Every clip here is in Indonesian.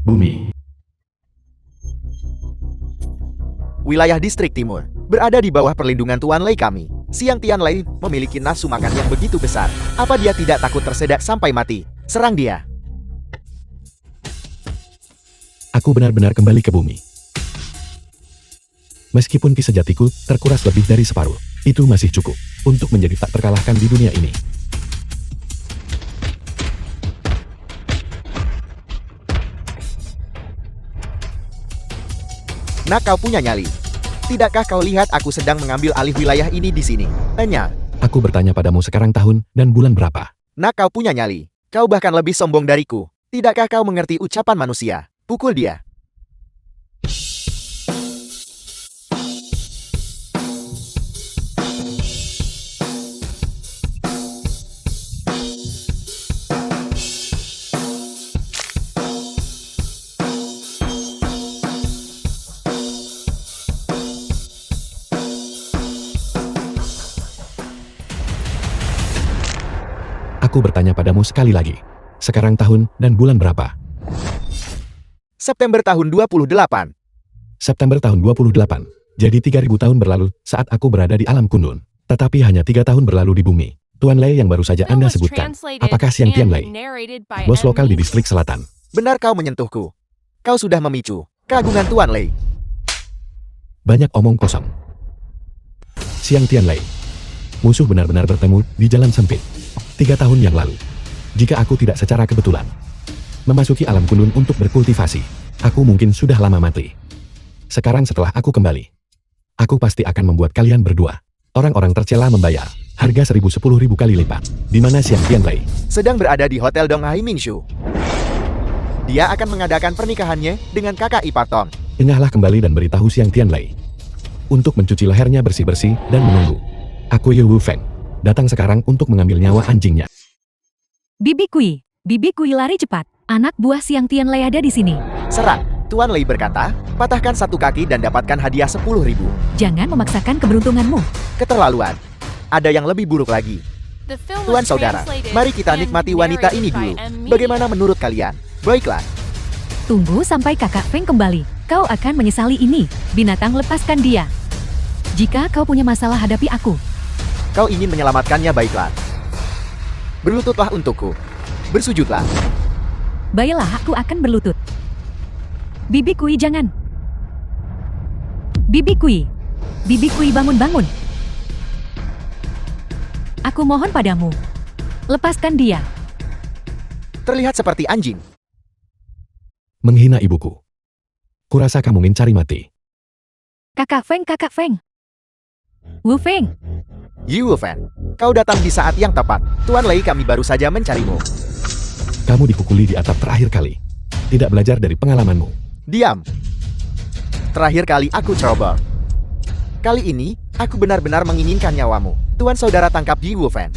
Bumi. Wilayah distrik timur berada di bawah perlindungan Tuan Lei kami. Siang Tian Lei memiliki nafsu makan yang begitu besar. Apa dia tidak takut tersedak sampai mati? Serang dia. Aku benar-benar kembali ke bumi. Meskipun ki sejatiku terkuras lebih dari separuh, itu masih cukup untuk menjadi tak terkalahkan di dunia ini. Nak, kau punya nyali. Tidakkah kau lihat aku sedang mengambil alih wilayah ini di sini? Tanya. Aku bertanya padamu sekarang tahun dan bulan berapa? Nak, kau punya nyali. Kau bahkan lebih sombong dariku. Tidakkah kau mengerti ucapan manusia? Pukul dia. Aku bertanya padamu sekali lagi. Sekarang tahun dan bulan berapa? September tahun 28. September tahun 28. Jadi 3000 tahun berlalu saat aku berada di alam Kundun. Tetapi hanya 3 tahun berlalu di bumi. Tuan Lei yang baru saja Anda sebutkan. Apakah Siang Tian Lei? Bos lokal di distrik selatan. Benar, kau menyentuhku. Kau sudah memicu keagungan Tuan Lei. Banyak omong kosong. Siang Tian Lei. Musuh benar-benar bertemu di jalan sempit. 3 tahun yang lalu. Jika aku tidak secara kebetulan memasuki alam Kundun untuk berkultivasi, aku mungkin sudah lama mati. Sekarang setelah aku kembali, aku pasti akan membuat kalian berdua, orang-orang tercela, membayar harga 1010.000 kali lipat. Di mana Siang Tian Lei? Sedang berada di Hotel Donghai Mingshu. Dia akan mengadakan pernikahannya dengan kakak ipar Tong. Engahlah kembali dan beritahu Siang Tian Lei untuk mencuci lehernya bersih-bersih dan menunggu. Aku Yu Wu Feng datang sekarang untuk mengambil nyawa anjingnya. Bibi Kui lari cepat. Anak buah Siang Tian Lei ada di sini. Serang. Tuan Lei berkata, patahkan satu kaki dan dapatkan hadiah 10.000. Jangan memaksakan keberuntunganmu. Keterlaluan. Ada yang lebih buruk lagi. Tuan saudara, mari kita nikmati wanita ini dulu. Bagaimana menurut kalian? Baiklah. Tunggu sampai kakak Feng kembali. Kau akan menyesali ini. Binatang, lepaskan dia. Jika kau punya masalah, hadapi aku. Kau ingin menyelamatkannya, baiklah. Berlututlah untukku. Bersujudlah. Baiklah, aku akan berlutut. Bibi Kui, jangan. Bibi Kui, bangun. Aku mohon padamu. Lepaskan dia. Terlihat seperti anjing. Menghina ibuku. Kurasa kamu mencari mati. Kakak Feng. Wu Feng. Yu Wu Feng, kau datang di saat yang tepat. Tuan Lei kami baru saja mencarimu. Kamu dipukuli di atap terakhir kali. Tidak belajar dari pengalamanmu. Diam. Terakhir kali aku coba. Kali ini, aku benar-benar menginginkan nyawamu. Tuan saudara, tangkap Yu Wu Feng.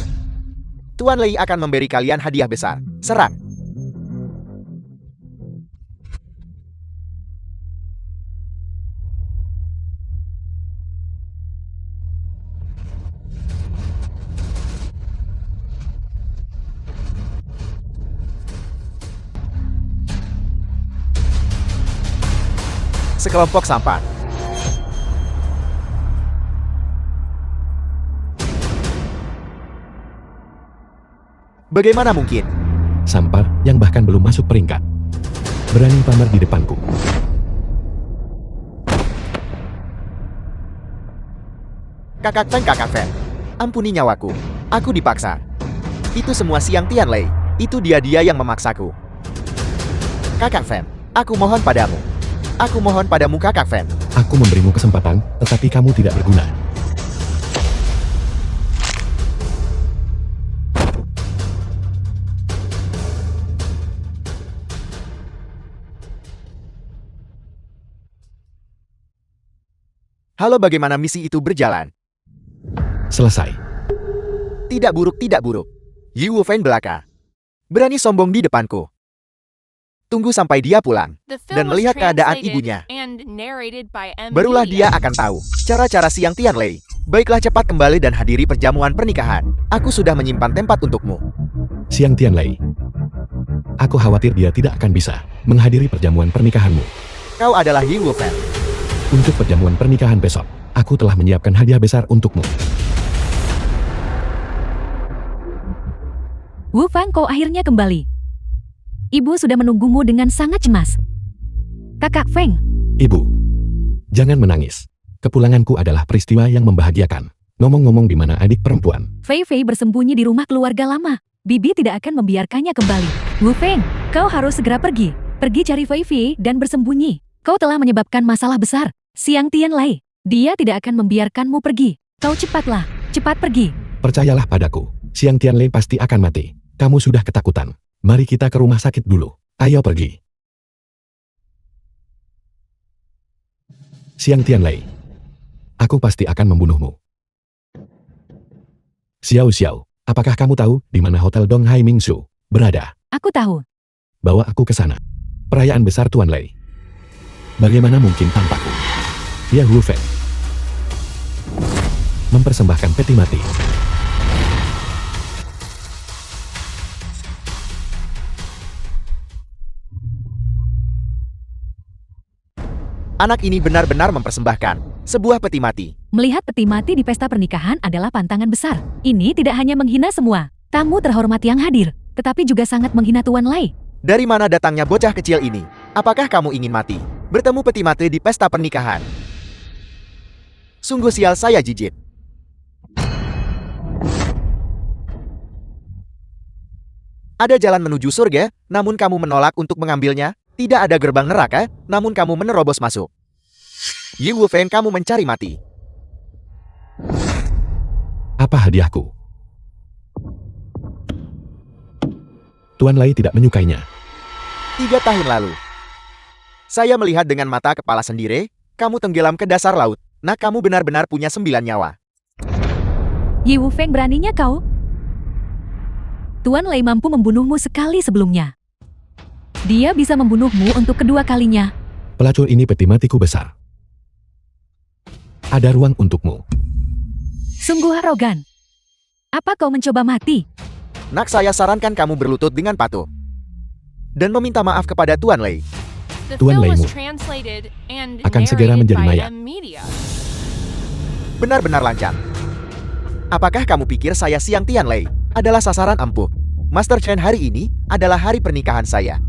Tuan Lei akan memberi kalian hadiah besar. Serang. Sekelompok sampan. Bagaimana mungkin? Sampar yang bahkan belum masuk peringkat berani pamer di depanku. Kakak Feng. Ampuni nyawaku. Aku dipaksa. Itu semua Siang Tian Lei. Itu dia yang memaksaku. Kakak Feng, aku mohon padamu. Aku mohon padamu, Kakak Feng. Aku memberimu kesempatan, tetapi kamu tidak berguna. Halo, bagaimana misi itu berjalan? Selesai. Tidak buruk. Yu Wu Feng belaka. Berani sombong di depanku. Tunggu sampai dia pulang dan melihat keadaan ibunya. Barulah dia akan tahu cara-cara Siang Tian Lei. Baiklah, cepat kembali dan hadiri perjamuan pernikahan. Aku sudah menyimpan tempat untukmu. Siang Tian Lei. Aku khawatir dia tidak akan bisa menghadiri perjamuan pernikahanmu. Kau adalah Yi Wufeng. Untuk perjamuan pernikahan besok, aku telah menyiapkan hadiah besar untukmu. Wu Fang, kau akhirnya kembali. Ibu sudah menunggumu dengan sangat cemas. Kakak Feng, Ibu, jangan menangis. Kepulanganku adalah peristiwa yang membahagiakan. Ngomong-ngomong, di mana adik perempuan? Fei Fei bersembunyi di rumah keluarga lama. Bibi tidak akan membiarkannya kembali. Wu Feng, kau harus segera pergi. Pergi cari Fei Fei dan bersembunyi. Kau telah menyebabkan masalah besar. Xiang Tianlei, dia tidak akan membiarkanmu pergi. Kau cepatlah, cepat pergi. Percayalah padaku, Xiang Tianlei pasti akan mati. Kamu sudah ketakutan. Mari kita ke rumah sakit dulu. Ayo pergi. Xiang Tianlei, aku pasti akan membunuhmu. Xiao Xiao, apakah kamu tahu di mana Hotel Dong Hai Mingsu berada? Aku tahu. Bawa aku ke sana. Perayaan besar Tuan Lei. Bagaimana mungkin tanpaku? Ya Wu Feng. Mempersembahkan peti mati. Anak ini benar-benar mempersembahkan sebuah peti mati. Melihat peti mati di pesta pernikahan adalah pantangan besar. Ini tidak hanya menghina semua tamu terhormat yang hadir, tetapi juga sangat menghina Tuan Lei. Dari mana datangnya bocah kecil ini? Apakah kamu ingin mati? Bertemu peti mati di pesta pernikahan. Sungguh sial, saya jijik. Ada jalan menuju surga, namun kamu menolak untuk mengambilnya. Tidak ada gerbang neraka, namun kamu menerobos masuk. Yi Wufeng, kamu mencari mati. Apa hadiahku? Tuan Lei tidak menyukainya. 3 tahun lalu. Saya melihat dengan mata kepala sendiri, kamu tenggelam ke dasar laut. Nah, kamu benar-benar punya 9 nyawa. Yi Wufeng, beraninya kau? Tuan Lei mampu membunuhmu sekali sebelumnya. Dia bisa membunuhmu untuk kedua kalinya. Pelacur ini peti matiku besar. Ada ruang untukmu. Sungguh arogan. Apa kau mencoba mati? Nak, saya sarankan kamu berlutut dengan patuh. Dan meminta maaf kepada Tuan Lei. Tuan Leimu akan segera menjadi mayat. Benar-benar lancar. Apakah kamu pikir saya Xiang Tianlei adalah sasaran empuk? Master Chen, hari ini adalah hari pernikahan saya.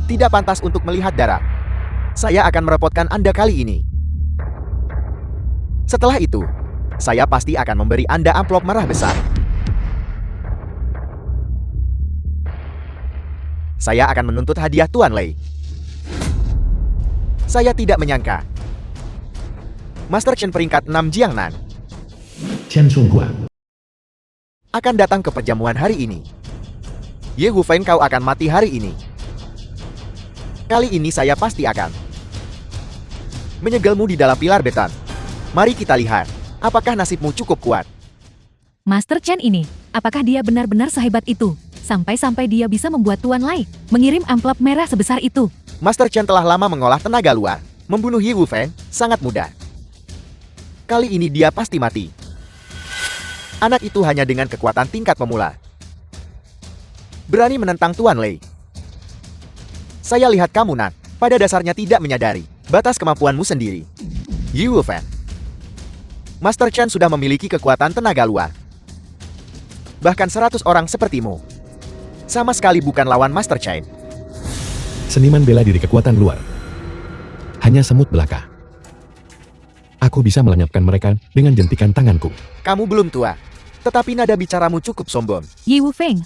Tidak pantas untuk melihat darah. Saya akan merepotkan Anda kali ini. Setelah itu, saya pasti akan memberi Anda amplop merah besar. Saya akan menuntut hadiah Tuan Lei. Saya tidak menyangka. Master Chen peringkat 6 Jiangnan Chen Sunghua akan datang ke perjamuan hari ini. Ye Wufeng, kau akan mati hari ini. Kali ini saya pasti akan menyegelmu di dalam pilar beton. Mari kita lihat, apakah nasibmu cukup kuat. Master Chen ini, apakah dia benar-benar sehebat itu? Sampai-sampai dia bisa membuat Tuan Lei mengirim amplop merah sebesar itu. Master Chen telah lama mengolah tenaga luar. Membunuh Yi Wufeng sangat mudah. Kali ini dia pasti mati. Anak itu hanya dengan kekuatan tingkat pemula berani menentang Tuan Lei. Saya lihat kamu, Nak, pada dasarnya tidak menyadari batas kemampuanmu sendiri. Yi Wufeng. Master Chen sudah memiliki kekuatan tenaga luar. Bahkan 100 orang sepertimu sama sekali bukan lawan Master Chen. Seniman bela diri kekuatan luar. Hanya semut belaka. Aku bisa melenyapkan mereka dengan jentikan tanganku. Kamu belum tua, tetapi nada bicaramu cukup sombong. Yi Wufeng,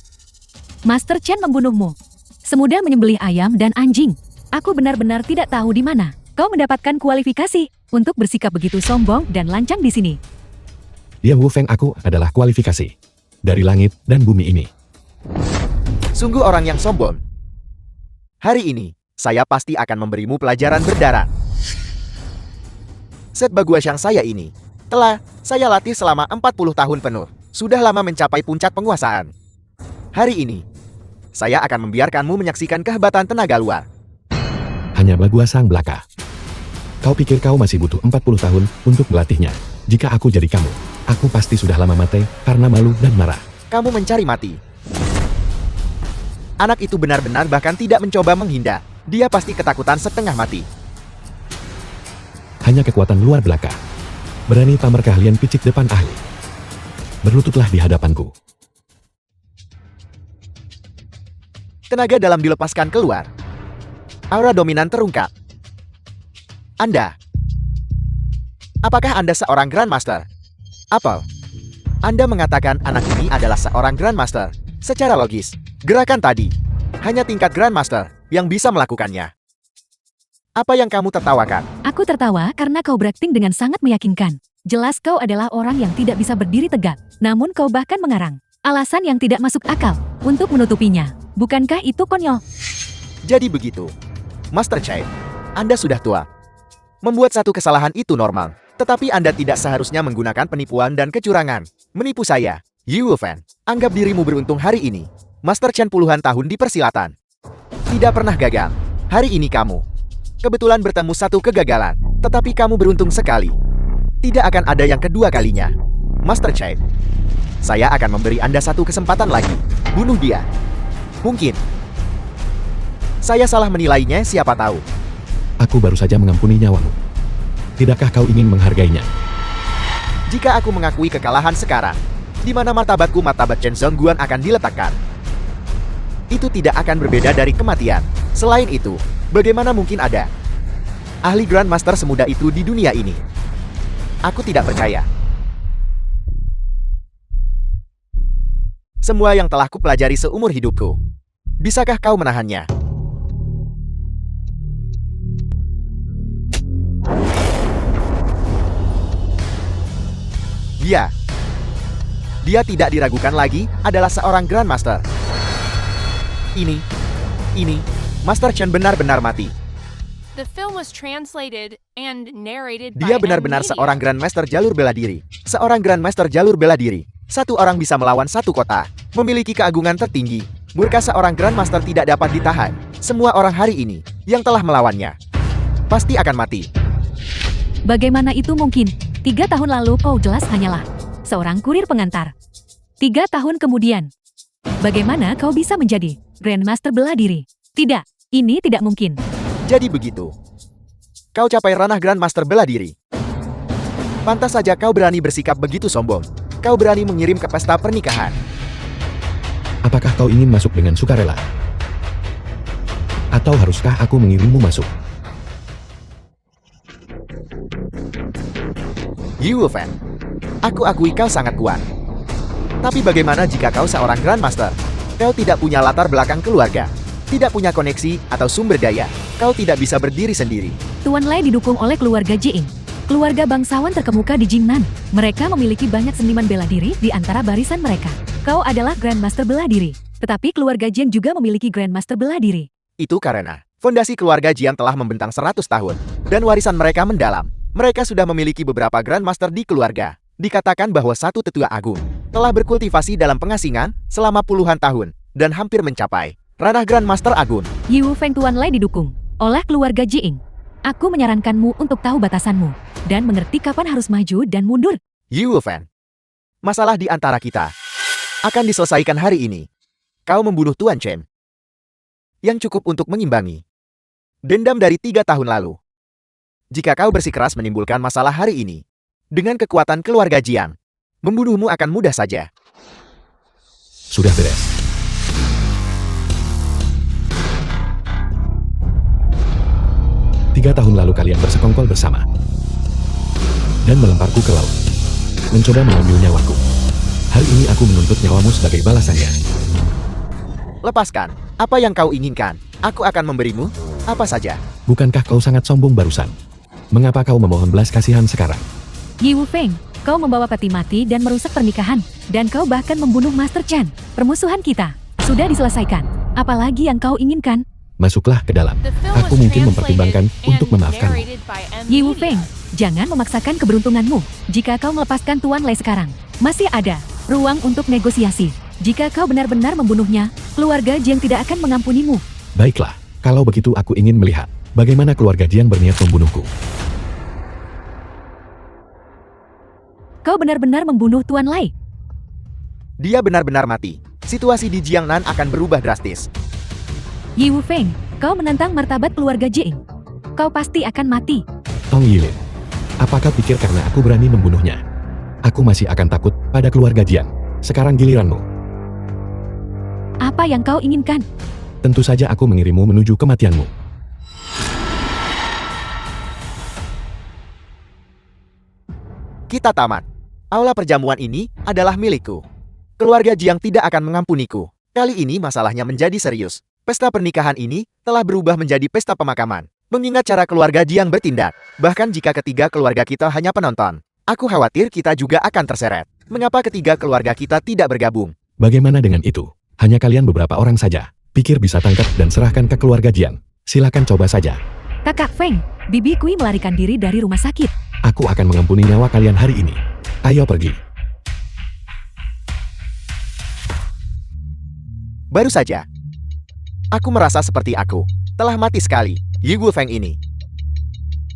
Master Chen membunuhmu semudah menyembelih ayam dan anjing. Aku benar-benar tidak tahu di mana kau mendapatkan kualifikasi untuk bersikap begitu sombong dan lancang di sini. Ye Wufeng, aku adalah kualifikasi dari langit dan bumi ini. Sungguh orang yang sombong. Hari ini, saya pasti akan memberimu pelajaran berdarah. Set Baguasyang saya ini telah saya latih selama 40 tahun penuh. Sudah lama mencapai puncak penguasaan. Hari ini, saya akan membiarkanmu menyaksikan kehebatan tenaga luar. Hanya Baguasang belaka. Kau pikir kau masih butuh 40 tahun untuk melatihnya? Jika aku jadi kamu, aku pasti sudah lama mati karena malu dan marah. Kamu mencari mati. Anak itu benar-benar bahkan tidak mencoba menghindar. Dia pasti ketakutan setengah mati. Hanya kekuatan luar belaka. Berani pamer keahlian picik depan ahli. Berlututlah di hadapanku. Tenaga dalam dilepaskan keluar. Aura dominan terungkap. Apakah Anda seorang Grandmaster? Apel. Anda mengatakan anak ini adalah seorang Grandmaster. Secara logis, gerakan tadi hanya tingkat Grandmaster yang bisa melakukannya. Apa yang kamu tertawakan? Aku tertawa karena kau berakting dengan sangat meyakinkan. Jelas kau adalah orang yang tidak bisa berdiri tegak, namun kau bahkan mengarang alasan yang tidak masuk akal untuk menutupinya. Bukankah itu konyol? Jadi begitu. Master Chai, Anda sudah tua. Membuat satu kesalahan itu normal. Tetapi Anda tidak seharusnya menggunakan penipuan dan kecurangan. Menipu saya. Yi Wufeng, anggap dirimu beruntung hari ini. Master Chen puluhan tahun di persilatan. Tidak pernah gagal. Hari ini kamu kebetulan bertemu satu kegagalan. Tetapi kamu beruntung sekali. Tidak akan ada yang kedua kalinya. Master Chai, saya akan memberi Anda satu kesempatan lagi. Bunuh dia. Mungkin saya salah menilainya, siapa tahu. Aku baru saja mengampuni nyawamu. Tidakkah kau ingin menghargainya? Jika aku mengakui kekalahan sekarang, di mana martabatku martabat Chen Zongguan akan diletakkan? Itu tidak akan berbeda dari kematian. Selain itu, bagaimana mungkin ada ahli Grandmaster semudah itu di dunia ini? Aku tidak percaya. Semua yang telah kupelajari seumur hidupku, bisakah kau menahannya? Dia tidak diragukan lagi, adalah seorang Grandmaster. Ini, Master Chen benar-benar mati. Dia benar-benar seorang Grandmaster jalur bela diri. Seorang Grandmaster jalur bela diri. Satu orang bisa melawan satu kota. Memiliki keagungan tertinggi. Murka seorang Grandmaster tidak dapat ditahan. Semua orang hari ini yang telah melawannya pasti akan mati. Bagaimana itu mungkin? 3 tahun lalu kau jelas hanyalah seorang kurir pengantar. 3 tahun kemudian, bagaimana kau bisa menjadi Grandmaster bela diri? Tidak, ini tidak mungkin. Jadi begitu. Kau capai ranah Grandmaster bela diri. Pantas saja kau berani bersikap begitu sombong. Kau berani mengirim ke pesta pernikahan. Apakah kau ingin masuk dengan sukarela? Atau haruskah aku mengirimmu masuk? Yi Wufeng, aku akui kau sangat kuat. Tapi bagaimana jika kau seorang Grandmaster? Kau tidak punya latar belakang keluarga, tidak punya koneksi atau sumber daya. Kau tidak bisa berdiri sendiri. Tuan Lai didukung oleh keluarga Jiing, keluarga bangsawan terkemuka di Jingnan. Mereka memiliki banyak seniman bela diri di antara barisan mereka. Kau adalah Grandmaster bela diri, tetapi keluarga Jiang juga memiliki Grandmaster bela diri. Itu karena fondasi keluarga Jiang telah membentang 100 tahun, dan warisan mereka mendalam. Mereka sudah memiliki beberapa Grandmaster di keluarga. Dikatakan bahwa satu tetua agung telah berkultivasi dalam pengasingan selama puluhan tahun, dan hampir mencapai ranah Grandmaster agung. Yi Wufeng Tuan Lai didukung oleh keluarga Jiing. Aku menyarankanmu untuk tahu batasanmu, dan mengerti kapan harus maju dan mundur. Yi Wufeng, masalah di antara kita akan diselesaikan hari ini. Kau membunuh Tuan Chen, yang cukup untuk mengimbangi dendam dari 3 tahun lalu. Jika kau bersikeras menimbulkan masalah hari ini, dengan kekuatan keluarga Jiang, membunuhmu akan mudah saja. Sudah beres. Tiga tahun lalu kalian bersekongkol bersama dan melemparku ke laut, mencoba mengambil nyawaku. Hari ini aku menuntut nyawamu sebagai balasannya. Lepaskan. Apa yang kau inginkan, aku akan memberimu apa saja. Bukankah kau sangat sombong barusan? Mengapa kau memohon belas kasihan sekarang? Yi Wufeng, kau membawa peti mati dan merusak pernikahan, dan kau bahkan membunuh Master Chen. Permusuhan kita sudah diselesaikan. Apalagi yang kau inginkan? Masuklah ke dalam. Aku mungkin mempertimbangkan untuk memaafkanmu. Yi Wufeng, jangan memaksakan keberuntunganmu. Jika kau melepaskan Tuan Lai sekarang, masih ada ruang untuk negosiasi. Jika kau benar-benar membunuhnya, keluarga Jiang tidak akan mengampunimu. Baiklah, kalau begitu aku ingin melihat bagaimana keluarga Jiang berniat membunuhku. Kau benar-benar membunuh Tuan Lai. Dia benar-benar mati. situasi di Jiangnan akan berubah drastis. Yi Wufeng, kau menantang martabat keluarga Jing. Kau pasti akan mati. Tong Yilin, apakah pikir karena aku berani membunuhnya? Aku masih akan takut pada keluarga Jiang. Sekarang giliranmu. Apa yang kau inginkan? Tentu saja aku mengirimmu menuju kematianmu. Kita tamat. Aula perjamuan ini adalah milikku. Keluarga Jiang tidak akan mengampuniku. Kali ini masalahnya menjadi serius. Pesta pernikahan ini telah berubah menjadi pesta pemakaman. Mengingat cara keluarga Jiang bertindak, bahkan jika ketiga keluarga kita hanya penonton, aku khawatir kita juga akan terseret. Mengapa ketiga keluarga kita tidak bergabung? Bagaimana dengan itu? Hanya kalian beberapa orang saja. Pikir bisa tangkap dan serahkan ke keluarga Jiang. Silakan coba saja. Kakak Feng, Bibi Kui melarikan diri dari rumah sakit. Aku akan mengampuni nyawa kalian hari ini. Ayo pergi. Baru saja. Aku merasa seperti aku telah mati sekali. Yi Wufeng ini.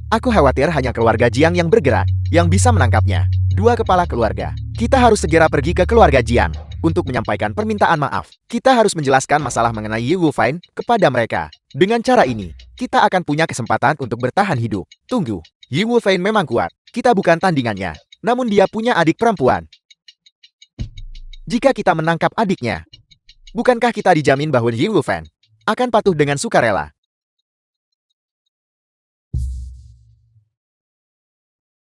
Aku khawatir hanya keluarga Jiang yang bergerak, yang bisa menangkapnya. Dua kepala keluarga. Kita harus segera pergi ke keluarga Jiang untuk menyampaikan permintaan maaf. Kita harus menjelaskan masalah mengenai Yi Wufeng kepada mereka. Dengan cara ini, kita akan punya kesempatan untuk bertahan hidup. Tunggu, Yi Wufeng memang kuat. Kita bukan tandingannya, namun dia punya adik perempuan. Jika kita menangkap adiknya, bukankah kita dijamin bahwa Yi Wufeng akan patuh dengan sukarela?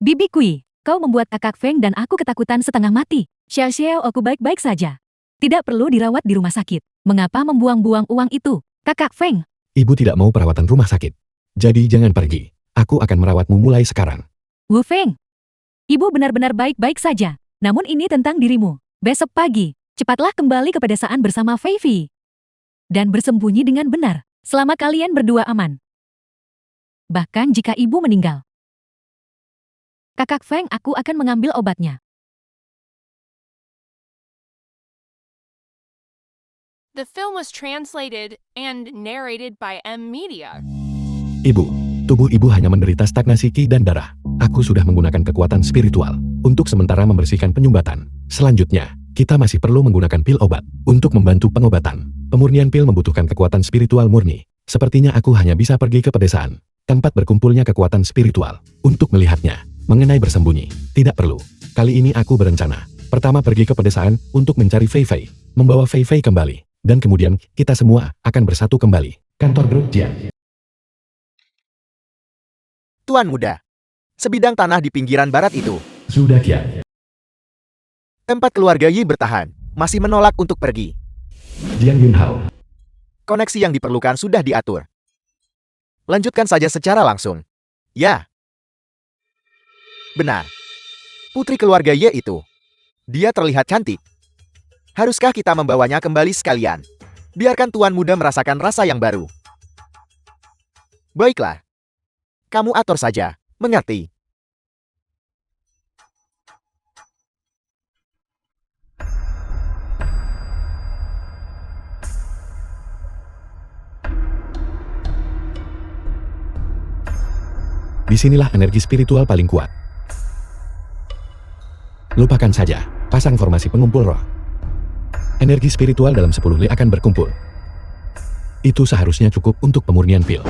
Bibi Kui, kau membuat kakak Feng dan aku ketakutan setengah mati. Xiao, aku baik-baik saja. Tidak perlu dirawat di rumah sakit. Mengapa membuang-buang uang itu? Kakak Feng. Ibu tidak mau perawatan rumah sakit. Jadi jangan pergi. Aku akan merawatmu mulai sekarang. Wu Feng. Ibu benar-benar baik-baik saja. Namun ini tentang dirimu. Besok pagi, cepatlah kembali ke pedesaan bersama Fei Fei. Dan bersembunyi dengan benar, selama kalian berdua aman. Bahkan jika ibu meninggal. Kakak Feng, aku akan mengambil obatnya. The film was translated and narrated by M Media. Ibu, tubuh ibu hanya menderita stagnasi ki dan darah. Aku sudah menggunakan kekuatan spiritual untuk sementara membersihkan penyumbatan. Selanjutnya, kita masih perlu menggunakan pil obat untuk membantu pengobatan. Pemurnian pil membutuhkan kekuatan spiritual murni. Sepertinya aku hanya bisa pergi ke pedesaan, tempat berkumpulnya kekuatan spiritual, untuk melihatnya. Mengenai bersembunyi, tidak perlu. Kali ini aku berencana. Pertama pergi ke pedesaan untuk mencari Fei Fei, membawa Fei Fei kembali. Dan kemudian, kita semua akan bersatu kembali. Kantor grup Jiang. Tuan muda, sebidang tanah di pinggiran barat itu. Sudah Kian. Tempat keluarga Yi bertahan, masih menolak untuk pergi. Jiang Yunhao. Koneksi yang diperlukan sudah diatur. Lanjutkan saja secara langsung. Ya. Benar. Putri keluarga Ye itu. Dia terlihat cantik. Haruskah kita membawanya kembali sekalian? Biarkan tuan muda merasakan rasa yang baru. Baiklah. Kamu atur saja, mengerti? Disinilah energi spiritual paling kuat. Lupakan saja, pasang formasi pengumpul roh. Energi spiritual dalam 10 li akan berkumpul. Itu seharusnya cukup untuk pemurnian pil.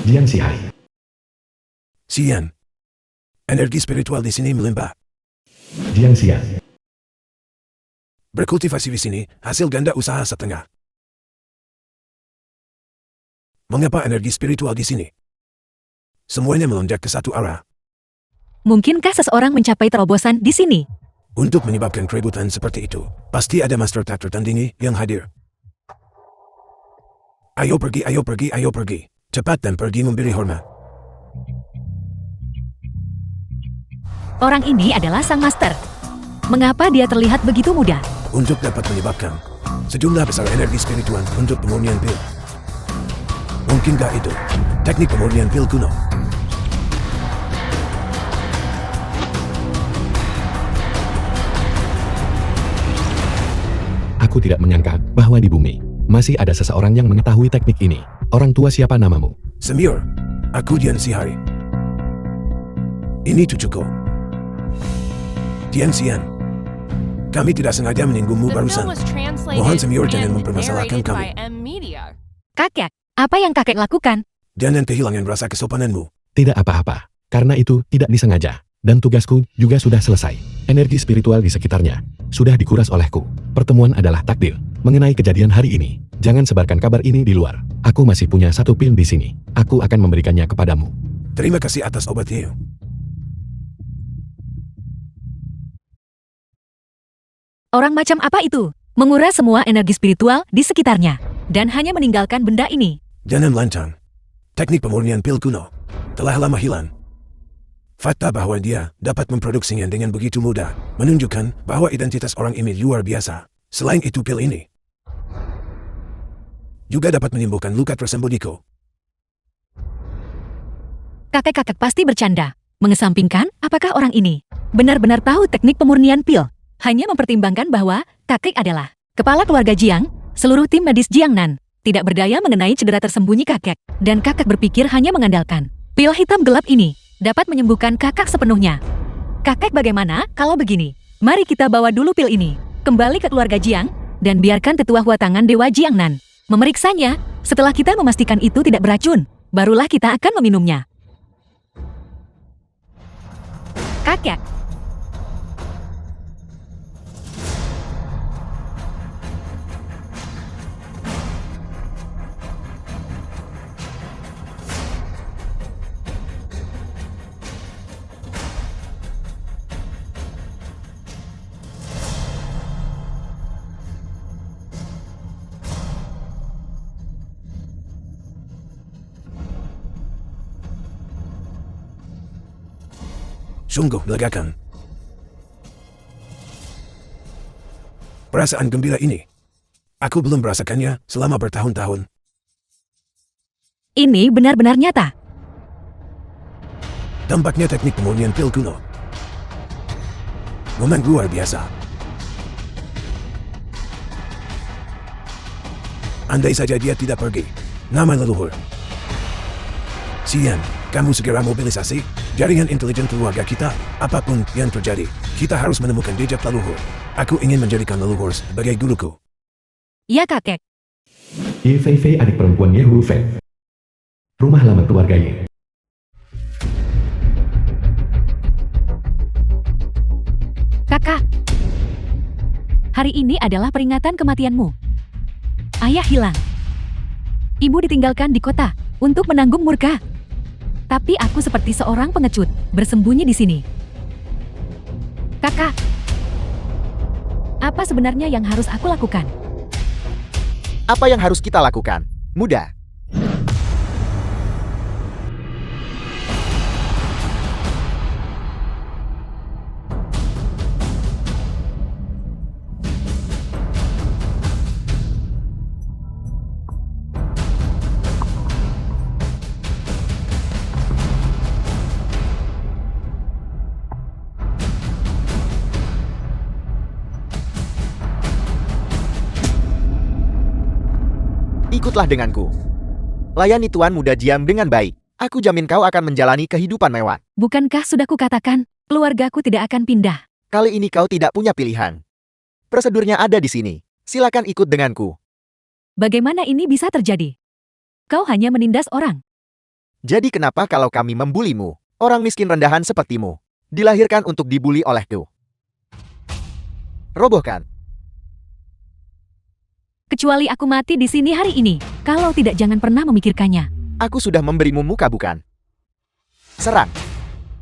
Jiang Xihai. Xian. Energi spiritual di sini melimpah. Jiang Xian. Berkultivasi di sini, hasil ganda usaha setengah. Mengapa energi spiritual di sini? Semuanya melonjak ke satu arah. Mungkinkah seseorang mencapai terobosan di sini? Untuk menyebabkan keributan seperti itu, pasti ada master tak tertandingi yang hadir. Ayo pergi, ayo pergi, ayo pergi. Cepat dan pergi memberi hormat. Orang ini adalah sang master. Mengapa dia terlihat begitu mudah? Untuk dapat menyebabkan sejumlah besar energi spiritual untuk pemurnian pil. Mungkinkah itu teknik pemurnian pil kuno? Aku tidak menyangka bahwa di bumi masih ada seseorang yang mengetahui teknik ini. Orang tua siapa namamu? Semir, aku Dian Sihari. Ini cucuku. Dian Sian. Kami tidak sengaja menyinggungmu The film barusan. was translated Mohon Semir jangan and mempermasalahkan narrated kami. by M Media. Kakek, apa yang kakek lakukan? Jangan kehilangan rasa kesopananmu. Tidak apa-apa, karena itu tidak disengaja. Dan tugasku juga sudah selesai. Energi spiritual di sekitarnya sudah dikuras olehku. Pertemuan adalah takdir. Mengenai kejadian hari ini, jangan sebarkan kabar ini di luar. Aku masih punya satu pil di sini. Aku akan memberikannya kepadamu. Terima kasih atas obatnya. Orang macam apa itu? Menguras semua energi spiritual di sekitarnya. Dan hanya meninggalkan benda ini. Jangan lancang. Teknik pemurnian pil kuno telah lama hilang. Fakta bahwa dia dapat memproduksinya dengan begitu mudah menunjukkan bahwa identitas orang ini luar biasa. Selain itu pil ini juga dapat menyembuhkan luka tersembunyiku. Kakek-kakek pasti bercanda. Mengesampingkan, apakah orang ini benar-benar tahu teknik pemurnian pil? Hanya mempertimbangkan bahwa kakek adalah kepala keluarga Jiang, seluruh tim medis Jiangnan tidak berdaya mengenai cedera tersembunyi kakek. Dan kakek berpikir hanya mengandalkan pil hitam gelap ini dapat menyembuhkan kakak sepenuhnya. Kakek bagaimana kalau begini? Mari kita bawa dulu pil ini kembali ke keluarga Jiang dan biarkan tetua Huatangan Dewa Jiangnan memeriksanya. Setelah kita memastikan itu tidak beracun, barulah kita akan meminumnya. Kakek. Sungguh melegakan. Perasaan gembira ini, aku belum merasakannya selama bertahun-tahun. Ini benar-benar nyata. Tampaknya teknik pemurnian pil kuno memang luar biasa. Andai saja dia tidak pergi. Nama leluhur. Sian, kamu segera mobilisasi jaringan intelijen keluarga kita. Apapun yang terjadi, kita harus menemukan jejak leluhur. Aku ingin menjadikan leluhur sebagai guruku. Ya kakek. Ye Fei Fei adik perempuan Ye Wu Fei. Rumah lama keluarga Ye. Kakak. Hari ini adalah peringatan kematianmu. Ayah hilang. Ibu ditinggalkan di kota untuk menanggung murka. Tapi aku seperti seorang pengecut, bersembunyi di sini. Kakak, apa sebenarnya yang harus aku lakukan? Apa yang harus kita lakukan? Mudah. Ikutlah denganku. Layani Tuan Muda Jiang dengan baik. Aku jamin kau akan menjalani kehidupan mewah. Bukankah sudah kukatakan, keluargaku tidak akan pindah? Kali ini kau tidak punya pilihan. Prosedurnya ada di sini. Silakan ikut denganku. Bagaimana ini bisa terjadi? Kau hanya menindas orang. Jadi kenapa kalau kami membulimu? Orang miskin rendahan sepertimu dilahirkan untuk dibuli olehku. Robohkan. Kecuali aku mati di sini hari ini. Kalau tidak, jangan pernah memikirkannya. Aku sudah memberimu muka bukan? Serang.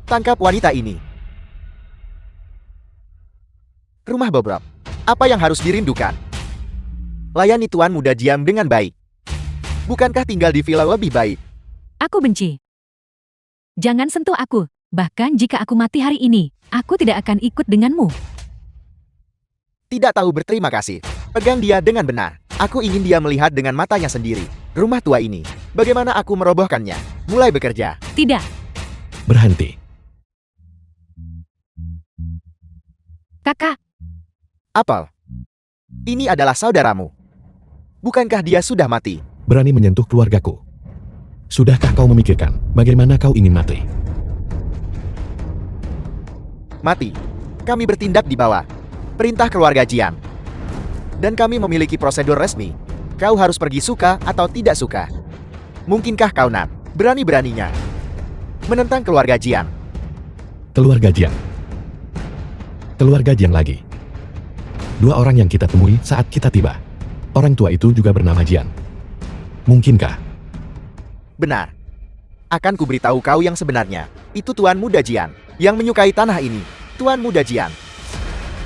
Tangkap wanita ini. Rumah bobrok. Apa yang harus dirindukan? Layani Tuan Muda Jiang dengan baik. Bukankah tinggal di villa lebih baik? Aku benci. Jangan sentuh aku. Bahkan jika aku mati hari ini, aku tidak akan ikut denganmu. Tidak tahu berterima kasih. Pegang dia dengan benar. Aku ingin dia melihat dengan matanya sendiri. Rumah tua ini. Bagaimana aku merobohkannya? Mulai bekerja. Tidak. Berhenti. Kakak, Apel. Ini adalah saudaramu. Bukankah dia sudah mati? Berani menyentuh keluargaku. Sudahkah kau memikirkan bagaimana kau ingin mati? Mati. Kami bertindak di bawah perintah keluarga Jiang. Dan kami memiliki prosedur resmi. Kau harus pergi suka atau tidak suka. Mungkinkah kau Nan berani-beraninya menentang keluarga Jiang? Keluarga Jiang. Keluarga Jiang lagi. Dua orang yang kita temui saat kita tiba. Orang tua itu juga bernama Jiang. Mungkinkah? Benar. Akan kuberitahu kau yang sebenarnya. Itu Tuan Muda Jiang yang menyukai tanah ini. Tuan Muda Jiang.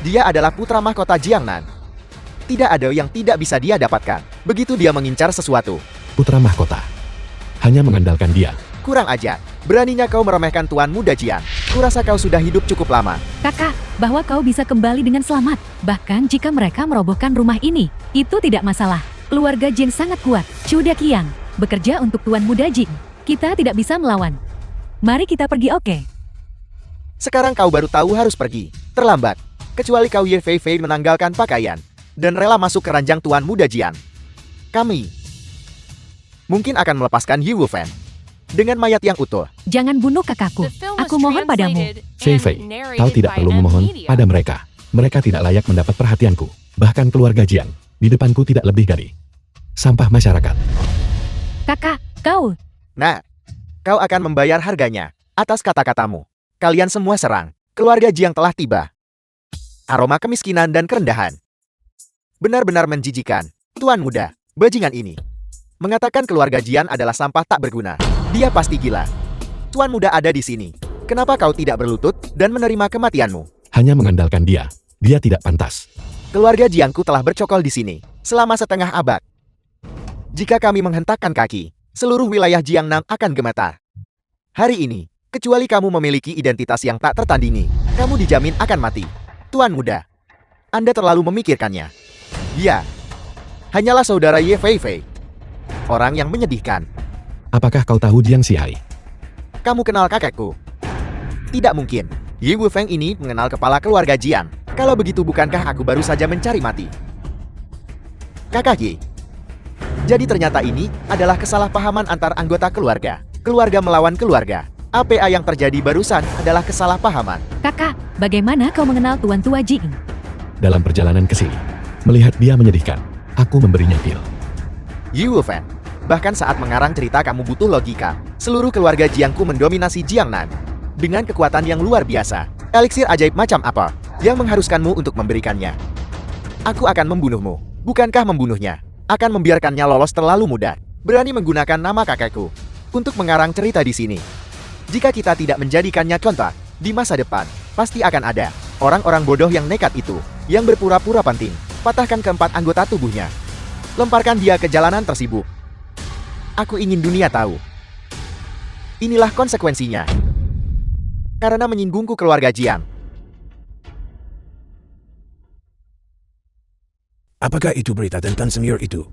Dia adalah putra mahkota Jiangnan. Tidak ada yang tidak bisa dia dapatkan. Begitu dia mengincar sesuatu. Putra mahkota. Hanya mengandalkan dia. Kurang ajar. Beraninya kau meremehkan Tuan Muda Jiang. Kurasa kau sudah hidup cukup lama. Kakak, bahwa kau bisa kembali dengan selamat. Bahkan jika mereka merobohkan rumah ini, itu tidak masalah. Keluarga Jing sangat kuat. Chu Daqiang bekerja untuk Tuan Muda Jing. Kita tidak bisa melawan. Mari kita pergi, oke? Sekarang kau baru tahu harus pergi. Terlambat. Kecuali kau Ye Fei Fei menanggalkan pakaian dan rela masuk ke ranjang Tuan Muda Jiang. Kami mungkin akan melepaskan Yi Wufen dengan mayat yang utuh. Jangan bunuh kakakku. Aku mohon padamu. Fei Fei, kau tidak perlu memohon pada mereka. Mereka tidak layak mendapat perhatianku. Bahkan keluarga Jiang di depanku tidak lebih dari sampah masyarakat. Kakak, kau. Nah, kau akan membayar harganya atas kata-katamu. Kalian semua serang. Keluarga Jiang telah tiba. Aroma kemiskinan dan kerendahan. Benar-benar menjijikan. Tuan Muda, bajingan ini mengatakan keluarga Jiang adalah sampah tak berguna. Dia pasti gila. Tuan Muda ada di sini. Kenapa kau tidak berlutut dan menerima kematianmu? Hanya mengandalkan dia. Dia tidak pantas. Keluarga Jiangku telah bercokol di sini selama setengah abad. Jika kami menghentakkan kaki, seluruh wilayah Jiangnan akan gemetar. Hari ini, kecuali kamu memiliki identitas yang tak tertandingi, kamu dijamin akan mati. Tuan Muda, Anda terlalu memikirkannya. Dia hanyalah saudara Ye Fei Fei. Orang yang menyedihkan. Apakah kau tahu Jiang Xihai? Kamu kenal kakekku? Tidak mungkin. Yi Wufeng ini mengenal kepala keluarga Jiang. Kalau begitu bukankah aku baru saja mencari mati? Kakak Yi. Jadi ternyata ini adalah kesalahpahaman antar anggota keluarga. Keluarga melawan keluarga. APA yang terjadi barusan adalah kesalahpahaman. Kakak, bagaimana kau mengenal Tuan Tua Jing? Dalam perjalanan ke sini, melihat dia menyedihkan, aku memberinya pil. Yi Wufeng, bahkan saat mengarang cerita kamu butuh logika. Seluruh keluarga Jiangku mendominasi Jiangnan dengan kekuatan yang luar biasa. Eliksir ajaib macam apa yang mengharuskanmu untuk memberikannya? Aku akan membunuhmu. Bukankah membunuhnya akan membiarkannya lolos terlalu mudah? Berani menggunakan nama kakekku untuk mengarang cerita di sini. Jika kita tidak menjadikannya contoh, di masa depan, pasti akan ada orang-orang bodoh yang nekat itu, yang berpura-pura penting. Patahkan keempat anggota tubuhnya. Lemparkan dia ke jalanan tersibuk. Aku ingin dunia tahu. Inilah konsekuensinya. Karena menyinggungku keluarga Jiang. Apakah itu berita tentang senior itu?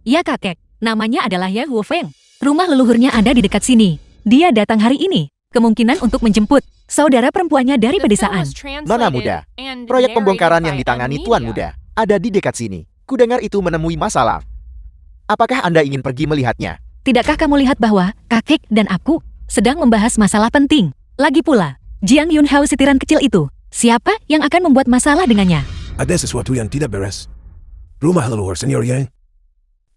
Ya kakek, namanya adalah Ye Wufeng. Rumah leluhurnya ada di dekat sini. Dia datang hari ini, kemungkinan untuk menjemput saudara perempuannya dari pedesaan. Nona Muda, proyek pembongkaran yang ditangani Tuan Muda ada di dekat sini. Kudengar itu menemui masalah. Apakah Anda ingin pergi melihatnya? Tidakkah kamu lihat bahwa kakek dan aku sedang membahas masalah penting? Lagi pula, Jiang Yunhao sitiran kecil itu, siapa yang akan membuat masalah dengannya? Ada sesuatu yang tidak beres. Rumah leluhur senior Yang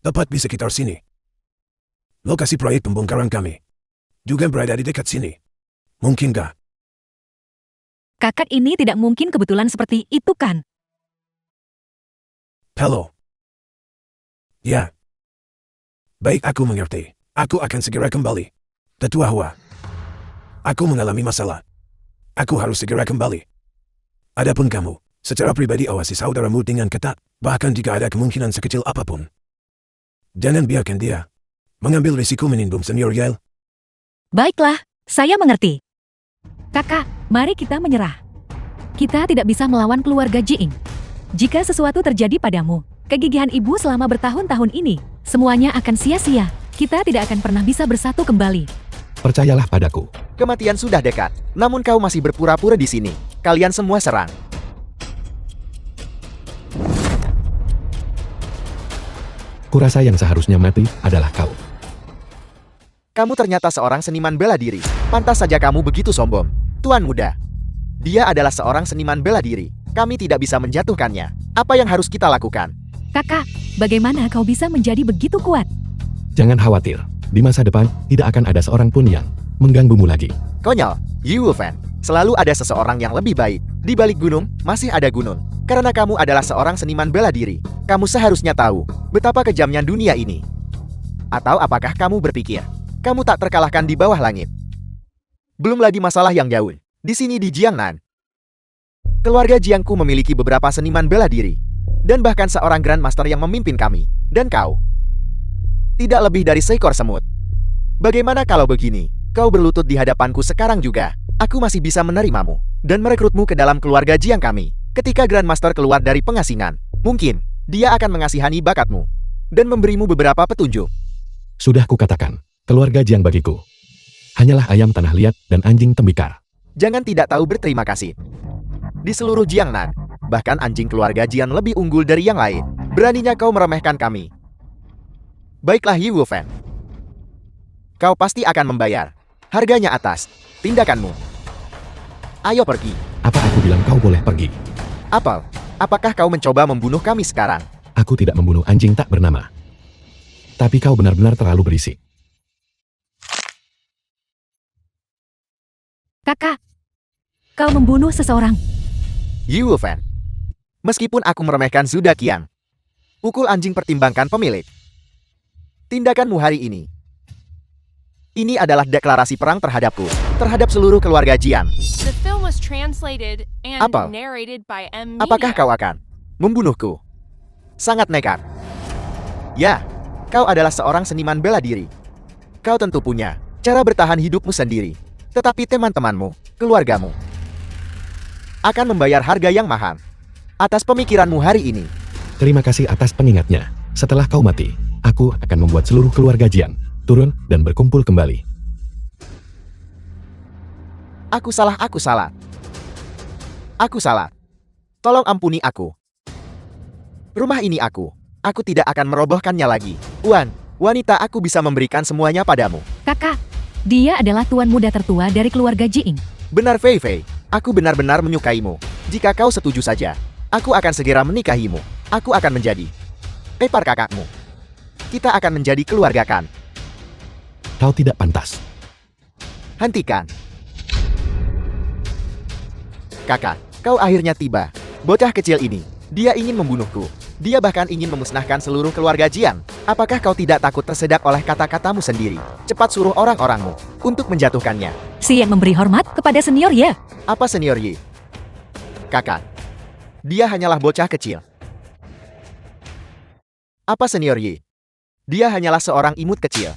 tepat di sekitar sini. Lokasi proyek pembongkaran kami juga berada di dekat sini. Mungkinkah? Kakak ini tidak mungkin kebetulan seperti itu kan? Halo. Ya. Baik, aku mengerti. Aku akan segera kembali. Tetua Hua. Aku mengalami masalah. Aku harus segera kembali. Adapun kamu, secara pribadi awasi saudaramu dengan ketat, bahkan jika ada kemungkinan sekecil apapun. Jangan biarkan dia mengambil risiko menimbun senior Yale. Baiklah, saya mengerti. Kakak, mari kita menyerah. Kita tidak bisa melawan keluarga Jing. Jika sesuatu terjadi padamu, kegigihan ibu selama bertahun-tahun ini, semuanya akan sia-sia. Kita tidak akan pernah bisa bersatu kembali. Percayalah padaku. Kematian sudah dekat, namun kau masih berpura-pura di sini. Kalian semua serang. Kurasa yang seharusnya mati adalah kau. Kamu ternyata seorang seniman bela diri. Pantas saja kamu begitu sombong. Tuan muda. Dia adalah seorang seniman bela diri. Kami tidak bisa menjatuhkannya. Apa yang harus kita lakukan? Kakak, bagaimana kau bisa menjadi begitu kuat? Jangan khawatir, di masa depan tidak akan ada seorang pun yang mengganggumu lagi. Konyol, Yi Wufan. Selalu ada seseorang yang lebih baik. Di balik gunung, masih ada gunung. Karena kamu adalah seorang seniman bela diri. Kamu seharusnya tahu betapa kejamnya dunia ini. Atau apakah kamu berpikir, kamu tak terkalahkan di bawah langit? Belum lagi masalah yang jauh. Di sini di Jiangnan. Keluarga Jiangku memiliki beberapa seniman bela diri. Dan bahkan seorang Grandmaster yang memimpin kami. Dan kau. Tidak lebih dari seekor semut. Bagaimana kalau begini? Kau berlutut di hadapanku sekarang juga. Aku masih bisa menerimamu. Dan merekrutmu ke dalam keluarga Jiang kami. Ketika Grandmaster keluar dari pengasingan. Mungkin, dia akan mengasihani bakatmu. Dan memberimu beberapa petunjuk. Sudah kukatakan, keluarga Jiang bagiku hanyalah ayam tanah liat dan anjing tembikar. Jangan tidak tahu berterima kasih. Di seluruh Jiangnan, bahkan anjing keluarga Jiang lebih unggul dari yang lain. Beraninya kau meremehkan kami. Baiklah Yi Wufan. Kau pasti akan membayar. Harganya atas tindakanmu. Ayo pergi. Apa aku bilang kau boleh pergi? Apel, apakah kau mencoba membunuh kami sekarang? Aku tidak membunuh anjing tak bernama. Tapi kau benar-benar terlalu berisik. Kakak, kau membunuh seseorang. Yi Wufan. Meskipun aku meremehkan Zuda Qiang, pukul anjing pertimbangkan pemilik. Tindakanmu hari ini. Ini adalah deklarasi perang terhadapku, terhadap seluruh keluarga Jiang. The film was translated and Apel, narrated by M. apakah kau akan membunuhku? Sangat nekat. Ya, kau adalah seorang seniman bela diri. Kau tentu punya cara bertahan hidupmu sendiri. Tetapi teman-temanmu, keluargamu, akan membayar harga yang mahal atas pemikiranmu hari ini. Terima kasih atas pengingatnya. Setelah kau mati, aku akan membuat seluruh keluarga Jiang turun dan berkumpul kembali. Aku salah. Aku salah. Tolong ampuni aku. Rumah ini aku tidak akan merobohkannya lagi. Wanita aku bisa memberikan semuanya padamu. Kakak, dia adalah tuan muda tertua dari keluarga Jiing. Benar Fei Fei, aku benar-benar menyukaimu. Jika kau setuju saja, aku akan segera menikahimu. Aku akan menjadi ipar kakakmu. Kita akan menjadi keluarga kan. Kau tidak pantas. Hentikan. Kakak, kau akhirnya tiba. Bocah kecil ini, dia ingin membunuhku. Dia bahkan ingin memusnahkan seluruh keluarga Jiang. Apakah kau tidak takut tersedak oleh kata-katamu sendiri? Cepat suruh orang-orangmu untuk menjatuhkannya. Si yang memberi hormat kepada senior ya. Apa senior Yi? Kakak, dia hanyalah bocah kecil. Apa senior Yi? Dia hanyalah seorang imut kecil.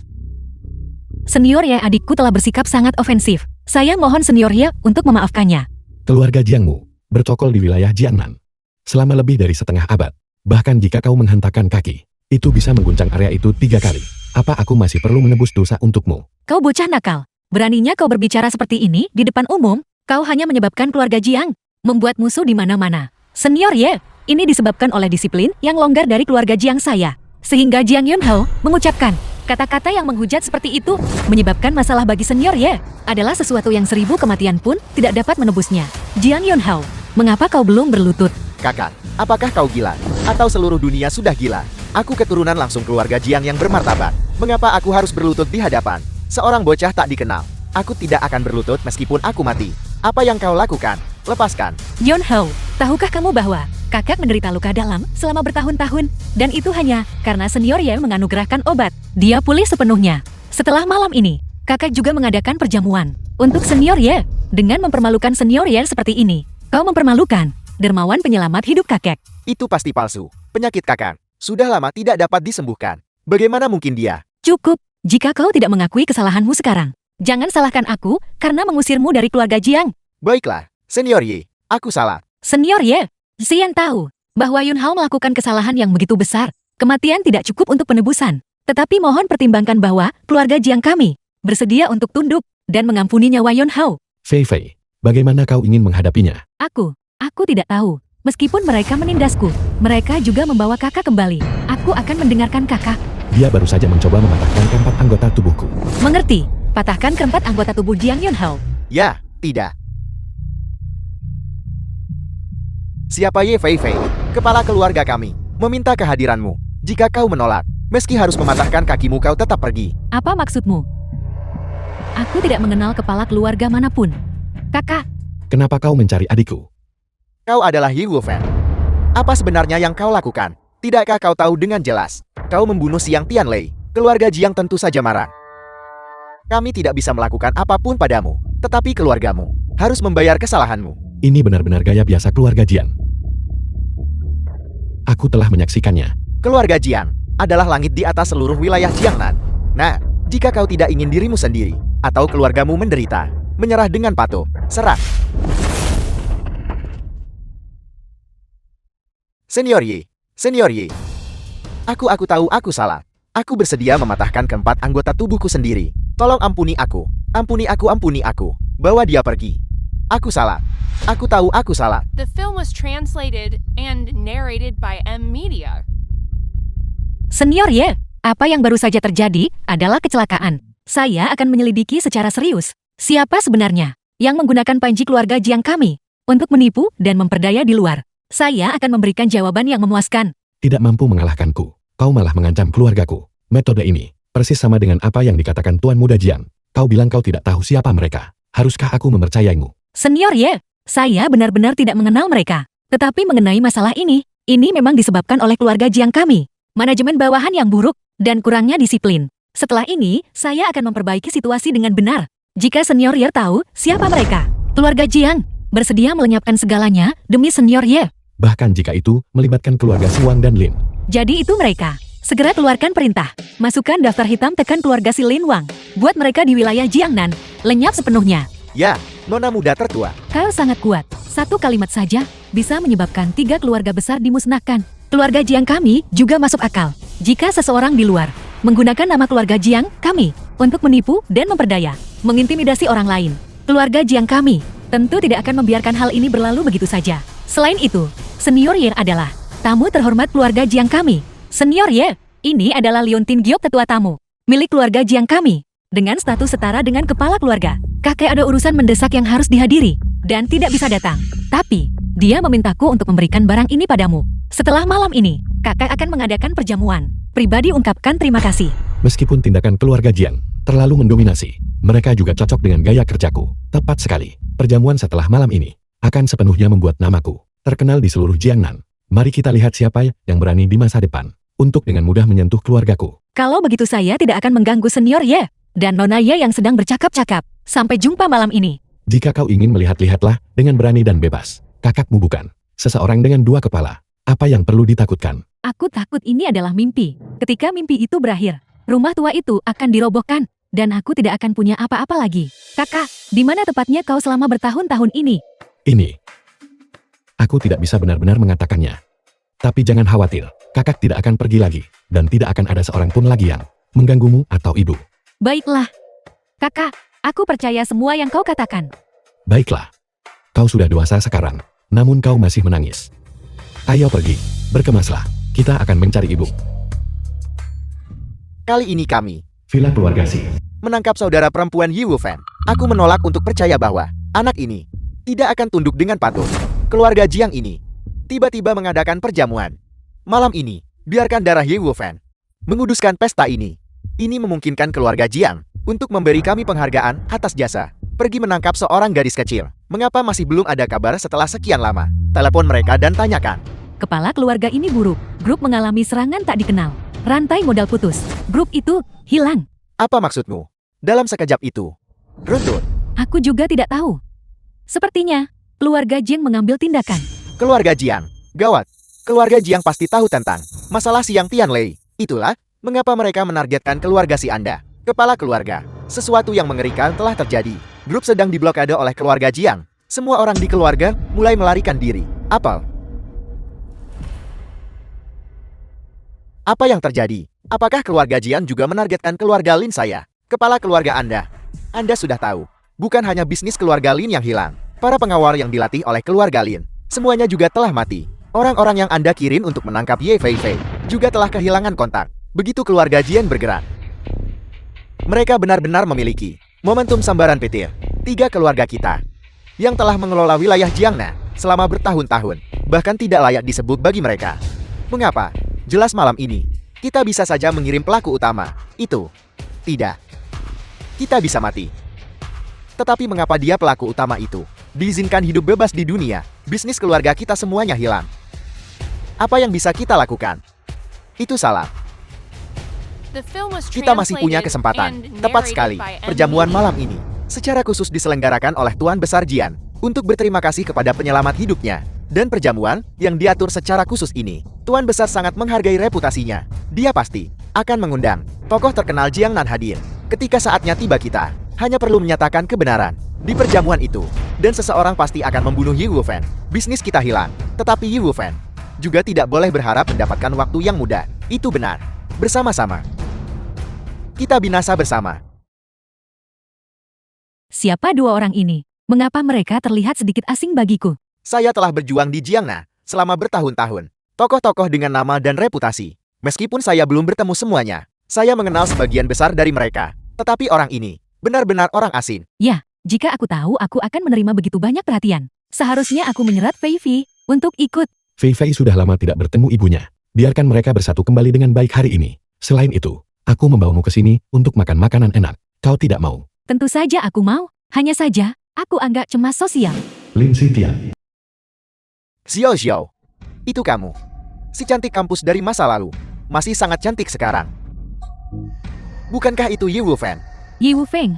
Senior ya, adikku telah bersikap sangat ofensif. Saya mohon senior ya untuk memaafkannya. Keluarga Jiangmu bercokol di wilayah Jiangnan selama lebih dari setengah abad. Bahkan jika kau menghentakkan kaki, itu bisa mengguncang area itu 3 kali. Apa aku masih perlu menebus dosa untukmu? Kau bocah nakal. Beraninya kau berbicara seperti ini di depan umum. Kau hanya menyebabkan keluarga Jiang membuat musuh di mana-mana. Senior ya, ini disebabkan oleh disiplin yang longgar dari keluarga Jiang saya. Sehingga Jiang Yunhao mengucapkan kata-kata yang menghujat seperti itu, menyebabkan masalah bagi senior ya. Adalah sesuatu yang 1000 kematian pun tidak dapat menebusnya. Jiang Yunhao, mengapa kau belum berlutut? Kakak, apakah kau gila? Atau seluruh dunia sudah gila? Aku keturunan langsung keluarga Jiang yang bermartabat. Mengapa aku harus berlutut di hadapan seorang bocah tak dikenal? Aku tidak akan berlutut meskipun aku mati. Apa yang kau lakukan? Lepaskan. Yunhao, tahukah kamu bahwa kakak menderita luka dalam selama bertahun-tahun? Dan itu hanya karena senior Ye menganugerahkan obat. Dia pulih sepenuhnya. Setelah malam ini, kakak juga mengadakan perjamuan untuk senior Ye. Dengan mempermalukan senior Ye seperti ini, kau mempermalukan dermawan penyelamat hidup kakek. Itu pasti palsu. Penyakit kakak sudah lama tidak dapat disembuhkan. Bagaimana mungkin dia? Cukup, jika kau tidak mengakui kesalahanmu sekarang. Jangan salahkan aku karena mengusirmu dari keluarga Jiang. Baiklah, senior Yi, aku salah. Senior Ye, Xian tahu bahwa Yunhao melakukan kesalahan yang begitu besar. Kematian tidak cukup untuk penebusan. Tetapi mohon pertimbangkan bahwa keluarga Jiang kami bersedia untuk tunduk dan mengampuni nyawa Yunhao. Fei Fei, bagaimana kau ingin menghadapinya? Aku tidak tahu. Meskipun mereka menindasku, mereka juga membawa kakak kembali. Aku akan mendengarkan kakak. Dia baru saja mencoba mematahkan keempat anggota tubuhku. Mengerti? Patahkan keempat anggota tubuh Jiang Yunhao. Ya, tidak. Siapa Ye Fei Fei, kepala keluarga kami, meminta kehadiranmu. Jika kau menolak, meski harus mematahkan kakimu kau tetap pergi. Apa maksudmu? Aku tidak mengenal kepala keluarga manapun. Kakak, Kenapa kau mencari adikku? Kau adalah Yi Wufan. Apa sebenarnya yang kau lakukan? Tidakkah kau tahu dengan jelas? Kau membunuh Xiang Tianlei. Keluarga Jiang tentu saja marah. Kami tidak bisa melakukan apapun padamu, tetapi keluargamu harus membayar kesalahanmu. Ini benar-benar gaya biasa keluarga Jiang. Aku telah menyaksikannya. Keluarga Jiang adalah langit di atas seluruh wilayah Jiangnan. Nah, jika kau tidak ingin dirimu sendiri, atau keluargamu menderita, menyerah dengan patuh, serah. Senior Yi, aku tahu aku salah. Aku bersedia mematahkan keempat anggota tubuhku sendiri. Tolong ampuni aku. Bawa dia pergi. Aku salah. Aku tahu aku salah. The film was translated and narrated by M Media. Senior Ye, apa yang baru saja terjadi adalah kecelakaan. Saya akan menyelidiki secara serius. Siapa sebenarnya yang menggunakan panji keluarga Jiang kami untuk menipu dan memperdaya di luar? Saya akan memberikan jawaban yang memuaskan. Tidak mampu mengalahkanku. Kau malah mengancam keluargaku. Metode ini persis sama dengan apa yang dikatakan Tuan Muda Jiang. Kau bilang kau tidak tahu siapa mereka. Haruskah aku mempercayaimu? Senior Ye, saya benar-benar tidak mengenal mereka. Tetapi mengenai masalah ini memang disebabkan oleh keluarga Jiang kami. Manajemen bawahan yang buruk dan kurangnya disiplin. Setelah ini, saya akan memperbaiki situasi dengan benar. Jika Senior Ye tahu siapa mereka, keluarga Jiang bersedia melenyapkan segalanya demi Senior Ye. Bahkan jika itu melibatkan keluarga Si Wang dan Lin. Jadi itu mereka. Segera keluarkan perintah. Masukkan daftar hitam tekan keluarga si Lin Wang. Buat mereka di wilayah Jiangnan lenyap sepenuhnya. Ya, nona muda tertua. Kau sangat kuat. Satu kalimat saja bisa menyebabkan 3 keluarga besar dimusnahkan. Keluarga Jiang kami juga masuk akal. Jika seseorang di luar menggunakan nama keluarga Jiang kami untuk menipu dan memperdaya, mengintimidasi orang lain, keluarga Jiang kami tentu tidak akan membiarkan hal ini berlalu begitu saja. Selain itu, Senior Ye adalah tamu terhormat keluarga Jiang kami. Senior Ye, ini adalah Leon Tin Giok tetua tamu, milik keluarga Jiang kami. Dengan status setara dengan kepala keluarga, kakek ada urusan mendesak yang harus dihadiri, dan tidak bisa datang. Tapi, dia memintaku untuk memberikan barang ini padamu. Setelah malam ini, kakek akan mengadakan perjamuan. Pribadi ungkapkan terima kasih. Meskipun tindakan keluarga Jiang terlalu mendominasi, mereka juga cocok dengan gaya kerjaku. Tepat sekali, perjamuan setelah malam ini akan sepenuhnya membuat namaku terkenal di seluruh Jiangnan. Mari kita lihat siapa yang berani di masa depan untuk dengan mudah menyentuh keluargaku. Kalau begitu saya tidak akan mengganggu Senior Ye dan Nona Ye yang sedang bercakap-cakap. Sampai jumpa malam ini. Jika kau ingin melihat-lihatlah dengan berani dan bebas. Kakakmu bukan seseorang dengan 2 kepala. Apa yang perlu ditakutkan? Aku takut ini adalah mimpi. Ketika mimpi itu berakhir, rumah tua itu akan dirobohkan dan aku tidak akan punya apa-apa lagi. Kakak, di mana tepatnya kau selama bertahun-tahun ini? Ini. Aku tidak bisa benar-benar mengatakannya. Tapi jangan khawatir, kakak tidak akan pergi lagi, dan tidak akan ada seorang pun lagi yang mengganggumu atau ibu. Baiklah. Kakak, aku percaya semua yang kau katakan. Baiklah. Kau sudah dewasa sekarang, namun kau masih menangis. Ayo pergi, berkemaslah, kita akan mencari ibu. Kali ini kami Villa keluarga Si menangkap saudara perempuan Yi Wufan. Aku menolak untuk percaya bahwa anak ini tidak akan tunduk dengan patuh. Keluarga Jiang ini tiba-tiba mengadakan perjamuan. Malam ini, biarkan darah Yi Wufan menguduskan pesta ini. Ini memungkinkan keluarga Jiang untuk memberi kami penghargaan atas jasa. Pergi menangkap seorang gadis kecil. Mengapa masih belum ada kabar setelah sekian lama? Telepon mereka dan tanyakan. Kepala keluarga ini buruk. Grup mengalami serangan tak dikenal. Rantai modal putus. Grup itu hilang. Apa maksudmu? Dalam sekejap itu, runtut. Aku juga tidak tahu. Sepertinya, keluarga Jiang mengambil tindakan. Keluarga Jiang, gawat. Keluarga Jiang pasti tahu tentang masalah Xiang Tianlei. Itulah mengapa mereka menargetkan keluarga si Anda. Kepala keluarga, sesuatu yang mengerikan telah terjadi. Grup sedang diblokade oleh keluarga Jiang. Semua orang di keluarga mulai melarikan diri. Apa yang terjadi? Apakah keluarga Jiang juga menargetkan keluarga Lin saya? Kepala keluarga Anda sudah tahu. Bukan hanya bisnis keluarga Lin yang hilang. Para pengawal yang dilatih oleh keluarga Lin Semuanya juga telah mati. Orang-orang yang Anda kirim untuk menangkap Ye Fei Fei juga telah kehilangan kontak. Begitu keluarga Jian bergerak. Mereka benar-benar memiliki momentum sambaran petir. 3 keluarga kita yang telah mengelola wilayah Jiangnan selama bertahun-tahun, bahkan tidak layak disebut bagi mereka. Mengapa? Jelas malam ini kita bisa saja mengirim pelaku utama. Itu tidak. Kita bisa mati. Tetapi mengapa dia pelaku utama itu diizinkan hidup bebas di dunia? Bisnis keluarga kita semuanya hilang. Apa yang bisa kita lakukan? Itu salah. Kita masih punya kesempatan. Tepat sekali, perjamuan malam ini secara khusus diselenggarakan oleh Tuan Besar Jian untuk berterima kasih kepada penyelamat hidupnya. Dan perjamuan yang diatur secara khusus ini, Tuan Besar sangat menghargai reputasinya. Dia pasti akan mengundang tokoh terkenal Jiangnan hadir. Ketika saatnya tiba, kita hanya perlu menyatakan kebenaran di perjamuan itu. Dan seseorang pasti akan membunuh Ye Wufen. Bisnis kita hilang, tetapi Ye Wufen juga tidak boleh berharap mendapatkan waktu yang mudah. Itu benar. Bersama-sama kita binasa bersama. Siapa 2 orang ini? Mengapa mereka terlihat sedikit asing bagiku? Saya telah berjuang di Jiangnan selama bertahun-tahun. Tokoh-tokoh dengan nama dan reputasi. Meskipun saya belum bertemu semuanya, saya mengenal sebagian besar dari mereka. Tetapi orang ini benar-benar orang asing. Ya, jika aku tahu aku akan menerima begitu banyak perhatian. Seharusnya aku menyerat Fei Fei untuk ikut. Fei Fei sudah lama tidak bertemu ibunya. Biarkan mereka bersatu kembali dengan baik hari ini. Selain itu, aku membawamu ke sini untuk makan makanan enak. Kau tidak mau? Tentu saja aku mau. Hanya saja, aku agak cemas sosial. Lin Xitian. Xiao Xiao, itu kamu. Si cantik kampus dari masa lalu. Masih sangat cantik sekarang. Bukankah itu Ye Wufen? Ye Wufeng.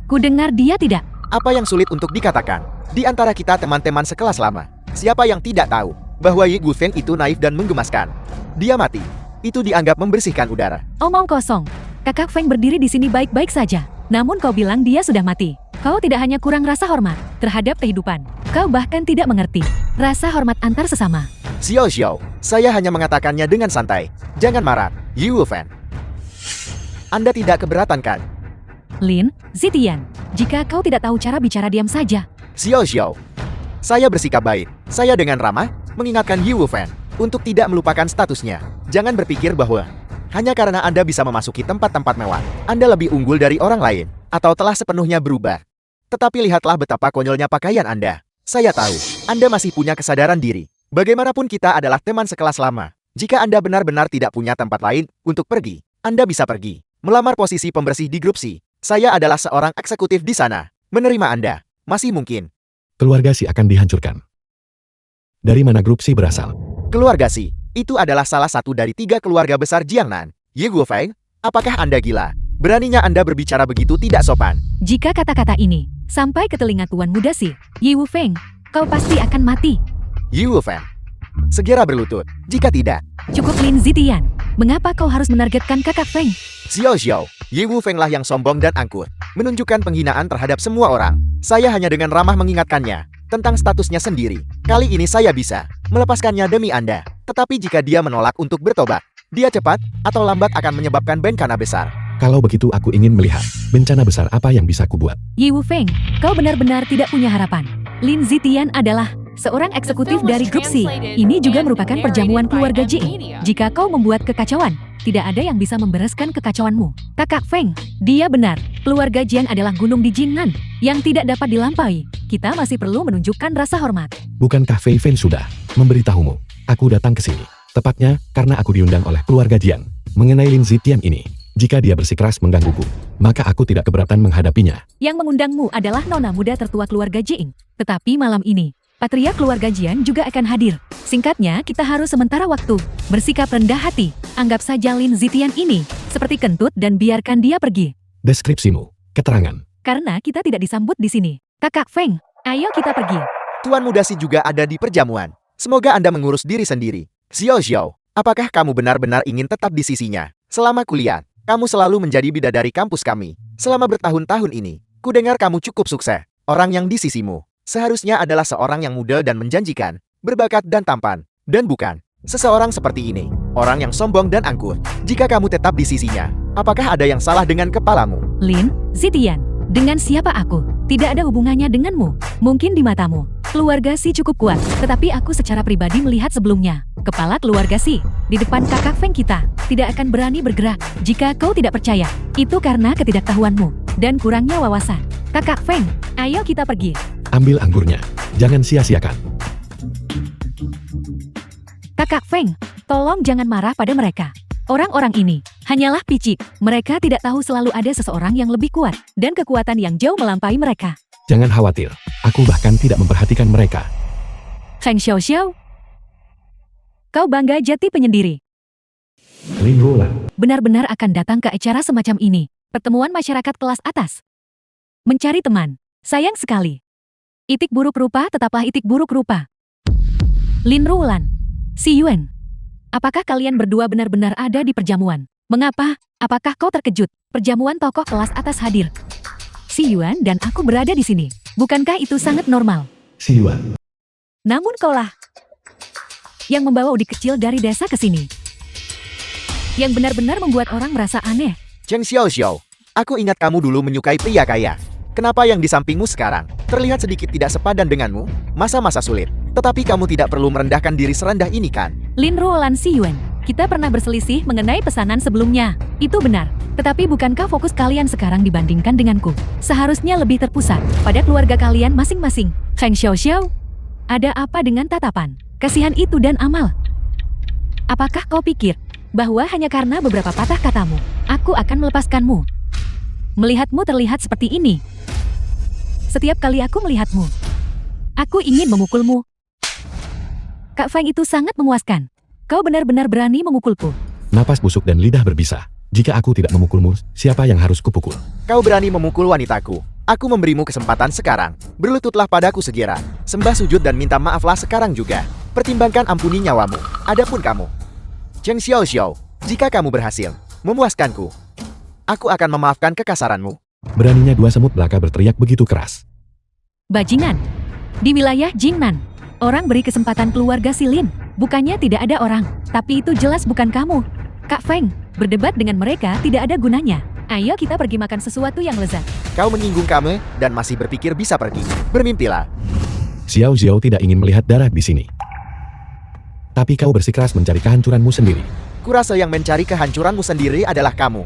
Ku dengar dia tidak. Apa yang sulit untuk dikatakan? Di antara kita teman-teman sekelas lama, siapa yang tidak tahu bahwa Ye Wufen itu naif dan menggemaskan? Dia mati. Itu dianggap membersihkan udara. Omong kosong. Kakak Feng berdiri di sini baik-baik saja. Namun kau bilang dia sudah mati. Kau tidak hanya kurang rasa hormat terhadap kehidupan. Kau bahkan tidak mengerti rasa hormat antar sesama. Xiao Xiao, saya hanya mengatakannya dengan santai. Jangan marah, Ye Wufen. Anda tidak keberatan kan? Lin Xitian, jika kau tidak tahu cara bicara, diam saja. Xiao Xiao, saya bersikap baik. Saya dengan ramah mengingatkan Ye Wufen untuk tidak melupakan statusnya. Jangan berpikir bahwa hanya karena Anda bisa memasuki tempat-tempat mewah, Anda lebih unggul dari orang lain, atau telah sepenuhnya berubah. Tetapi lihatlah betapa konyolnya pakaian Anda. Saya tahu, Anda masih punya kesadaran diri. Bagaimanapun kita adalah teman sekelas lama. Jika Anda benar-benar tidak punya tempat lain untuk pergi, Anda bisa pergi. Melamar posisi pembersih di grup C. Saya adalah seorang eksekutif di sana. Menerima Anda. Masih mungkin. Keluarga Si akan dihancurkan. Dari mana grup Si berasal? Keluarga Si, itu adalah salah satu dari 3 keluarga besar Jiangnan. Ye Guofeng, apakah Anda gila? Beraninya Anda berbicara begitu tidak sopan. Jika kata-kata ini sampai ke telinga Tuan Muda Si, Ye Wufeng, kau pasti akan mati. Ye Wufen, segera berlutut. Jika tidak, Cukup Lin Xitian, mengapa kau harus menargetkan kakak Feng? Xiao Xiao, Ye Wufeng lah yang sombong dan angkuh, menunjukkan penghinaan terhadap semua orang. Saya hanya dengan ramah mengingatkannya tentang statusnya sendiri. Kali ini saya bisa melepaskannya demi Anda. Tetapi jika dia menolak untuk bertobat, dia cepat atau lambat akan menyebabkan bencana besar. Kalau begitu aku ingin melihat bencana besar apa yang bisa kubuat. Ye Wufeng, kau benar-benar tidak punya harapan. Lin Xitian adalah seorang eksekutif dari grup C. Ini juga merupakan perjamuan keluarga Jing. Jika kau membuat kekacauan, tidak ada yang bisa membereskan kekacauanmu. Kakak Feng, dia benar. Keluarga Jian adalah gunung di Jingnan yang tidak dapat dilampaui. Kita masih perlu menunjukkan rasa hormat. Bukankah Fei Fen sudah memberitahumu? Aku datang ke sini. Tepatnya karena aku diundang oleh keluarga Jian. Mengenai Lin Xitian ini, jika dia bersikeras menggangguku, maka aku tidak keberatan menghadapinya. Yang mengundangmu adalah nona muda tertua keluarga Jing. Tetapi malam ini, Patria keluarga Jian juga akan hadir. Singkatnya, kita harus sementara waktu bersikap rendah hati. Anggap saja Lin Xitian ini seperti kentut dan biarkan dia pergi. Deskripsimu, keterangan. Karena kita tidak disambut di sini. Kakak Feng, ayo kita pergi. Tuan Muda Si juga ada di perjamuan. Semoga Anda mengurus diri sendiri. Xiao Xiao, apakah kamu benar-benar ingin tetap di sisinya? Selama kuliah, kamu selalu menjadi bidadari kampus kami. Selama bertahun-tahun ini, kudengar kamu cukup sukses. Orang yang di sisimu seharusnya adalah seorang yang muda dan menjanjikan, berbakat dan tampan, dan bukan seseorang seperti ini, orang yang sombong dan angkuh. Jika kamu tetap di sisinya, apakah ada yang salah dengan kepalamu? Lin Xitian, Dengan siapa aku? Tidak ada hubungannya denganmu. Mungkin di matamu, keluarga Si cukup kuat, tetapi aku secara pribadi melihat sebelumnya. Kepala keluarga Si, di depan kakak Feng kita, tidak akan berani bergerak. Jika kau tidak percaya, itu karena ketidaktahuanmu dan kurangnya wawasan. Kakak Feng, ayo kita pergi. Ambil anggurnya. Jangan sia-siakan. Kakak Feng, tolong jangan marah pada mereka. Orang-orang ini hanyalah picik. Mereka tidak tahu selalu ada seseorang yang lebih kuat dan kekuatan yang jauh melampaui mereka. Jangan khawatir. Aku bahkan tidak memperhatikan mereka. Feng Xiaoxiao, kau bangga jati penyendiri. Lin Ruolan. Benar-benar akan datang ke acara semacam ini. Pertemuan masyarakat kelas atas. Mencari teman. Sayang sekali. Itik buruk rupa tetaplah itik buruk rupa. Lin Ruolan, Si Yuan. Apakah kalian berdua benar-benar ada di perjamuan? Mengapa? Apakah kau terkejut? Perjamuan tokoh kelas atas hadir. Si Yuan dan aku berada di sini. Bukankah itu sangat normal? Si Yuan. Namun kaulah yang membawa Udik kecil dari desa ke sini. Yang benar-benar membuat orang merasa aneh. Cheng Xiaoxiao, aku ingat kamu dulu menyukai pria kaya. Kenapa yang di sampingmu sekarang terlihat sedikit tidak sepadan denganmu? Masa-masa sulit. Tetapi kamu tidak perlu merendahkan diri serendah ini kan? Lin Ruolan Si Yuan, kita pernah berselisih mengenai pesanan sebelumnya. Itu benar. Tetapi bukankah fokus kalian sekarang dibandingkan denganku? Seharusnya lebih terpusat pada keluarga kalian masing-masing. Feng Xiaoxiao, ada apa dengan tatapan, kasihan itu dan amal? Apakah kau pikir bahwa hanya karena beberapa patah katamu, aku akan melepaskanmu? Melihatmu terlihat seperti ini. Setiap kali aku melihatmu, aku ingin memukulmu. Kak Feng itu sangat memuaskan. Kau benar-benar berani memukulku. Napas busuk dan lidah berbisa. Jika aku tidak memukulmu, siapa yang harus kupukul? Kau berani memukul wanitaku. Aku memberimu kesempatan sekarang. Berlututlah padaku segera. Sembah sujud dan minta maaflah sekarang juga. Pertimbangkan ampuni nyawamu. Adapun kamu, Cheng Xiaoxiao, jika kamu berhasil memuaskanku, aku akan memaafkan kekasaranmu. Beraninya dua semut belaka berteriak begitu keras. Bajingan. Di wilayah Jingnan, orang beri kesempatan keluarga Si Lin. Bukannya tidak ada orang, tapi itu jelas bukan kamu. Kak Feng, berdebat dengan mereka tidak ada gunanya. Ayo kita pergi makan sesuatu yang lezat. Kau menyinggung kami dan masih berpikir bisa pergi. Bermimpilah. Xiao Xiao tidak ingin melihat darah di sini. Tapi kau bersikeras mencari kehancuranmu sendiri. Kurasa yang mencari kehancuranmu sendiri adalah kamu.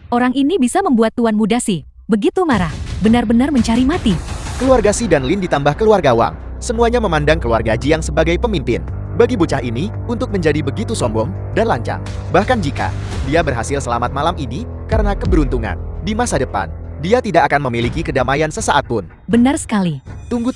Orang ini bisa membuat Tuan Muda Si begitu marah, benar-benar mencari mati. Keluarga Si dan Lin ditambah keluarga Wang, semuanya memandang keluarga Jiang sebagai pemimpin. Bagi bocah ini, untuk menjadi begitu sombong dan lancang. Bahkan jika dia berhasil selamat malam ini, karena keberuntungan, di masa depan, dia tidak akan memiliki kedamaian sesaat pun. Benar sekali. Tunggu.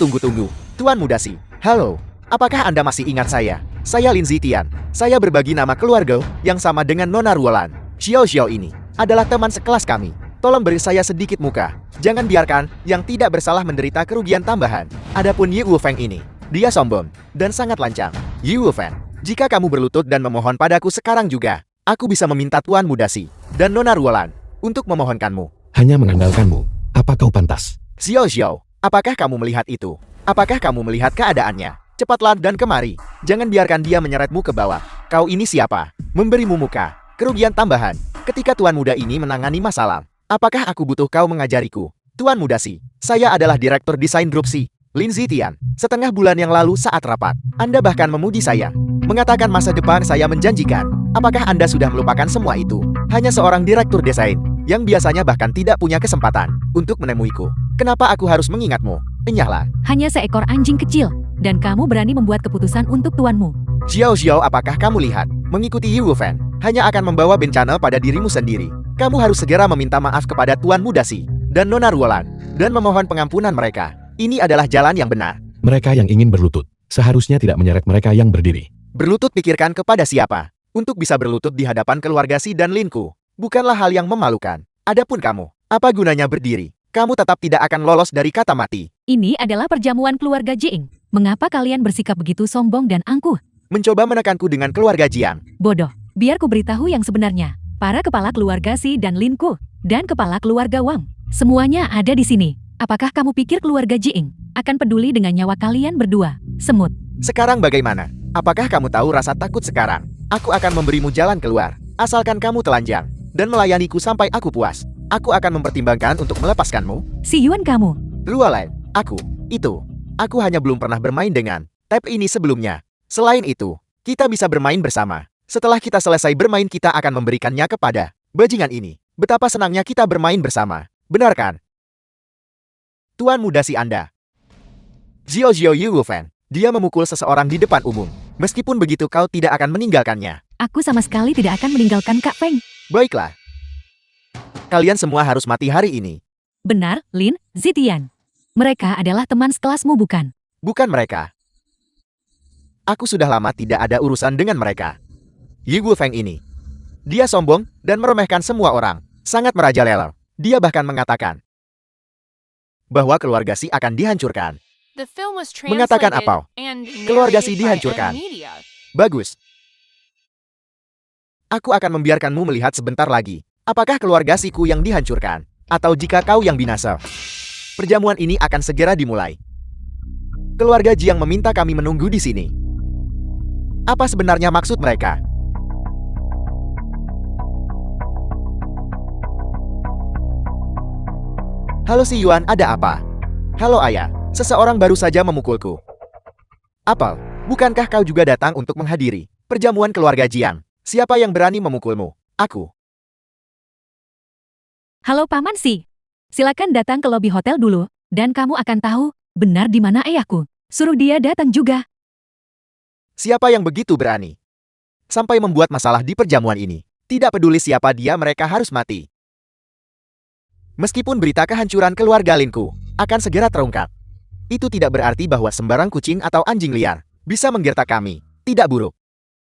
Tuan Muda Si. Halo, apakah Anda masih ingat saya? Saya Lin Zitian. Saya berbagi nama keluarga yang sama dengan Nona Ruolan. Xiao ini adalah teman sekelas kami. Tolong beri saya sedikit muka. Jangan biarkan yang tidak bersalah menderita kerugian tambahan. Adapun Yi Wufeng ini, dia sombong dan sangat lancang. Yi Wufeng, jika kamu berlutut dan memohon padaku sekarang juga, aku bisa meminta Tuan Muda Si dan Nona Ruolan untuk memohonkanmu. Hanya mengandalkanmu. Apa kau pantas? Xiao, apakah kamu melihat itu? Apakah kamu melihat keadaannya? Cepatlah dan kemari. Jangan biarkan dia menyeretmu ke bawah. Kau ini siapa? Memberimu muka. Kerugian tambahan. Ketika Tuan Muda ini menangani masalah. Apakah aku butuh kau mengajariku? Tuan Muda Si, saya adalah Direktur Desain Grup Si, Lin Zitian. Setengah bulan yang lalu saat rapat, Anda bahkan memuji saya. Mengatakan masa depan saya menjanjikan. Apakah Anda sudah melupakan semua itu? Hanya seorang Direktur Desain, yang biasanya bahkan tidak punya kesempatan untuk menemuiku. Kenapa aku harus mengingatmu? Enyahlah. Hanya seekor anjing kecil, dan kamu berani membuat keputusan untuk tuanmu. Xiao, apakah kamu lihat? Mengikuti Yi Wufeng hanya akan membawa bencana pada dirimu sendiri. Kamu harus segera meminta maaf kepada Tuan Muda Si dan Nona Ruolan dan memohon pengampunan mereka. Ini adalah jalan yang benar. Mereka yang ingin berlutut, seharusnya tidak menyeret mereka yang berdiri. Berlutut pikirkan kepada siapa? Untuk bisa berlutut di hadapan keluarga Si dan Linku, bukanlah hal yang memalukan. Adapun kamu, apa gunanya berdiri? Kamu tetap tidak akan lolos dari kata mati. Ini adalah perjamuan keluarga Jiang. Mengapa kalian bersikap begitu sombong dan angkuh? Mencoba menekanku dengan keluarga Jiang. Bodoh, biar ku beritahu yang sebenarnya. Para kepala keluarga Si dan Linku, dan kepala keluarga Wang, semuanya ada di sini. Apakah kamu pikir keluarga Jiang akan peduli dengan nyawa kalian berdua? Semut. Sekarang bagaimana? Apakah kamu tahu rasa takut sekarang? Aku akan memberimu jalan keluar, asalkan kamu telanjang dan melayaniku sampai aku puas. Aku akan mempertimbangkan untuk melepaskanmu. Si Yuan kamu. Lualai, aku hanya belum pernah bermain dengan type ini sebelumnya. Selain itu, kita bisa bermain bersama. Setelah kita selesai bermain, kita akan memberikannya kepada bajingan ini. Betapa senangnya kita bermain bersama. Benar kan? Tuan muda si Anda. Zhao Yu Wufan. Dia memukul seseorang di depan umum. Meskipun begitu, kau tidak akan meninggalkannya. Aku sama sekali tidak akan meninggalkan Kak Feng. Baiklah. Kalian semua harus mati hari ini. Benar, Lin, Zitian. Mereka adalah teman sekelasmu bukan? Bukan mereka. Aku sudah lama tidak ada urusan dengan mereka. Yu Wufeng ini. Dia sombong dan meremehkan semua orang. Sangat merajalela. Dia bahkan mengatakan bahwa keluarga Si akan dihancurkan. The film was Mengatakan translated apa? and Keluarga Si narrated by dihancurkan. M-Media. Bagus. Aku akan membiarkanmu melihat sebentar lagi. Apakah keluarga Siku yang dihancurkan? Atau jika kau yang binasa? Perjamuan ini akan segera dimulai. Keluarga Jiang meminta kami menunggu di sini. Apa sebenarnya maksud mereka? Halo Si Yuan, ada apa? Halo ayah, seseorang baru saja memukulku. Apel, bukankah kau juga datang untuk menghadiri perjamuan keluarga Jiang? Siapa yang berani memukulmu? Aku. Halo Paman Si. Silakan datang ke lobi hotel dulu, dan kamu akan tahu benar di mana ayahku. Suruh dia datang juga. Siapa yang begitu berani? Sampai membuat masalah di perjamuan ini. Tidak peduli siapa dia, mereka harus mati. Meskipun berita kehancuran keluarga Linku akan segera terungkap, itu tidak berarti bahwa sembarang kucing atau anjing liar bisa menggertak kami. Tidak buruk.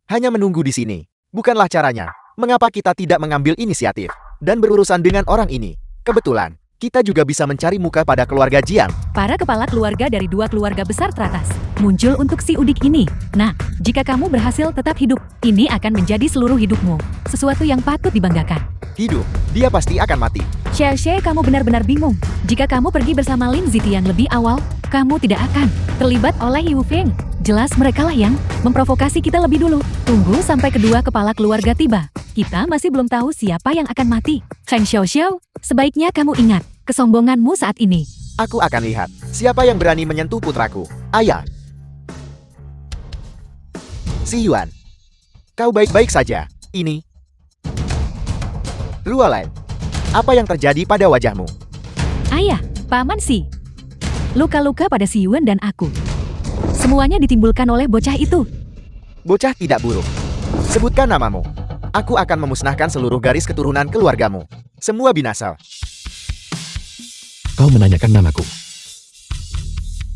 Hanya menunggu di sini. Bukanlah caranya. Mengapa kita tidak mengambil inisiatif dan berurusan dengan orang ini? Kebetulan, kita juga bisa mencari muka pada keluarga Jiang. Para kepala keluarga dari dua keluarga besar teratas muncul untuk si udik ini. Nah, jika kamu berhasil tetap hidup, ini akan menjadi seluruh hidupmu. Sesuatu yang patut dibanggakan. Hidup, dia pasti akan mati. Xie, kamu benar-benar bingung. Jika kamu pergi bersama Lin Zitian lebih awal, kamu tidak akan terlibat oleh Yu Feng. Jelas merekalah yang memprovokasi kita lebih dulu. Tunggu sampai kedua kepala keluarga tiba. Kita masih belum tahu siapa yang akan mati. Feng Xiao, sebaiknya kamu ingat kesombonganmu saat ini. Aku akan lihat siapa yang berani menyentuh putraku. Ayah. Si Yuan. Kau baik-baik saja. Ini. Lualai. Apa yang terjadi pada wajahmu? Ayah, Paman Si. Luka-luka pada si Yuan dan aku. Semuanya ditimbulkan oleh bocah itu. Bocah tidak buruk. Sebutkan namamu. Aku akan memusnahkan seluruh garis keturunan keluargamu. Semua binasa. Kau menanyakan namaku.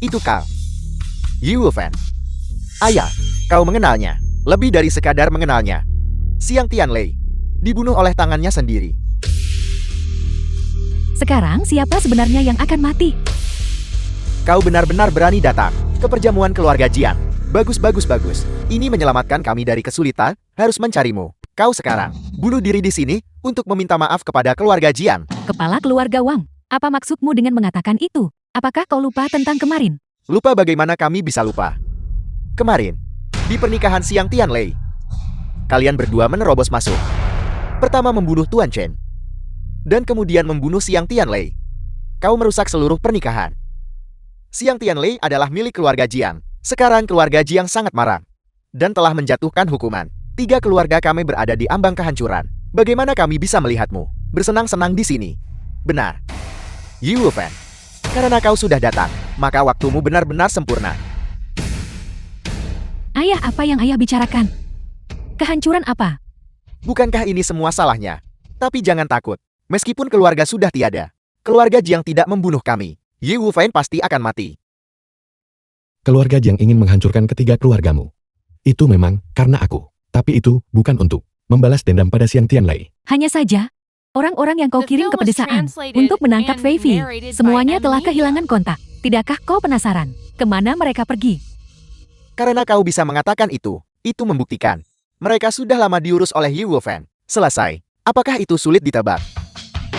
Itu kau. Yu Wufan. Ayah, kau mengenalnya. Lebih dari sekadar mengenalnya. Xiang Tianlei. Dibunuh oleh tangannya sendiri. Sekarang siapa sebenarnya yang akan mati? Kau benar-benar berani datang ke perjamuan keluarga Jiang. Bagus. Ini menyelamatkan kami dari kesulitan, harus mencarimu. Kau sekarang bunuh diri di sini untuk meminta maaf kepada keluarga Jiang. Kepala keluarga Wang, apa maksudmu dengan mengatakan itu? Apakah kau lupa tentang kemarin? Lupa bagaimana kami bisa lupa? Kemarin, di pernikahan Xiang Tianlei, kalian berdua menerobos masuk. Pertama membunuh Tuan Chen, dan kemudian membunuh Xiang Tianlei. Kau merusak seluruh pernikahan. Xiang Tianlei adalah milik keluarga Jiang. Sekarang keluarga Jiang sangat marah dan telah menjatuhkan hukuman. 3 keluarga kami berada di ambang kehancuran. Bagaimana kami bisa melihatmu bersenang-senang di sini? Benar. Yu Wufan. Karena kau sudah datang, maka waktumu benar-benar sempurna. Ayah, apa yang ayah bicarakan? Kehancuran apa? Bukankah ini semua salahnya? Tapi jangan takut. Meskipun keluarga sudah tiada, keluarga Jiang tidak membunuh kami. Yu Wufan pasti akan mati. Keluarga Jiang ingin menghancurkan ketiga keluargamu. Itu memang karena aku. Tapi itu bukan untuk membalas dendam pada Xiang Tianlei. Hanya saja, orang-orang yang kau The kirim film ke was pedesaan translated untuk menangkap and Fei Fei, narrated by semuanya telah M-Media. kehilangan kontak. Tidakkah kau penasaran? Kemana mereka pergi? Karena kau bisa mengatakan itu membuktikan. Mereka sudah lama diurus oleh Yu Wufan. Selesai. Apakah itu sulit ditebak?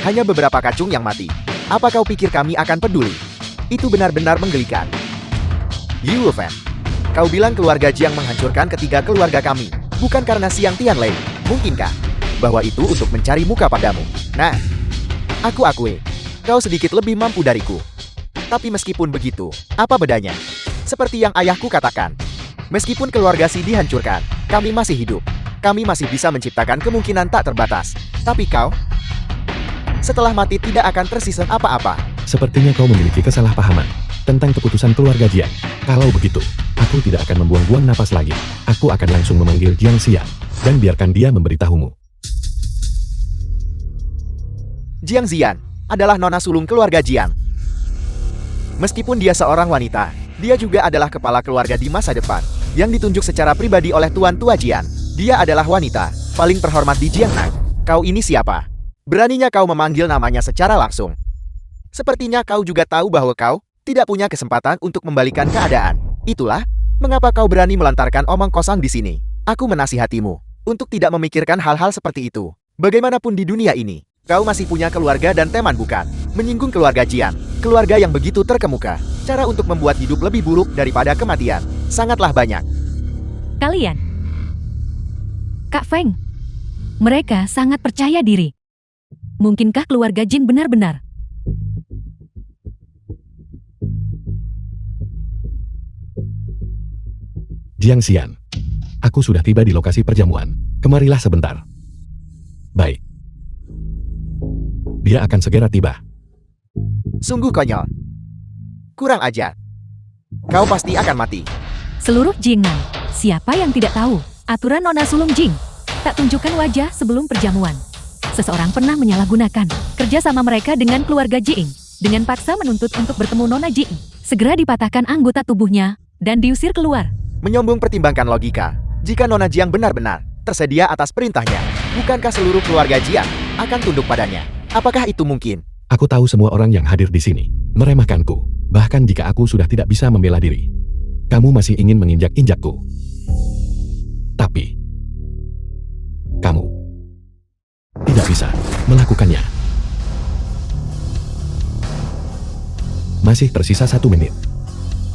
Hanya beberapa kacung yang mati. Apa kau pikir kami akan peduli? Itu benar-benar menggelikan. Yu Wufan, kau bilang keluarga Jiang menghancurkan ketiga keluarga kami, bukan karena Xiang Tianlei. Mungkinkah bahwa itu untuk mencari muka padamu? Nah, Aku akui, kau sedikit lebih mampu dariku. Tapi meskipun begitu, apa bedanya? Seperti yang ayahku katakan, meskipun keluarga Si dihancurkan, kami masih hidup. Kami masih bisa menciptakan kemungkinan tak terbatas. Tapi kau, setelah mati tidak akan tersisa apa-apa. Sepertinya kau memiliki kesalahpahaman tentang keputusan keluarga Jiang. Kalau begitu, aku tidak akan membuang-buang napas lagi. Aku akan langsung memanggil Jiang Xian dan biarkan dia memberitahumu. Jiang Xian adalah nona sulung keluarga Jiang. Meskipun dia seorang wanita, dia juga adalah kepala keluarga di masa depan, yang ditunjuk secara pribadi oleh Tuan Tua Jian. Dia adalah wanita paling terhormat di Jiangnan. Kau ini siapa? Beraninya kau memanggil namanya secara langsung. Sepertinya kau juga tahu bahwa kau tidak punya kesempatan untuk membalikan keadaan. Itulah mengapa kau berani melontarkan omong kosong di sini. Aku menasihatimu untuk tidak memikirkan hal-hal seperti itu. Bagaimanapun di dunia ini, kau masih punya keluarga dan teman bukan? Menyinggung keluarga Jian, keluarga yang begitu terkemuka. Cara untuk membuat hidup lebih buruk daripada kematian sangatlah banyak. Kalian, Kak Feng, mereka sangat percaya diri. Mungkinkah keluarga Jing benar-benar? Jiang Xian, aku sudah tiba di lokasi perjamuan. Kemarilah sebentar. Baik. Dia akan segera tiba. Sungguh konyol. Kurang ajar. Kau pasti akan mati. Seluruh Jingnan, siapa yang tidak tahu aturan Nona Sulung Jing? Tak tunjukkan wajah sebelum perjamuan. Seseorang pernah menyalahgunakan kerjasama mereka dengan keluarga Jing dengan paksa menuntut untuk bertemu Nona Jing. Segera dipatahkan anggota tubuhnya dan diusir keluar. Menyombong pertimbangkan logika. Jika Nona Jiang benar-benar tersedia atas perintahnya, bukankah seluruh keluarga Jiang akan tunduk padanya? Apakah itu mungkin? Aku tahu semua orang yang hadir di sini meremehkanku. Bahkan jika aku sudah tidak bisa membela diri, kamu masih ingin menginjak-injakku. Tapi kamu tidak bisa melakukannya. Masih tersisa 1 menit.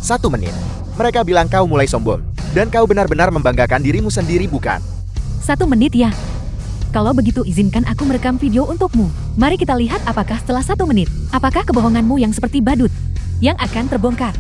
1 menit. Mereka bilang kau mulai sombong. Dan kau benar-benar membanggakan dirimu sendiri bukan? 1 menit ya. Kalau begitu izinkan aku merekam video untukmu. Mari kita lihat apakah setelah 1 menit, apakah kebohonganmu yang seperti badut yang akan terbongkar.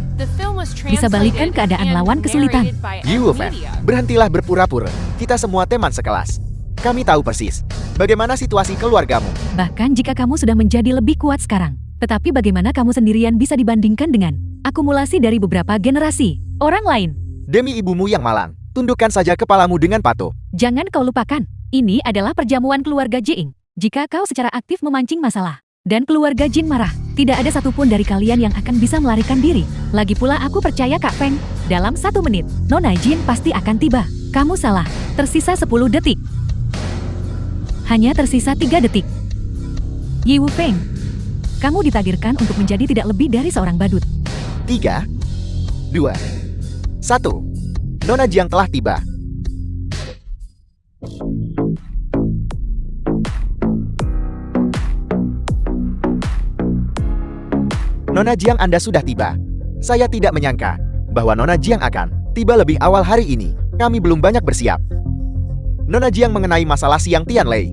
Bisa balikan keadaan lawan kesulitan. Yi Wufeng, berhentilah berpura-pura. Kita semua teman sekelas. Kami tahu persis bagaimana situasi keluargamu. Bahkan jika kamu sudah menjadi lebih kuat sekarang. Tetapi bagaimana kamu sendirian bisa dibandingkan dengan akumulasi dari beberapa generasi orang lain? Demi ibumu yang malang, tundukkan saja kepalamu dengan patuh. Jangan kau lupakan, ini adalah perjamuan keluarga Jing. Jika kau secara aktif memancing masalah, dan keluarga Jing marah, tidak ada satupun dari kalian yang akan bisa melarikan diri. Lagi pula aku percaya Kak Feng, dalam 1 menit, Nona Jin pasti akan tiba. Kamu salah, tersisa 10 detik. Hanya tersisa 3 detik. Yi Wufeng, kamu ditakdirkan untuk menjadi tidak lebih dari seorang badut. 3, 2, 1. Nona Jiang telah tiba. Nona Jiang, Anda sudah tiba. Saya tidak menyangka bahwa Nona Jiang akan tiba lebih awal hari ini. Kami belum banyak bersiap. Nona Jiang mengenai masalah Xiang Tianlei.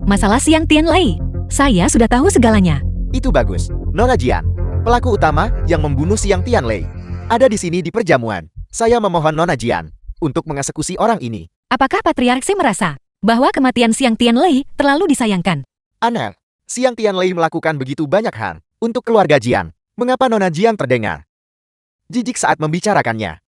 Masalah Xiang Tianlei, saya sudah tahu segalanya. Itu bagus. Nona Jiang, pelaku utama yang membunuh Xiang Tianlei, ada di sini di perjamuan. Saya memohon Nona Jian untuk mengeksekusi orang ini. Apakah Patriark Xi merasa bahwa kematian Xiang Tianlei terlalu disayangkan? Aneh, Xiang Tianlei melakukan begitu banyak hal untuk keluarga Jian. Mengapa Nona Jian terdengar jijik saat membicarakannya?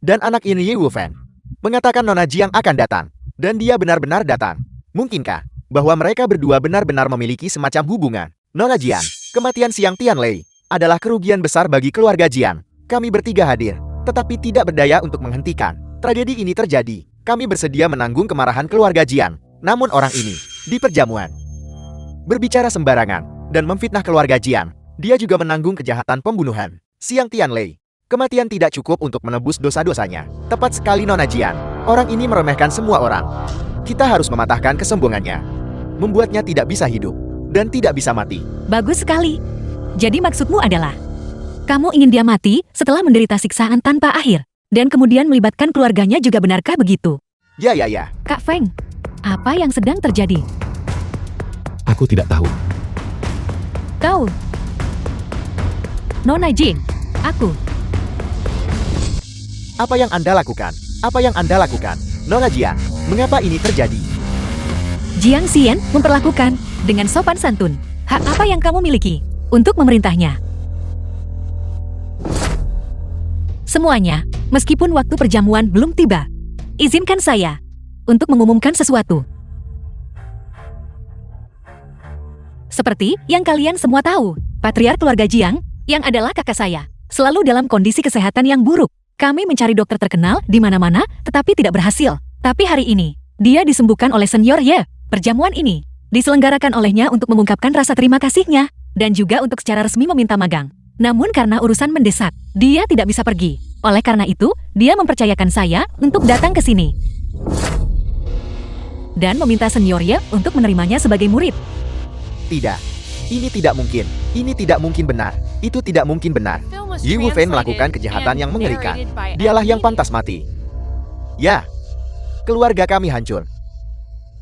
Dan anak ini Yi Wufeng mengatakan Nona Jian akan datang. Dan dia benar-benar datang. Mungkinkah bahwa mereka berdua benar-benar memiliki semacam hubungan? Nona Jian, kematian Xiang Tianlei adalah kerugian besar bagi keluarga Jian. Kami bertiga hadir, tetapi tidak berdaya untuk menghentikan tragedi ini terjadi. Kami bersedia menanggung kemarahan keluarga Jian. Namun orang ini, di perjamuan, berbicara sembarangan dan memfitnah keluarga Jian. Dia juga menanggung kejahatan pembunuhan Xiang Tianlei. Kematian tidak cukup untuk menebus dosa-dosanya. Tepat sekali Nona Jian. Orang ini meremehkan semua orang. Kita harus mematahkan kesombongannya, membuatnya tidak bisa hidup dan tidak bisa mati. Bagus sekali. Jadi maksudmu adalah kamu ingin dia mati setelah menderita siksaan tanpa akhir, dan kemudian melibatkan keluarganya juga, benarkah begitu? Ya. Kak Feng, apa yang sedang terjadi? Aku tidak tahu. Kau. Nona Jing, aku. Apa yang Anda lakukan? Apa yang Anda lakukan? Nona Jiang, mengapa ini terjadi? Jiang Xian memperlakukan dengan sopan santun hak apa yang kamu miliki untuk memerintahnya. Semuanya, meskipun waktu perjamuan belum tiba. Izinkan saya untuk mengumumkan sesuatu. Seperti yang kalian semua tahu, patriark keluarga Jiang, yang adalah kakak saya, selalu dalam kondisi kesehatan yang buruk. Kami mencari dokter terkenal di mana-mana, tetapi tidak berhasil. Tapi hari ini, dia disembuhkan oleh Senior Ye. Perjamuan ini diselenggarakan olehnya untuk mengungkapkan rasa terima kasihnya, dan juga untuk secara resmi meminta magang. Namun karena urusan mendesak, dia tidak bisa pergi. Oleh karena itu, dia mempercayakan saya untuk datang ke sini. Dan meminta Senior Ye untuk menerimanya sebagai murid. Tidak. Ini tidak mungkin. Ini tidak mungkin benar. Itu tidak mungkin benar. Film was Yi Wufeng translated melakukan kejahatan and yang mengerikan. narrated by Dialah yang Media. pantas mati. Ya. Keluarga kami hancur.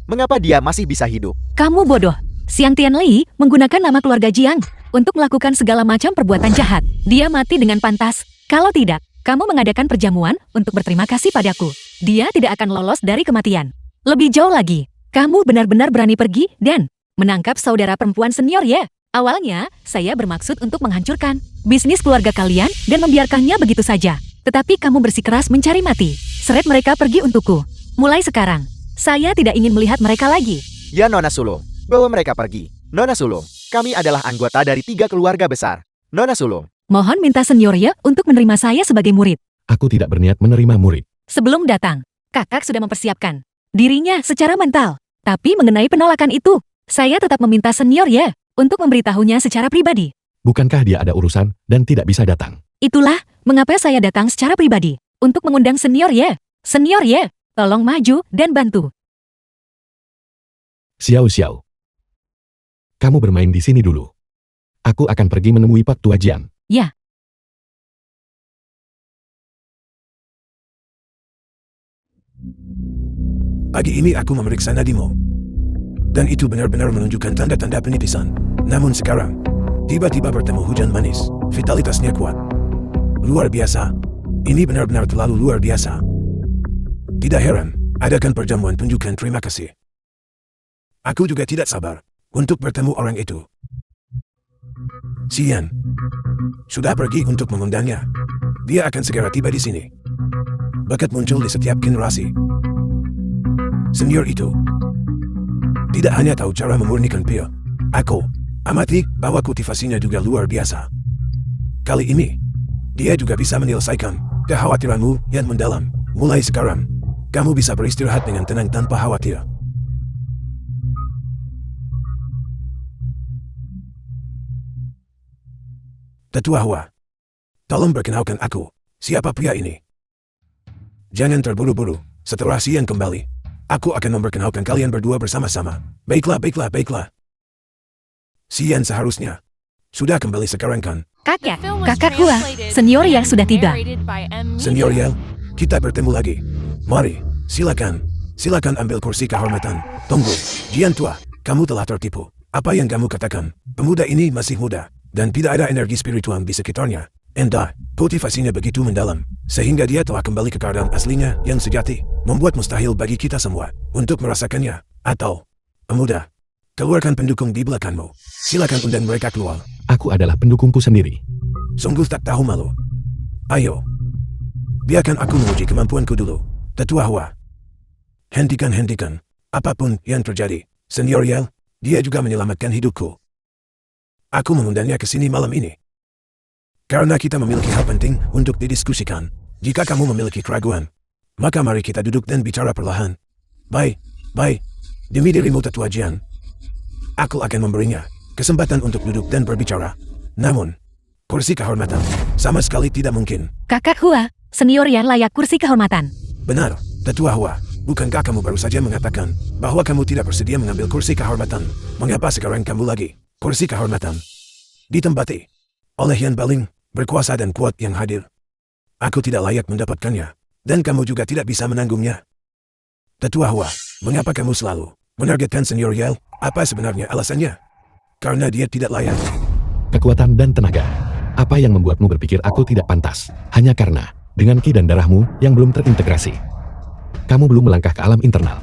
Mengapa dia masih bisa hidup? Kamu bodoh. Xiang Tianlei menggunakan nama keluarga Jiang untuk melakukan segala macam perbuatan jahat. Dia mati dengan pantas. Kalau tidak, kamu mengadakan perjamuan untuk berterima kasih padaku. Dia tidak akan lolos dari kematian. Lebih jauh lagi, kamu benar-benar berani pergi dan menangkap saudara perempuan Senior Ye. Awalnya, saya bermaksud untuk menghancurkan bisnis keluarga kalian dan membiarkannya begitu saja. Tetapi kamu bersikeras mencari mati. Seret mereka pergi untukku. Mulai sekarang, saya tidak ingin melihat mereka lagi. Ya Nona Sulung, bawa mereka pergi. Nona Sulung, kami adalah anggota dari 3 keluarga besar. Nona Sulung, Mohon minta Senior Ye untuk menerima saya sebagai murid. Aku tidak berniat menerima murid. Sebelum datang, kakak sudah mempersiapkan dirinya secara mental. Tapi mengenai penolakan itu, saya tetap meminta Senior Ye untuk memberitahunya secara pribadi. Bukankah dia ada urusan dan tidak bisa datang? Itulah mengapa saya datang secara pribadi untuk mengundang Senior Ye. Senior Ye, tolong maju dan bantu. Xiao Xiao. Kamu bermain di sini dulu. Aku akan pergi menemui Pak Tua Jiang. Ya. Pagi ini aku memeriksa nadimu. Dan itu benar-benar menunjukkan tanda-tanda penipisan. Namun sekarang, tiba-tiba bertemu hujan manis. Vitalitasnya kuat. Luar biasa. Ini benar-benar terlalu luar biasa. Tidak heran, adakan perjamuan tunjukkan terima kasih. Aku juga tidak sabar untuk bertemu orang itu. Xian sudah pergi untuk mengundangnya. Dia akan segera tiba di sini. Bakat muncul di setiap generasi. Senior itu tidak hanya tahu cara memurnikan pil. Aku amati bahwa kultivasinya juga luar biasa. Kali ini, dia juga bisa menyelesaikan kekhawatiranmu yang mendalam. Mulai sekarang, kamu bisa beristirahat dengan tenang tanpa khawatir. Tetua Hua, tolong perkenalkan aku. Siapa pria ini? Jangan terburu-buru. Setelah Xian kembali, aku akan memperkenalkan kalian berdua bersama-sama. Baiklah, baiklah, baiklah. Xian seharusnya sudah kembali sekarang kan? Kakak, The film was kakak Hua, translated Senior Ye and sudah tiba. narrated by Media. Senior Yel, kita bertemu lagi. Mari, silakan. Silakan ambil kursi kehormatan. Tunggu, Jian Tua, kamu telah tertipu. Apa yang kamu katakan? Pemuda ini masih muda, dan tidak ada energi spiritual di sekitarnya. Endah, kultivasinya begitu mendalam, sehingga dia telah kembali ke keadaan aslinya yang sejati, membuat mustahil bagi kita semua untuk merasakannya. Atau, pemuda, keluarkan pendukung di belakangmu. Silakan undang mereka keluar. Aku adalah pendukungku sendiri. Sungguh tak tahu malu. Ayo, biarkan aku menguji kemampuanku dulu. Tetua Hua, hentikan. Apapun yang terjadi, Senior Yel, dia juga menyelamatkan hidupku. Aku mengundangnya ke sini malam ini karena kita memiliki hal penting untuk didiskusikan. Jika kamu memiliki keraguan, maka mari kita duduk dan bicara perlahan. Baik. Demi dirimu Tetua Jian, aku akan memberinya kesempatan untuk duduk dan berbicara. Namun, kursi kehormatan sama sekali tidak mungkin. Kakak Hua, Senior Ye layak kursi kehormatan. Benar, Tetua Hua. Bukankah kamu baru saja mengatakan bahwa kamu tidak bersedia mengambil kursi kehormatan? Mengapa sekarang kamu lagi kursi kehormatan ditempati oleh yang paling berkuasa dan kuat yang hadir? Aku tidak layak mendapatkannya, dan kamu juga tidak bisa menanggungnya. Tetua Hua, mengapa kamu selalu Menargetkan Senior Yell, apa sebenarnya alasannya? Karena dia tidak layak. Kekuatan dan tenaga. Apa yang membuatmu berpikir aku tidak pantas? Hanya karena, dengan ki dan darahmu yang belum terintegrasi. Kamu belum melangkah ke alam internal.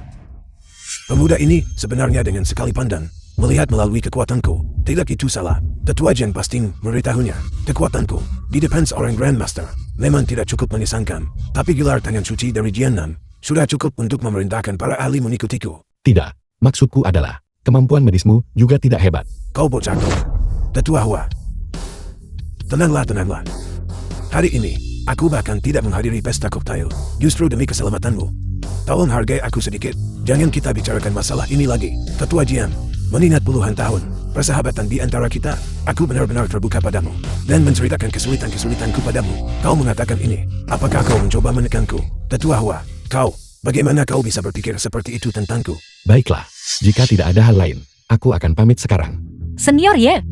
Pemuda ini sebenarnya dengan sekali pandang, melihat melalui kekuatanku. Tidak itu salah. Tetua Jiang pasti memberitahunya. Kekuatanku, di depan seorang Grandmaster, memang tidak cukup mengesankan. Tapi gelar tangan suci dari Jianan, sudah cukup untuk memerintahkan para ahli mengikutiku. Tidak, maksudku adalah, kemampuan medismu juga tidak hebat. Kau bocah kau. Tetua Hua. Tenanglah. Hari ini, aku bahkan tidak menghadiri pesta koktail, justru demi keselamatanmu. Tolong hargai aku sedikit, jangan kita bicarakan masalah ini lagi. Tetua Jiang, mengingat puluhan tahun, persahabatan di antara kita, aku benar-benar terbuka padamu, dan menceritakan kesulitan-kesulitanku padamu. Kau mengatakan ini, apakah kau mencoba menekanku? Tetua Hua, bagaimana kau bisa berpikir seperti itu tentangku? Baiklah, jika tidak ada hal lain, aku akan pamit sekarang. Senior Ye,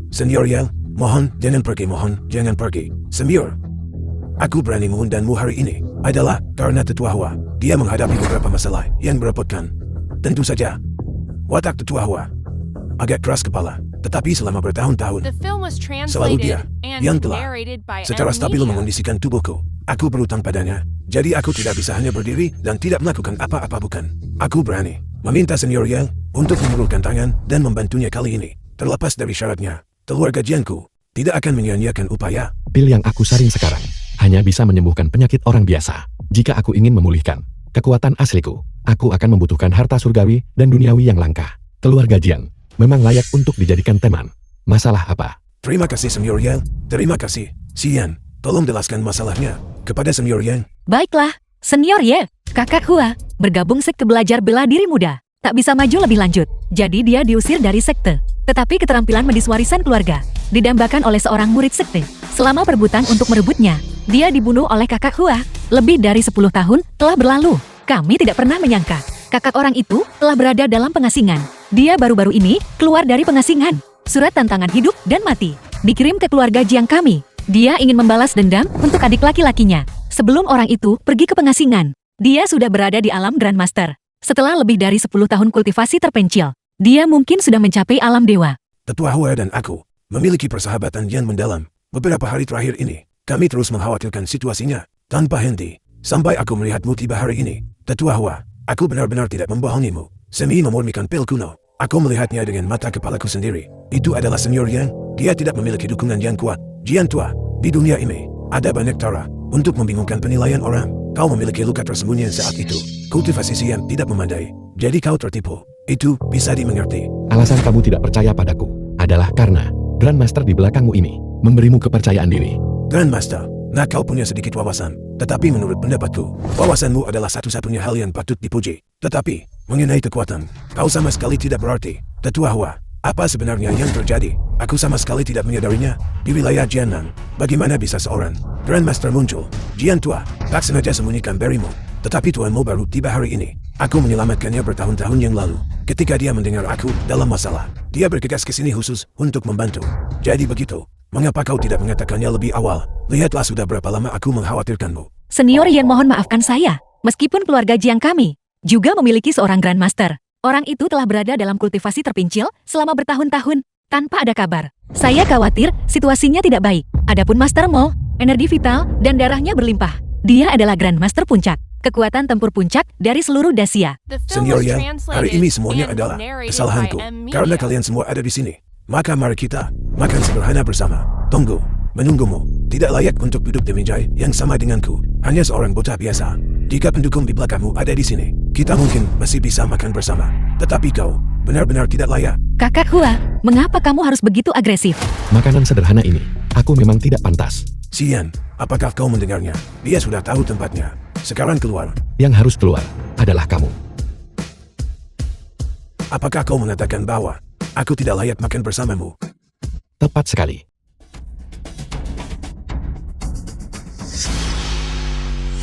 Senior Yell, mohon jangan pergi. Senior, aku berani mengundangmu hari ini adalah karena Tetua Hua. Dia menghadapi beberapa masalah yang merepotkan. Tentu saja, watak Tetua Hua agak keras kepala, tetapi selama bertahun-tahun, The film was selalu dia translated and yang telah narrated by secara stabil Amnesia. mengondisikan tubuhku. Aku berutang padanya, jadi aku tidak bisa hanya berdiri dan tidak melakukan apa-apa bukan. Aku berani meminta Senior Yell untuk mengulurkan tangan dan membantunya kali ini. Terlepas dari syaratnya, keluarga Jiangku tidak akan menyia-nyiakan upaya. Pil yang aku saring sekarang, hanya bisa menyembuhkan penyakit orang biasa. Jika aku ingin memulihkan kekuatan asliku, aku akan membutuhkan harta surgawi dan duniawi yang langka. Keluarga Jiang memang layak untuk dijadikan teman. Masalah apa? Terima kasih Senior Yell, terima kasih. Sian, tolong jelaskan masalahnya kepada Senior Yang. baiklah. Senior Ye, kakak Hua, bergabung sekte belajar bela diri muda. Tak bisa maju lebih lanjut, jadi dia diusir dari sekte. Tetapi keterampilan medis warisan keluarga didambakan oleh seorang murid sekte. Selama perebutan untuk merebutnya, dia dibunuh oleh kakak Hua. Lebih dari 10 tahun telah berlalu. Kami tidak pernah menyangka kakak orang itu telah berada dalam pengasingan. Dia baru-baru ini keluar dari pengasingan. Surat tantangan hidup dan mati dikirim ke keluarga Jiang kami. Dia ingin membalas dendam untuk adik laki-lakinya. Sebelum orang itu pergi ke pengasingan, dia sudah berada di alam Grandmaster. Setelah lebih dari 10 tahun kultivasi terpencil, dia mungkin sudah mencapai alam dewa. Tetua Hua dan aku memiliki persahabatan yang mendalam. Beberapa hari terakhir ini, kami terus mengkhawatirkan situasinya tanpa henti. Sampai aku melihatmu tiba hari ini. Tetua Hua, aku benar-benar tidak membohongimu. Semi memurnikan pil kuno. Aku melihatnya dengan mata kepalaku sendiri. Itu adalah Senior Yang. Dia tidak memiliki dukungan yang kuat. Jian tua, di dunia ini, ada banyak cara untuk membingungkan penilaian orang. Kau memiliki luka tersembunyi saat itu. Kultivasi Sian tidak memadai. Jadi kau tertipu. Itu bisa dimengerti. Alasan kamu tidak percaya padaku adalah karena Grandmaster di belakangmu ini memberimu kepercayaan diri. Grandmaster, nah kau punya sedikit wawasan. Tetapi menurut pendapatku, wawasanmu adalah satu-satunya hal yang patut dipuji. Tetapi, mengenai kekuatan, kau sama sekali tidak berarti. Tetua Hua, apa sebenarnya yang terjadi? Aku sama sekali tidak menyadarinya. Di wilayah Jianan, bagaimana bisa seorang Grandmaster muncul? Jian tua, tak sengaja sembunyikan berimu. Tetapi tuanmu baru tiba hari ini. Aku menyelamatkannya bertahun-tahun yang lalu. Ketika dia mendengar aku dalam masalah, dia bergegas ke sini khusus untuk membantu. Jadi begitu. Mengapa kau tidak mengatakannya lebih awal? Lihatlah sudah berapa lama aku mengkhawatirkanmu. Senior Yang mohon maafkan saya. Meskipun keluarga Jiang kami juga memiliki seorang Grandmaster, orang itu telah berada dalam kultivasi terpencil selama bertahun-tahun tanpa ada kabar. Saya khawatir situasinya tidak baik. Adapun Master Mo, energi vital dan darahnya berlimpah. Dia adalah Grandmaster Puncak, kekuatan tempur puncak dari seluruh Dacia. The film Senior was Yang, hari translated ini semuanya and adalah narrated kesalahanku. by Amnesia. Karena kalian semua ada di sini. Maka mari kita makan sederhana bersama. Tunggu, menunggumu. Tidak layak untuk duduk di meja yang sama denganku. Hanya seorang bocah biasa. Jika pendukung di belakangmu ada di sini, kita mungkin masih bisa makan bersama. Tetapi kau benar-benar tidak layak. Kakak Hua, mengapa kamu harus begitu agresif? Makanan sederhana ini, aku memang tidak pantas. Sian, apakah kau mendengarnya? Dia sudah tahu tempatnya. Sekarang keluar. Yang harus keluar adalah kamu. Apakah kau mengatakan bahwa aku tidak layak makan bersamamu? Tepat sekali.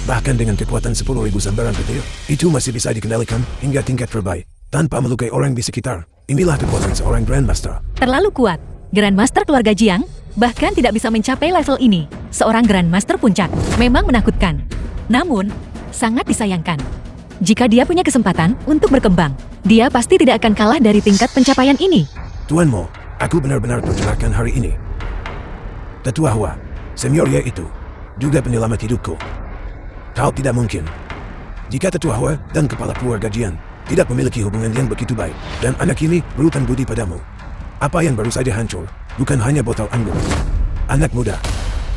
Bahkan dengan kekuatan 10.000 sambaran petir, itu masih bisa dikendalikan hingga tingkat terbaik, tanpa melukai orang di sekitar. Inilah kekuatan seorang Grandmaster. Terlalu kuat. Grandmaster keluarga Jiang bahkan tidak bisa mencapai level ini. Seorang Grandmaster Puncak memang menakutkan. Namun, sangat disayangkan jika dia punya kesempatan untuk berkembang. Dia pasti tidak akan kalah dari tingkat pencapaian ini. Tuan Mo, aku benar-benar percelakaan hari ini. Tetua Hua, Senior Ye itu juga penyelamat hidupku. Kau tidak mungkin. Jika Tetua Hua dan kepala keluarga Jian tidak memiliki hubungan yang begitu baik, dan anak ini berhutang budi padamu, apa yang baru saja hancur bukan hanya botol anggur. Anak muda,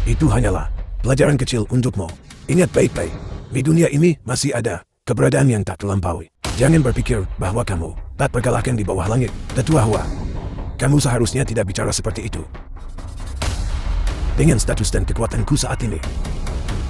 itu hanyalah pelajaran kecil untukmu. Ingat baik-baik, di dunia ini masih ada keberadaan yang tak terlampaui. Jangan berpikir bahwa kamu tak terkalahkan di bawah langit, Tetua Hua. Kamu seharusnya tidak bicara seperti itu. Dengan status dan kekuatanku saat ini,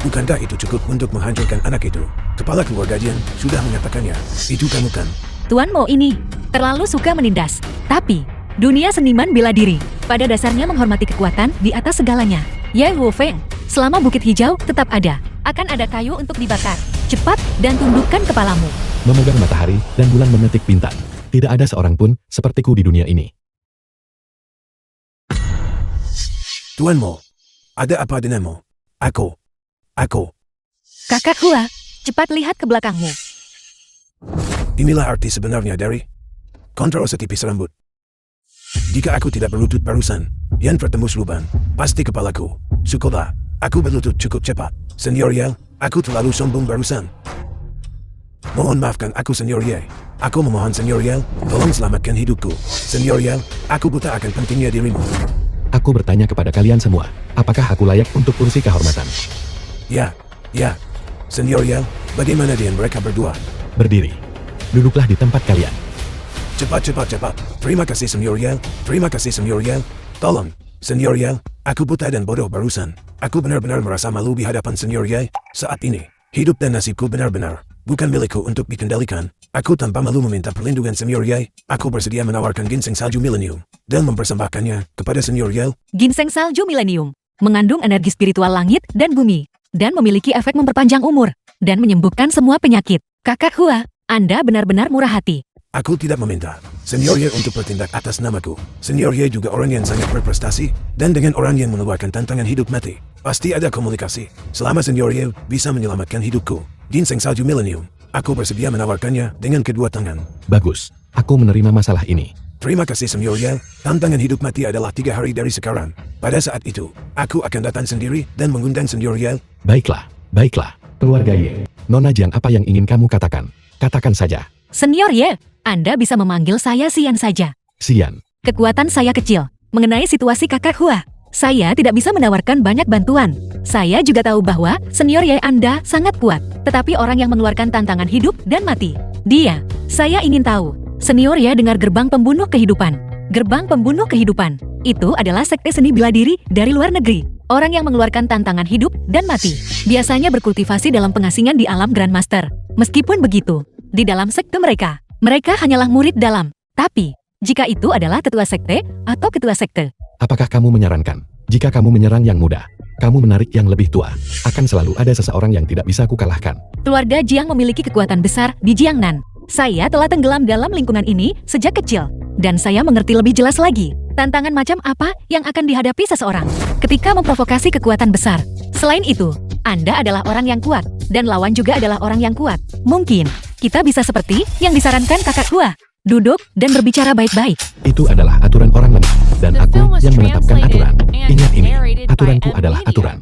bukankah itu cukup untuk menghancurkan anak itu? Kepala keluarga Jian sudah mengatakannya. Itu kamu kan? Tuan Mo ini terlalu suka menindas. Tapi, dunia seniman bela diri pada dasarnya menghormati kekuatan di atas segalanya. Ye Wu Feng, selama Bukit Hijau tetap ada, akan ada kayu untuk dibakar. Cepat dan tundukkan kepalamu. Memegang matahari dan bulan memetik bintang. Tidak ada seorang pun sepertiku di dunia ini. Tuan Mo, ada apa denganmu? Aku. Kakak Hua, cepat lihat ke belakangmu. Inilah arti sebenarnya dari kontrol setipis rambut. Jika aku tidak berlutut barusan, yang bertemu Luban, pasti kepalaku. Syukurlah, aku berlutut cukup cepat. Senior Ye, aku terlalu sombong barusan. Mohon maafkan aku Senior Ye. Aku memohon Senior Ye, tolong selamatkan hidupku. Senior Ye, aku buta akan pentingnya dirimu. Aku bertanya kepada kalian semua, apakah aku layak untuk kursi kehormatan? Ya. Senior Ye, bagaimana dengan mereka berdua? Berdiri. Duduklah di tempat kalian. Cepat. Terima kasih Senior Ye. Tolong, Senior Ye, aku buta dan bodoh barusan. Aku benar-benar merasa malu di hadapan Senior Ye. Saat ini, hidup dan nasibku benar-benar bukan milikku untuk dikendalikan. Aku tanpa malu meminta perlindungan Senior Ye. Aku bersedia menawarkan ginseng salju milenium dan mempersembahkannya kepada Senior Ye. Ginseng salju milenium mengandung energi spiritual langit dan bumi, dan memiliki efek memperpanjang umur, dan menyembuhkan semua penyakit. Kakak Hua, Anda benar-benar murah hati. Aku tidak meminta Senior Ye untuk bertindak atas namaku. Senior Ye juga orang yang sangat berprestasi, dan dengan orang yang mengeluarkan tantangan hidup mati, pasti ada komunikasi. Selama Senior Ye bisa menyelamatkan hidupku, ginseng salju milenium, aku bersedia menawarkannya dengan kedua tangan. Bagus, aku menerima masalah ini. Terima kasih Senior Ye. Tantangan hidup mati adalah 3 hari dari sekarang. Pada saat itu, aku akan datang sendiri dan mengundang Senior Ye. Baiklah. Keluarga Ye. Nona Jiang, apa yang ingin kamu katakan? Katakan saja. Senior Ye, Anda bisa memanggil saya Sian saja. Sian. Kekuatan saya kecil. Mengenai situasi kakak Hua, saya tidak bisa menawarkan banyak bantuan. Saya juga tahu bahwa Senior Ye Anda sangat kuat, tetapi orang yang mengeluarkan tantangan hidup dan mati. Saya ingin tahu. Senior Ye dengar gerbang pembunuh kehidupan. Gerbang pembunuh kehidupan itu adalah sekte seni bela diri dari luar negeri. Orang yang mengeluarkan tantangan hidup dan mati biasanya berkultivasi dalam pengasingan di alam Grandmaster. Meskipun begitu, di dalam sekte mereka hanyalah murid dalam. Tapi, jika itu adalah tetua sekte atau ketua sekte, Apakah kamu menyarankan, jika kamu menyerang yang muda, kamu menarik yang lebih tua, akan selalu ada seseorang yang tidak bisa kukalahkan? keluarga Jiang memiliki kekuatan besar di Jiangnan. Saya telah tenggelam dalam lingkungan ini sejak kecil, dan saya mengerti lebih jelas lagi tantangan macam apa yang akan dihadapi seseorang ketika memprovokasi kekuatan besar. Selain itu, Anda adalah orang yang kuat, dan lawan juga adalah orang yang kuat. Mungkin, kita bisa seperti yang disarankan kakak Hua, duduk dan berbicara baik-baik. Itu adalah aturan orang lemah, dan The aku film was yang menetapkan aturan. translated and Ingat ini, narrated by aturanku M. adalah Media. aturan.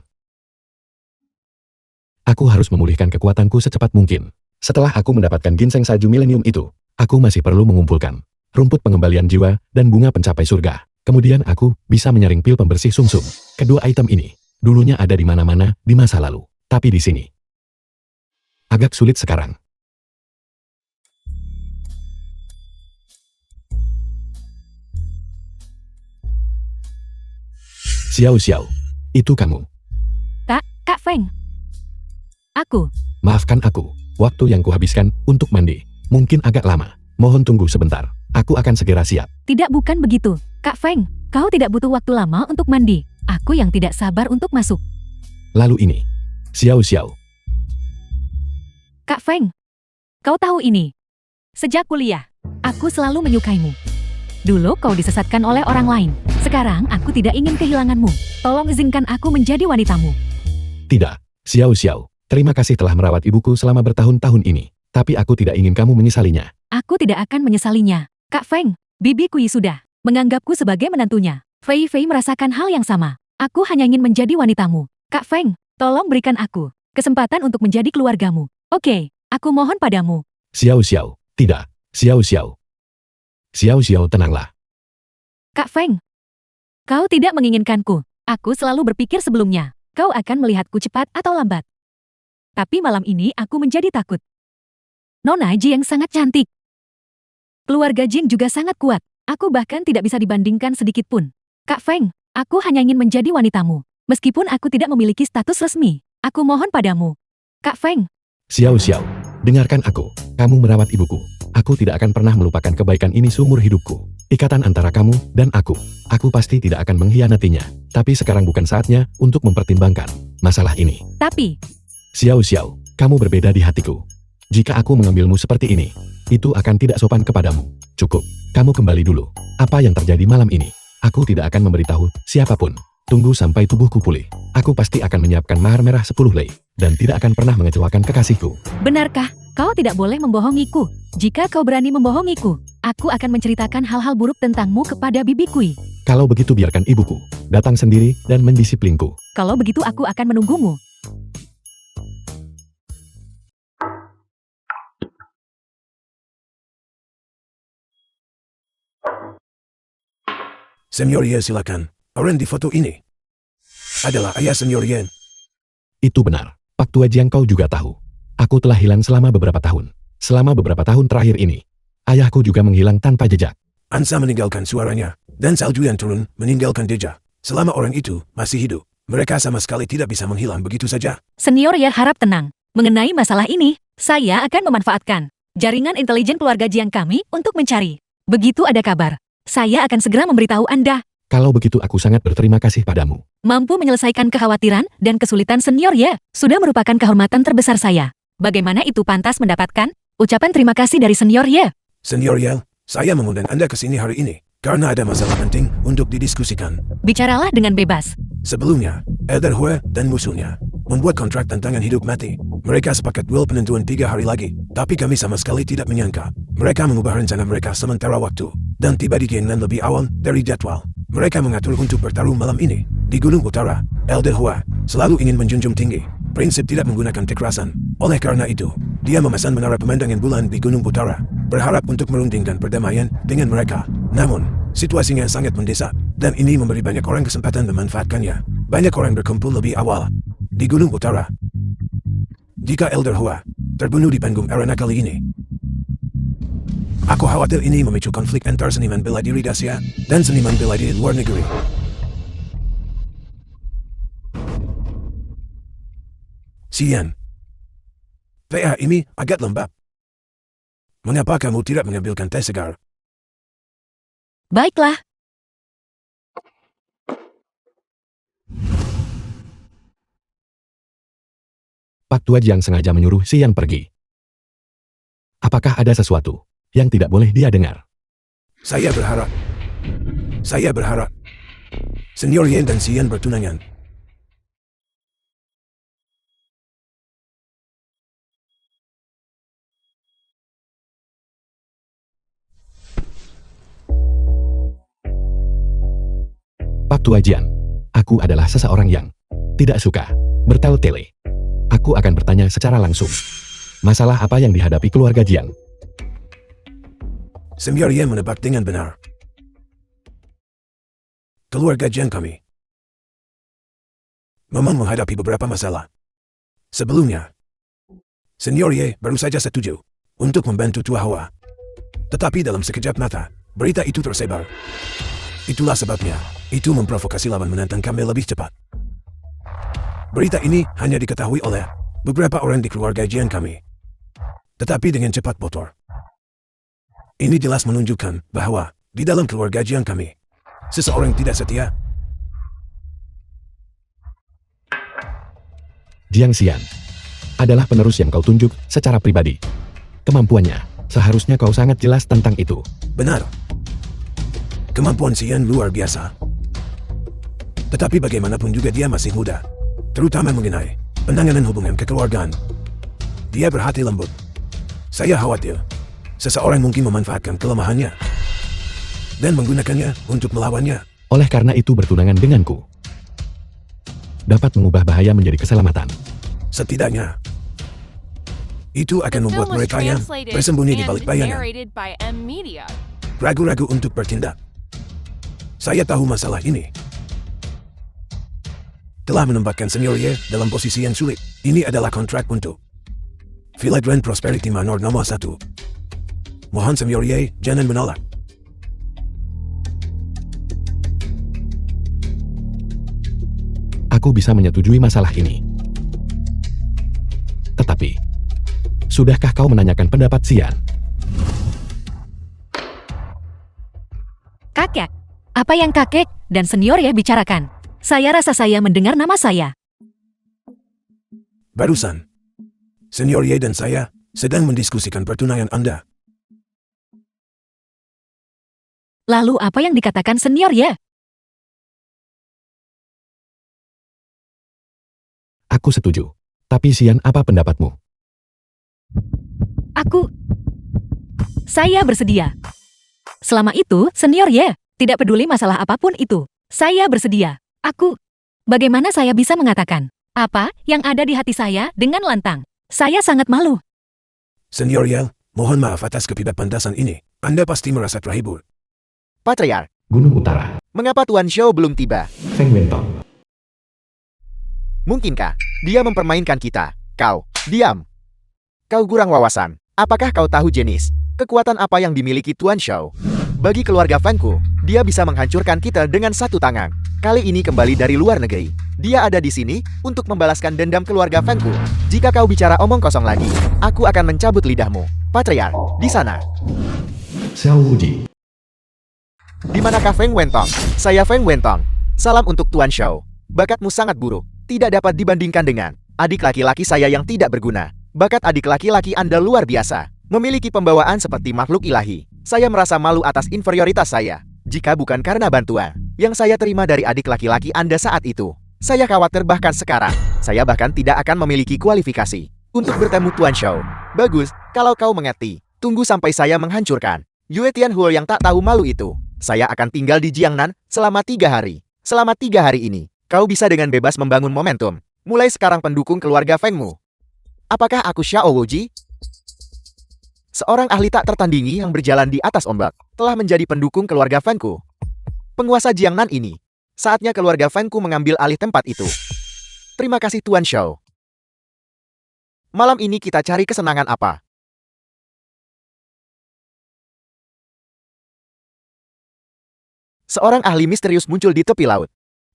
Aku harus memulihkan kekuatanku secepat mungkin. Setelah aku mendapatkan ginseng salju milenium itu, aku masih perlu mengumpulkan rumput pengembalian jiwa dan bunga pencapai surga. Kemudian aku bisa menyaring pil pembersih sumsum. Kedua item ini dulunya ada di mana-mana di masa lalu, tapi di sini agak sulit sekarang. Xiao, itu kamu. Kak Feng. Aku. Maafkan aku, waktu yang kuhabiskan untuk mandi mungkin agak lama. Mohon tunggu sebentar, aku akan segera siap. Tidak, bukan begitu. Kak Feng, kau tidak butuh waktu lama untuk mandi. Aku yang tidak sabar untuk masuk. Lalu ini, Xiao. Kak Feng, kau tahu ini. Sejak kuliah, aku selalu menyukaimu. Dulu kau disesatkan oleh orang lain. Sekarang aku tidak ingin kehilanganmu. Tolong izinkan aku menjadi wanitamu. Tidak, Xiao. Terima kasih telah merawat ibuku selama bertahun-tahun ini. Tapi aku tidak ingin kamu menyesalinya. Aku tidak akan menyesalinya. Kak Feng, Bibi Kui sudah menganggapku sebagai menantunya. Fei Fei merasakan hal yang sama. Aku hanya ingin menjadi wanitamu. Kak Feng, tolong berikan aku kesempatan untuk menjadi keluargamu. Oke, aku mohon padamu. Xiao Xiao, tidak. Xiao Xiao. Xiao Xiao, tenanglah. Kak Feng, kau tidak menginginkanku. Aku selalu berpikir sebelumnya. Kau akan melihatku cepat atau lambat. Tapi malam ini aku menjadi takut. Nona Ji yang sangat cantik. Keluarga Jin juga sangat kuat. Aku bahkan tidak bisa dibandingkan sedikit pun. Kak Feng, aku hanya ingin menjadi wanitamu. Meskipun aku tidak memiliki status resmi. Aku mohon padamu. Kak Feng. Xiao Xiao, dengarkan aku. Kamu merawat ibuku. Aku tidak akan pernah melupakan kebaikan ini seumur hidupku. Ikatan antara kamu dan aku pasti tidak akan mengkhianatinya. Tapi sekarang bukan saatnya untuk mempertimbangkan masalah ini. Tapi, Xiao Xiao, kamu berbeda di hatiku. Jika aku mengambilmu seperti ini, itu akan tidak sopan kepadamu. Cukup, kamu kembali dulu. Apa yang terjadi malam ini? Aku tidak akan memberitahu siapapun. Tunggu sampai tubuhku pulih. Aku pasti akan menyiapkan mahar merah 10 lei. Dan tidak akan pernah mengecewakan kekasihku. benarkah? Kau tidak boleh membohongiku. Jika kau berani membohongiku, aku akan menceritakan hal-hal buruk tentangmu kepada Bibi Kui. Kalau begitu biarkan ibuku datang sendiri dan mendisiplinku. Kalau begitu aku akan menunggumu. Senior Ye, silakan. Orang di foto ini adalah ayah Senior Ye. Itu benar. Pak Tua Jiang, kau juga tahu. Aku telah hilang selama beberapa tahun. Selama beberapa tahun terakhir ini, ayahku juga menghilang tanpa jejak. Ansa meninggalkan suaranya, dan salju yang turun meninggalkan jejak. Selama orang itu masih hidup, mereka sama sekali tidak bisa menghilang begitu saja. Senior ya, harap tenang. Mengenai masalah ini, saya akan memanfaatkan jaringan intelijen keluarga Jiang kami untuk mencari. Begitu ada kabar, saya akan segera memberitahu Anda. Kalau begitu aku sangat berterima kasih padamu. Mampu menyelesaikan kekhawatiran dan kesulitan Senior ya, sudah merupakan kehormatan terbesar saya. Bagaimana itu pantas mendapatkan ucapan terima kasih dari Senior ya? Senior Ye, saya mengundang Anda ke sini hari ini karena ada masalah penting untuk didiskusikan. Bicaralah dengan bebas. Sebelumnya, Elder Hue dan musuhnya membuat kontrak tantangan hidup mati. Mereka sepakat will penentuan 3 hari lagi, tapi kami sama sekali tidak menyangka. Mereka mengubah rencana mereka sementara waktu, dan tiba di Tiannan lebih awal dari jadwal. Mereka mengatur untuk bertarung malam ini di Gunung Utara. Elder Hue selalu ingin menjunjung tinggi prinsip tidak menggunakan kekerasan. Oleh karena itu, dia memesan menara pemandangan bulan di Gunung Utara, berharap untuk merundingkan perdamaian dengan mereka. Namun, situasinya sangat mendesak, dan ini memberi banyak orang kesempatan memanfaatkannya. Banyak orang berkumpul lebih awal di Gunung Utara. Jika Elder Hue terbunuh di panggung arena kali ini, aku khawatir ini memicu konflik antar seniman bela diri Asia dan seniman bela diri luar negeri. Sian, PA ini agak lembab. Mengapa kamu tidak mengambilkan teh segar? Baiklah. Pak Tua Jiang sengaja menyuruh Xian pergi. Apakah ada sesuatu yang tidak boleh dia dengar? Saya berharap Senior Yen dan Xian bertunangan. Pak Tua Jiang, aku adalah seseorang yang tidak suka bertele-tele. Aku akan bertanya secara langsung. Masalah apa yang dihadapi keluarga Jiang? Senior Yen menebak dengan benar. Keluarga Jiang kami memang menghadapi beberapa masalah. Sebelumnya, Senior Ye baru saja setuju untuk membantu Tua Hua. Tetapi dalam sekejap mata, berita itu tersebar. Itulah sebabnya, itu memprovokasi lawan menantang kami lebih cepat. Berita ini hanya diketahui oleh beberapa orang di keluarga Jiang kami. Tetapi dengan cepat bocor. Ini jelas menunjukkan bahwa di dalam keluarga Jiang kami, seseorang tidak setia. Jiang Xian adalah penerus yang kau tunjuk secara pribadi. Kemampuannya, seharusnya kau sangat jelas tentang itu. Benar. Kemampuan Xian luar biasa. Tetapi bagaimanapun juga dia masih muda. Terutama mengenai penanganan hubungan kekeluargaan. Dia berhati lembut. Saya khawatir Seseorang mungkin memanfaatkan kelemahannya dan menggunakannya untuk melawannya. Oleh karena itu bertunangan denganku dapat mengubah bahaya menjadi keselamatan. Setidaknya, itu The akan film membuat was mereka yang translated bersembunyi di and balik bayangan narrated by M Media. ragu-ragu untuk bertindak. Saya tahu masalah ini telah menempatkan Senior Ye dalam posisi yang sulit. Ini adalah kontrak untuk Philadren Prosperity Manor nomor 1. Mohon Senior Ye jangan menolak. Aku bisa menyetujui masalah ini. Tetapi, sudahkah kau menanyakan pendapat Xian? Kakek, apa yang kakek dan senior ya bicarakan? Saya rasa saya mendengar nama saya. Barusan, Senior Ye dan saya sedang mendiskusikan pertunangan Anda. Lalu apa yang dikatakan senior ya? Aku setuju. Tapi Xian, apa pendapatmu? Saya bersedia. Selama itu, senior ya, tidak peduli masalah apapun itu. Saya bersedia. Bagaimana saya bisa mengatakan apa yang ada di hati saya dengan lantang? Saya sangat malu. Senior Ye, mohon maaf atas ketidakpantasan ini. Anda pasti merasa terhibur. Patriark, Gunung Utara. mengapa Tuan Xiao belum tiba? Feng Wentong. Mungkinkah dia mempermainkan kita? Kau, diam. Kau kurang wawasan. Apakah kau tahu jenis kekuatan apa yang dimiliki Tuan Xiao? Bagi keluarga Fengku, dia bisa menghancurkan kita dengan satu tangan. Kali ini kembali dari luar negeri. Dia ada di sini untuk membalaskan dendam keluarga Fengku. Jika kau bicara omong kosong lagi, aku akan mencabut lidahmu. Patriark, di sana. Xiao Wuji. Di manakah Feng Wentong? Saya Feng Wentong. Salam untuk Tuan Xiao. Bakatmu sangat buruk. Tidak dapat dibandingkan dengan adik laki-laki saya yang tidak berguna. Bakat adik laki-laki Anda luar biasa. Memiliki pembawaan seperti makhluk ilahi. Saya merasa malu atas inferioritas saya. Jika bukan karena bantuan yang saya terima dari adik laki-laki Anda saat itu, saya khawatir bahkan sekarang, saya bahkan tidak akan memiliki kualifikasi untuk bertemu Tuan Xiao. Bagus, kalau kau mengerti. Tunggu sampai saya menghancurkan Yue Tianhuo yang tak tahu malu itu. Saya akan tinggal di Jiangnan selama 3 hari. Selama 3 hari ini, kau bisa dengan bebas membangun momentum. Mulai sekarang pendukung keluarga Fengmu. Apakah aku Xiao Wuji? Seorang ahli tak tertandingi yang berjalan di atas ombak, telah menjadi pendukung keluarga Fengku. Penguasa Jiangnan ini, saatnya keluarga Fengku mengambil alih tempat itu. Terima kasih Tuan Xiao. Malam ini kita cari kesenangan apa? Seorang ahli misterius muncul di tepi laut.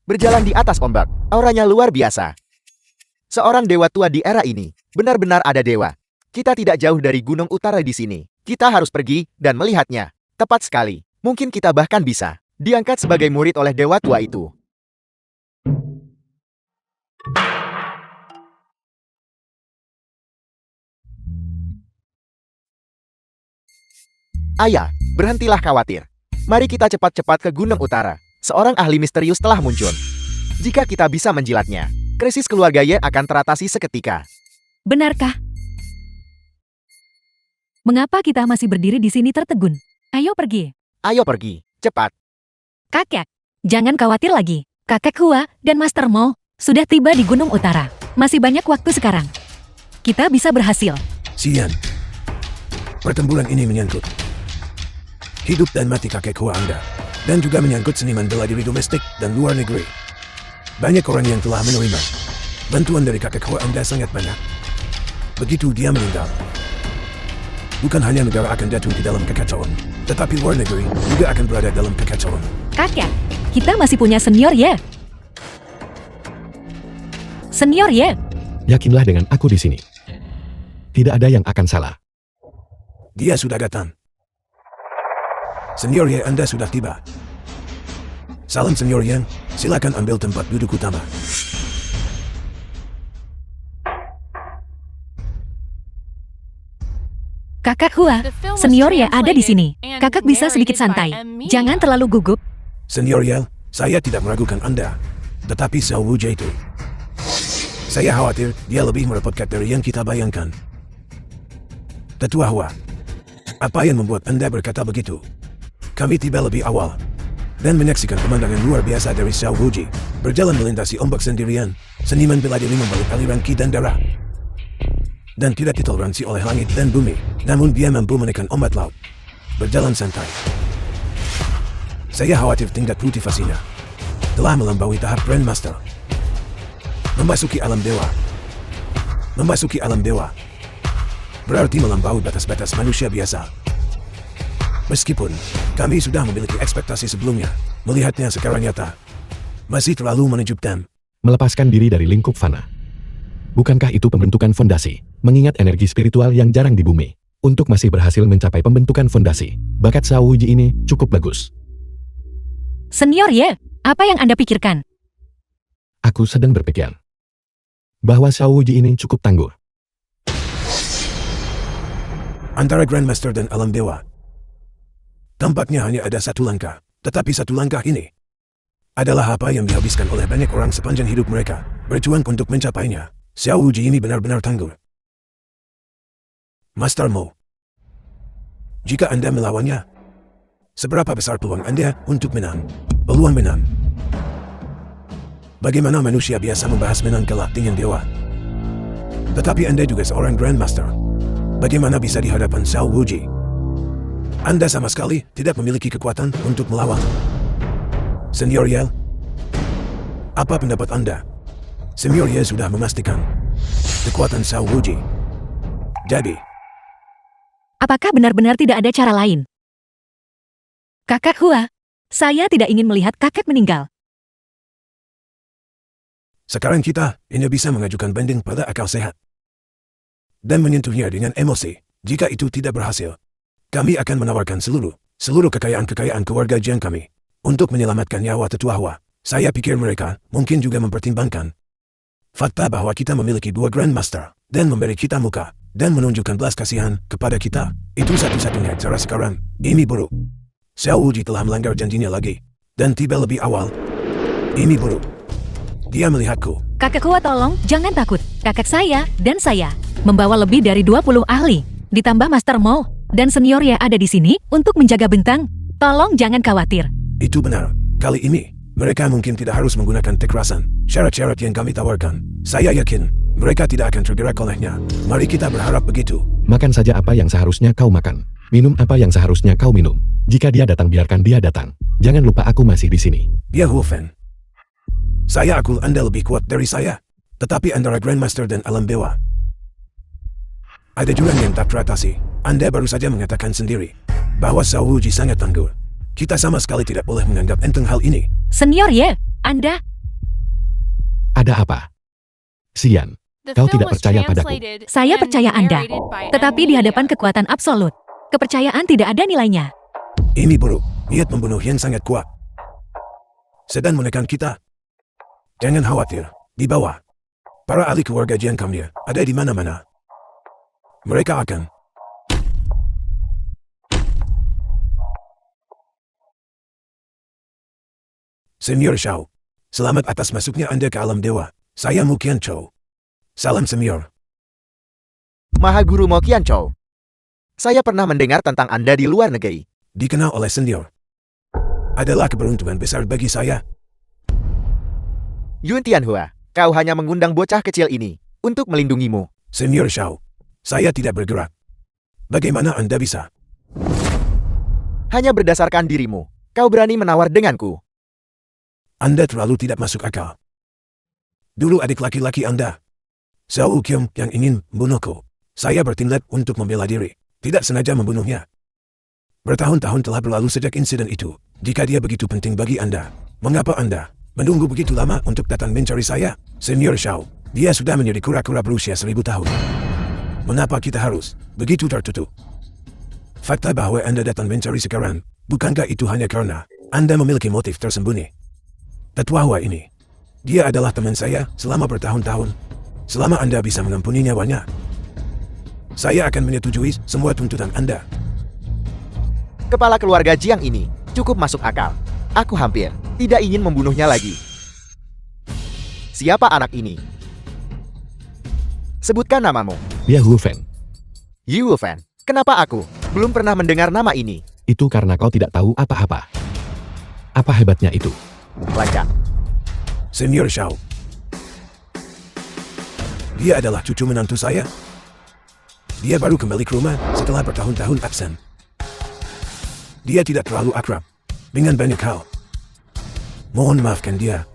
Berjalan di atas ombak, auranya luar biasa. Seorang dewa tua di era ini, benar-benar ada dewa. Kita tidak jauh dari Gunung Utara di sini. Kita harus pergi dan melihatnya. Tepat sekali. Mungkin kita bahkan bisa diangkat sebagai murid oleh dewa tua itu. Ayah, berhentilah khawatir. Mari kita cepat-cepat ke Gunung Utara. Seorang ahli misterius telah muncul. Jika kita bisa menjilatnya, krisis keluarga Ye akan teratasi seketika. Benarkah? Mengapa kita masih berdiri di sini tertegun? Ayo pergi. Ayo pergi, cepat. Kakek, jangan khawatir lagi. Kakek Hua dan Master Mo sudah tiba di Gunung Utara. Masih banyak waktu sekarang. Kita bisa berhasil. Xian, pertempuran ini menyangkut hidup dan mati kakek Hua Anda, dan juga menyangkut seniman bela diri domestik dan luar negeri. Banyak orang yang telah menerima bantuan dari kakek Hua Anda sangat banyak. Begitu dia meninggal, bukan hanya negara akan jatuh di dalam kekacauan, tetapi luar negeri juga akan berada dalam kekacauan. Kakek, kita masih punya senior ya? Senior ya? Yakinlah dengan aku di sini. Tidak ada yang akan salah. Dia sudah datang. Senior Ye Anda sudah tiba. Salam Senior Ye, silakan ambil tempat duduk utama. Kakak Hua, senior ya ada di sini. Kakak bisa sedikit santai. Jangan terlalu gugup. Senior Ye, saya tidak meragukan Anda. Tetapi Xiao Wuji itu, saya khawatir dia lebih merepotkan dari yang kita bayangkan. Tetua Hua, Apa yang membuat Anda berkata begitu? Kami tiba lebih awal dan menyaksikan pemandangan luar biasa dari Xiao Wuji berjalan melintasi ombak sendirian. Seniman bela diri membalik aliran ki dan darah dan tidak ditoleransi oleh langit dan bumi. Namun dia mampu menekan ombak laut, berjalan santai. Saya khawatir tingkat kultivasinya telah melampaui tahap Grandmaster. Memasuki alam dewa. Memasuki alam dewa berarti melampaui batas-batas manusia biasa. Meskipun kami sudah memiliki ekspektasi sebelumnya, melihatnya secara nyata masih terlalu menakjubkan. Melepaskan diri dari lingkup fana. Bukankah itu pembentukan fondasi, mengingat energi spiritual yang jarang di bumi? Untuk masih berhasil mencapai pembentukan fondasi, bakat Xiao Wuji ini cukup bagus. Senior Ye, apa yang Anda pikirkan? Aku sedang berpikir bahwa Xiao Wuji ini cukup tangguh. Antara Grandmaster dan alam dewa, tampaknya hanya ada satu langkah. Tetapi satu langkah ini adalah apa yang dihabiskan oleh banyak orang sepanjang hidup mereka, berjuang untuk mencapainya. Xiao Wuji ini benar-benar tangguh. Master Mo, jika Anda melawannya, seberapa besar peluang Anda untuk menang? Peluang menang. Bagaimana manusia biasa membahas menang kalah dengan dewa? Tetapi Anda juga seorang Grandmaster. Bagaimana bisa di hadapan Xiao Wuji? Anda sama sekali tidak memiliki kekuatan untuk melawan. Senior Ye, apa pendapat Anda? Senior Ye sudah memastikan kekuatan Xiao Wuji. Jadi, Apakah benar-benar tidak ada cara lain? Kakak Hua, saya tidak ingin melihat kakek meninggal. sekarang kita hanya bisa mengajukan banding pada akal sehat dan menyentuhnya dengan emosi. Jika itu tidak berhasil, kami akan menawarkan seluruh kekayaan keluarga Jiang kami untuk menyelamatkan nyawa tetua Hua. Saya pikir mereka mungkin juga mempertimbangkan fakta bahwa kita memiliki dua Grandmaster dan memberi kita muka dan menunjukkan belas kasihan kepada kita. Itu satu-satunya cara sekarang. Ini buruk. Xiao Wuji telah melanggar janjinya lagi dan tiba lebih awal. Ini buruk. Dia melihatku. Kakek Hua, tolong jangan takut. Kakek saya dan saya membawa lebih dari 20 ahli, ditambah Master Mo dan Senior Ye ada di sini untuk menjaga bentang. Tolong jangan khawatir. Itu benar. Kali ini, mereka mungkin tidak harus menggunakan kekerasan. Syarat-syarat yang kami tawarkan, saya yakin mereka tidak akan tergerak olehnya. Mari kita berharap begitu. Makan saja apa yang seharusnya kau makan. Minum apa yang seharusnya kau minum. Jika dia datang, biarkan dia datang. Jangan lupa aku masih di sini. Dia Wolfen. Saya akul Anda lebih kuat dari saya. Tetapi antara Grandmaster dan alam dewa, ada jurang yang tak teratasi. Anda baru saja mengatakan sendiri bahwa Xiao Wuji sangat tangguh. Kita sama sekali tidak boleh menganggap enteng hal ini. Senior Ye, Anda... Ada apa? Xian, kau tidak percaya padaku. Saya percaya Anda, tetapi di hadapan kekuatan absolut, kepercayaan tidak ada nilainya. Ini buruk. Niat membunuh yang sangat kuat. Sedang menekan kita. Jangan khawatir. Di bawah, para ahli keluarga Jiang kami ada di mana-mana. Mereka akan... Senior Xiao, selamat atas masuknya Anda ke alam dewa. Saya Mu Qianzhou. Salam Senior. Mahaguru Mo Qianzhou. Saya pernah mendengar tentang Anda di luar negeri. Dikenal oleh Senior. Adalah keberuntungan besar bagi saya. Yun Tianhua, kau hanya mengundang bocah kecil ini untuk melindungimu. Senior Xiao, saya tidak bergerak. Bagaimana Anda bisa? Hanya berdasarkan dirimu, kau berani menawar denganku. Anda terlalu tidak masuk akal. Dulu adik laki-laki Anda, Xiao Wuqiong, yang ingin membunuhku. Saya bertindak untuk membela diri, tidak sengaja membunuhnya. Bertahun-tahun telah berlalu sejak insiden itu. Jika dia begitu penting bagi Anda, mengapa Anda menunggu begitu lama untuk datang mencari saya? Senior Xiao, dia sudah menjadi kura-kura berusia 1000 tahun. Mengapa kita harus begitu tertutup? Fakta bahwa Anda datang mencari sekarang, bukankah itu hanya karena Anda memiliki motif tersembunyi? Tetua Hua ini, dia adalah teman saya selama bertahun-tahun. Selama Anda bisa mengampuni nyawanya, saya akan menyetujui semua tuntutan Anda. Kepala keluarga Jiang ini cukup masuk akal. Aku hampir tidak ingin membunuhnya lagi. Siapa anak ini? Sebutkan namamu. Dia Wu Fan. Yu Fan. Kenapa aku Belum pernah mendengar nama ini. Itu karena kau tidak tahu apa-apa. Apa hebatnya itu? Lacak. Senior Shao. Dia adalah cucu menantu saya. Dia baru kembali ke rumah setelah bertahun-tahun absen. Dia tidak terlalu akrab dengan banyak hal. Mohon maafkan dia.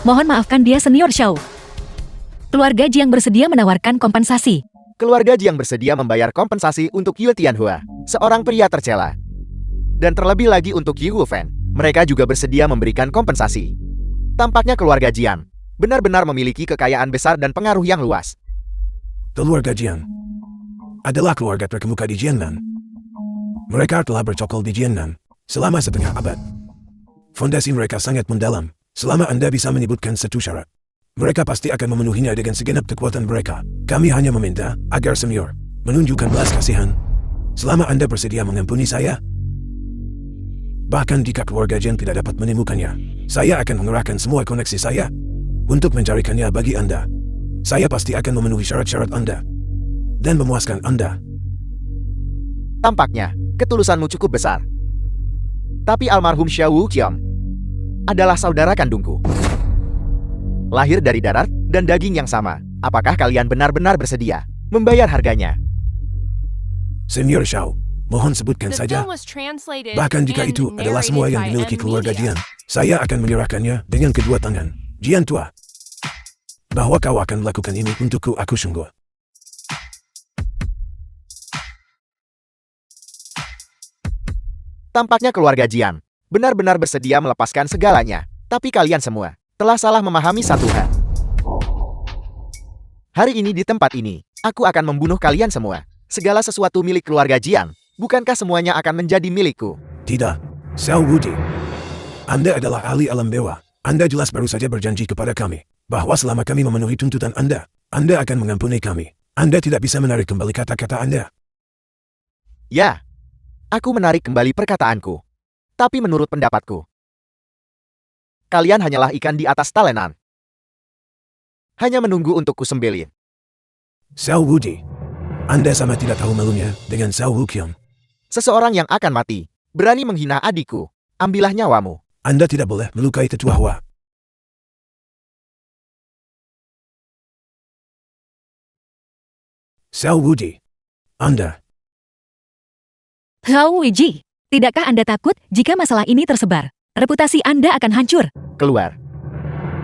Mohon maafkan dia, Senior Shao. Keluarga Jiang bersedia menawarkan kompensasi. Keluarga Jiang bersedia membayar kompensasi untuk Yue Tianhua, seorang pria tercela. Dan terlebih lagi untuk Yi Wufeng, mereka juga bersedia memberikan kompensasi. Tampaknya keluarga Jiang benar-benar memiliki kekayaan besar dan pengaruh yang luas. Keluarga Jiang adalah keluarga terkemuka di Jiangnan. Mereka telah bercokol di Jiangnan selama setengah abad. Fondasi mereka sangat mendalam. Selama Anda bisa menyebutkan satu syarat, mereka pasti akan memenuhinya dengan segenap kekuatan mereka. Kami hanya meminta agar Senior menunjukkan belas kasihan. Selama Anda bersedia mengampuni saya, bahkan jika keluarga Jiang tidak dapat menemukannya, saya akan mengerahkan semua koneksi saya untuk mencarikannya bagi Anda. Saya pasti akan memenuhi syarat-syarat Anda dan memuaskan Anda. Tampaknya, ketulusanmu cukup besar. Tapi almarhum Xiao Wuqiang adalah saudara kandungku. Lahir dari darat dan daging yang sama. Apakah kalian benar-benar bersedia membayar harganya? Senior Shao, mohon sebutkan The saja. film was translated Bahkan jika and itu adalah semua yang narrated by dimiliki M keluarga Media. Jiang, saya akan menyerahkannya dengan kedua tangan. Jian tua, bahwa kau akan melakukan ini untukku, aku sungguh. Tampaknya keluarga Jiang benar-benar bersedia melepaskan segalanya. Tapi kalian semua telah salah memahami satu hal. Hari ini di tempat ini, aku akan membunuh kalian semua. Segala sesuatu milik keluarga Jiang, bukankah semuanya akan menjadi milikku? Tidak, Xiao Wuji. Anda adalah ahli alam dewa. Anda jelas baru saja berjanji kepada kami bahwa selama kami memenuhi tuntutan Anda akan mengampuni kami. Anda tidak bisa menarik kembali kata-kata Anda. Ya, aku menarik kembali perkataanku. Tapi menurut pendapatku, kalian hanyalah ikan di atas talenan. Hanya menunggu untuk kusembelih. Xiao Wuji, Anda sama tidak tahu malunya dengan Xiao Wuqiang. Seseorang yang akan mati, berani menghina adikku. Ambillah nyawamu. Anda tidak boleh melukai tetua Hua. Xiao Wuji, Anda. Hao Weiji, tidakkah Anda takut jika masalah ini tersebar? Reputasi Anda akan hancur. Keluar.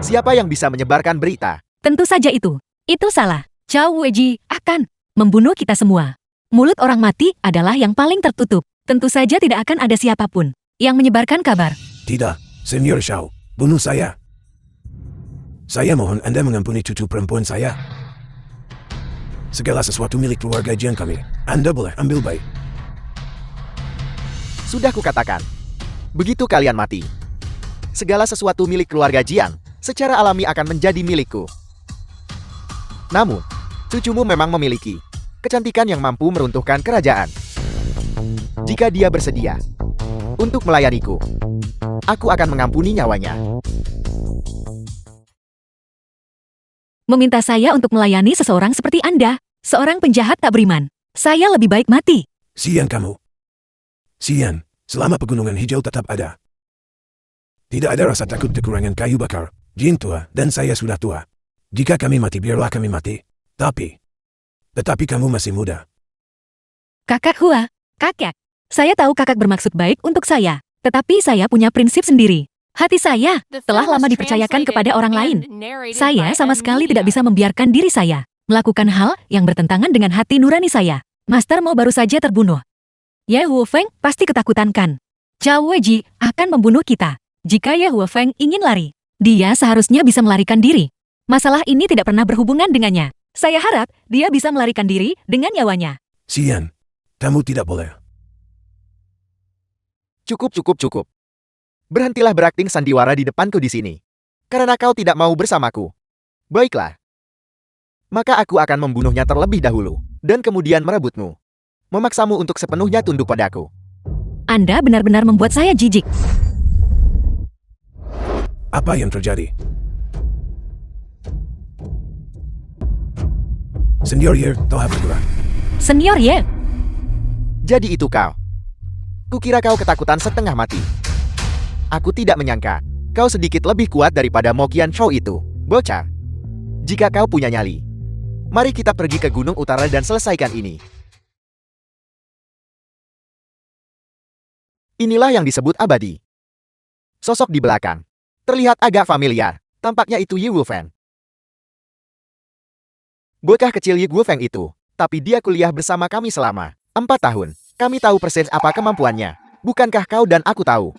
Siapa yang bisa menyebarkan berita? Tentu saja itu. Itu salah. Chao Weiji akan membunuh kita semua. Mulut orang mati adalah yang paling tertutup. Tentu saja tidak akan ada siapapun yang menyebarkan kabar. Tidak, Senior Shao, bunuh saya. Saya mohon Anda mengampuni cucu perempuan saya. Segala sesuatu milik keluarga Jiang kami, Anda boleh ambil baik. Sudah kukatakan. Begitu kalian mati, segala sesuatu milik keluarga Jiang secara alami akan menjadi milikku. Namun, cucumu memang memiliki kecantikan yang mampu meruntuhkan kerajaan. Jika dia bersedia untuk melayaniku, aku akan mengampuni nyawanya. Meminta saya untuk melayani seseorang seperti Anda, seorang penjahat tak beriman. Saya lebih baik mati. Sian kamu. Sian, selama pegunungan hijau tetap ada. Tidak ada rasa takut kekurangan kayu bakar. Jin tua dan saya sudah tua. Jika kami mati, biarlah kami mati. Tetapi kamu masih muda. Kakak Hua, kakek. Saya tahu kakak bermaksud baik untuk saya, tetapi saya punya prinsip sendiri. Hati saya The telah film was lama dipercayakan translated kepada orang lain. and narrated Saya by sama M sekali Media. tidak bisa membiarkan diri saya melakukan hal yang bertentangan dengan hati nurani saya. Master Mo baru saja terbunuh. Ye Wufeng pasti ketakutan kan? Zhao Weiji akan membunuh kita. Jika Ye Wufeng ingin lari, dia seharusnya bisa melarikan diri. Masalah ini tidak pernah berhubungan dengannya. Saya harap dia bisa melarikan diri dengan nyawanya. Sian, kamu tidak boleh. Cukup. Berhentilah berakting sandiwara di depanku di sini. Karena kau tidak mau bersamaku. Baiklah. Maka aku akan membunuhnya terlebih dahulu, dan kemudian merebutmu. Memaksamu untuk sepenuhnya tunduk padaku. Anda benar-benar membuat saya jijik. Apa yang terjadi? Senior Ye, telah bergerak. Senior Ye. Jadi itu kau. Kukira kau ketakutan setengah mati. Aku tidak menyangka, kau sedikit lebih kuat daripada Mokian Chou itu, bocah. Jika kau punya nyali, mari kita pergi ke Gunung Utara dan selesaikan ini. Inilah yang disebut abadi. Sosok di belakang terlihat agak familiar. Tampaknya itu Yi Wufeng. Bocah kecil Yi Wufeng itu, tapi dia kuliah bersama kami selama 4 tahun. Kami tahu persis apa kemampuannya. Bukankah kau dan aku tahu?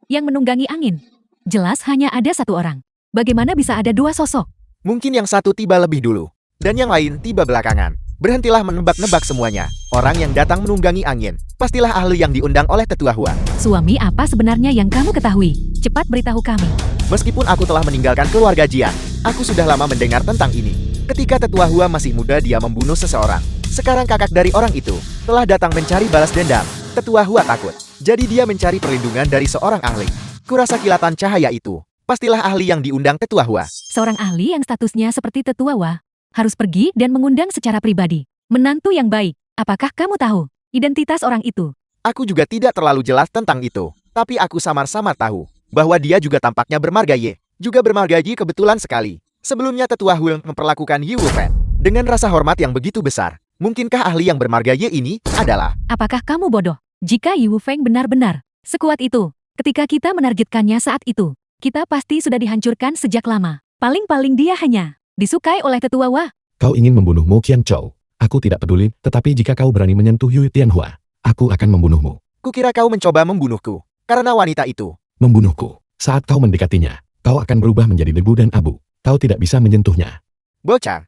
Yang menunggangi angin. Jelas hanya ada satu orang. Bagaimana bisa ada dua sosok? Mungkin yang satu tiba lebih dulu, dan yang lain tiba belakangan. Berhentilah menebak-nebak semuanya. Orang yang datang menunggangi angin, pastilah ahli yang diundang oleh Tetua Hua. Suami apa sebenarnya yang kamu ketahui? Cepat beritahu kami. Meskipun aku telah meninggalkan keluarga Jian, aku sudah lama mendengar tentang ini. Ketika Tetua Hua masih muda dia membunuh seseorang. Sekarang kakak dari orang itu telah datang mencari balas dendam. Tetua Hua takut. Jadi dia mencari perlindungan dari seorang ahli. Kurasa kilatan cahaya itu pastilah ahli yang diundang Tetua Hua. Seorang ahli yang statusnya seperti Tetua Hua harus pergi dan mengundang secara pribadi. Menantu yang baik. Apakah kamu tahu identitas orang itu? Aku juga tidak terlalu jelas tentang itu. Tapi aku samar-samar tahu bahwa dia juga tampaknya bermarga Ye. Juga bermarga Yi kebetulan sekali. Sebelumnya Tetua Hua memperlakukan Yi Wufeng dengan rasa hormat yang begitu besar. Mungkinkah ahli yang bermarga Ye ini adalah... Apakah kamu bodoh? Jika Yi Wufeng benar-benar sekuat itu, ketika kita menargetkannya saat itu, kita pasti sudah dihancurkan sejak lama. Paling-paling dia hanya disukai oleh Tetua Hua. Kau ingin membunuh Mo Qianzhou. Aku tidak peduli, tetapi jika kau berani menyentuh Yu Tianhua, aku akan membunuhmu. Kukira kau mencoba membunuhku karena wanita itu. Membunuhku. Saat kau mendekatinya, kau akan berubah menjadi debu dan abu. Kau tidak bisa menyentuhnya. Bocah.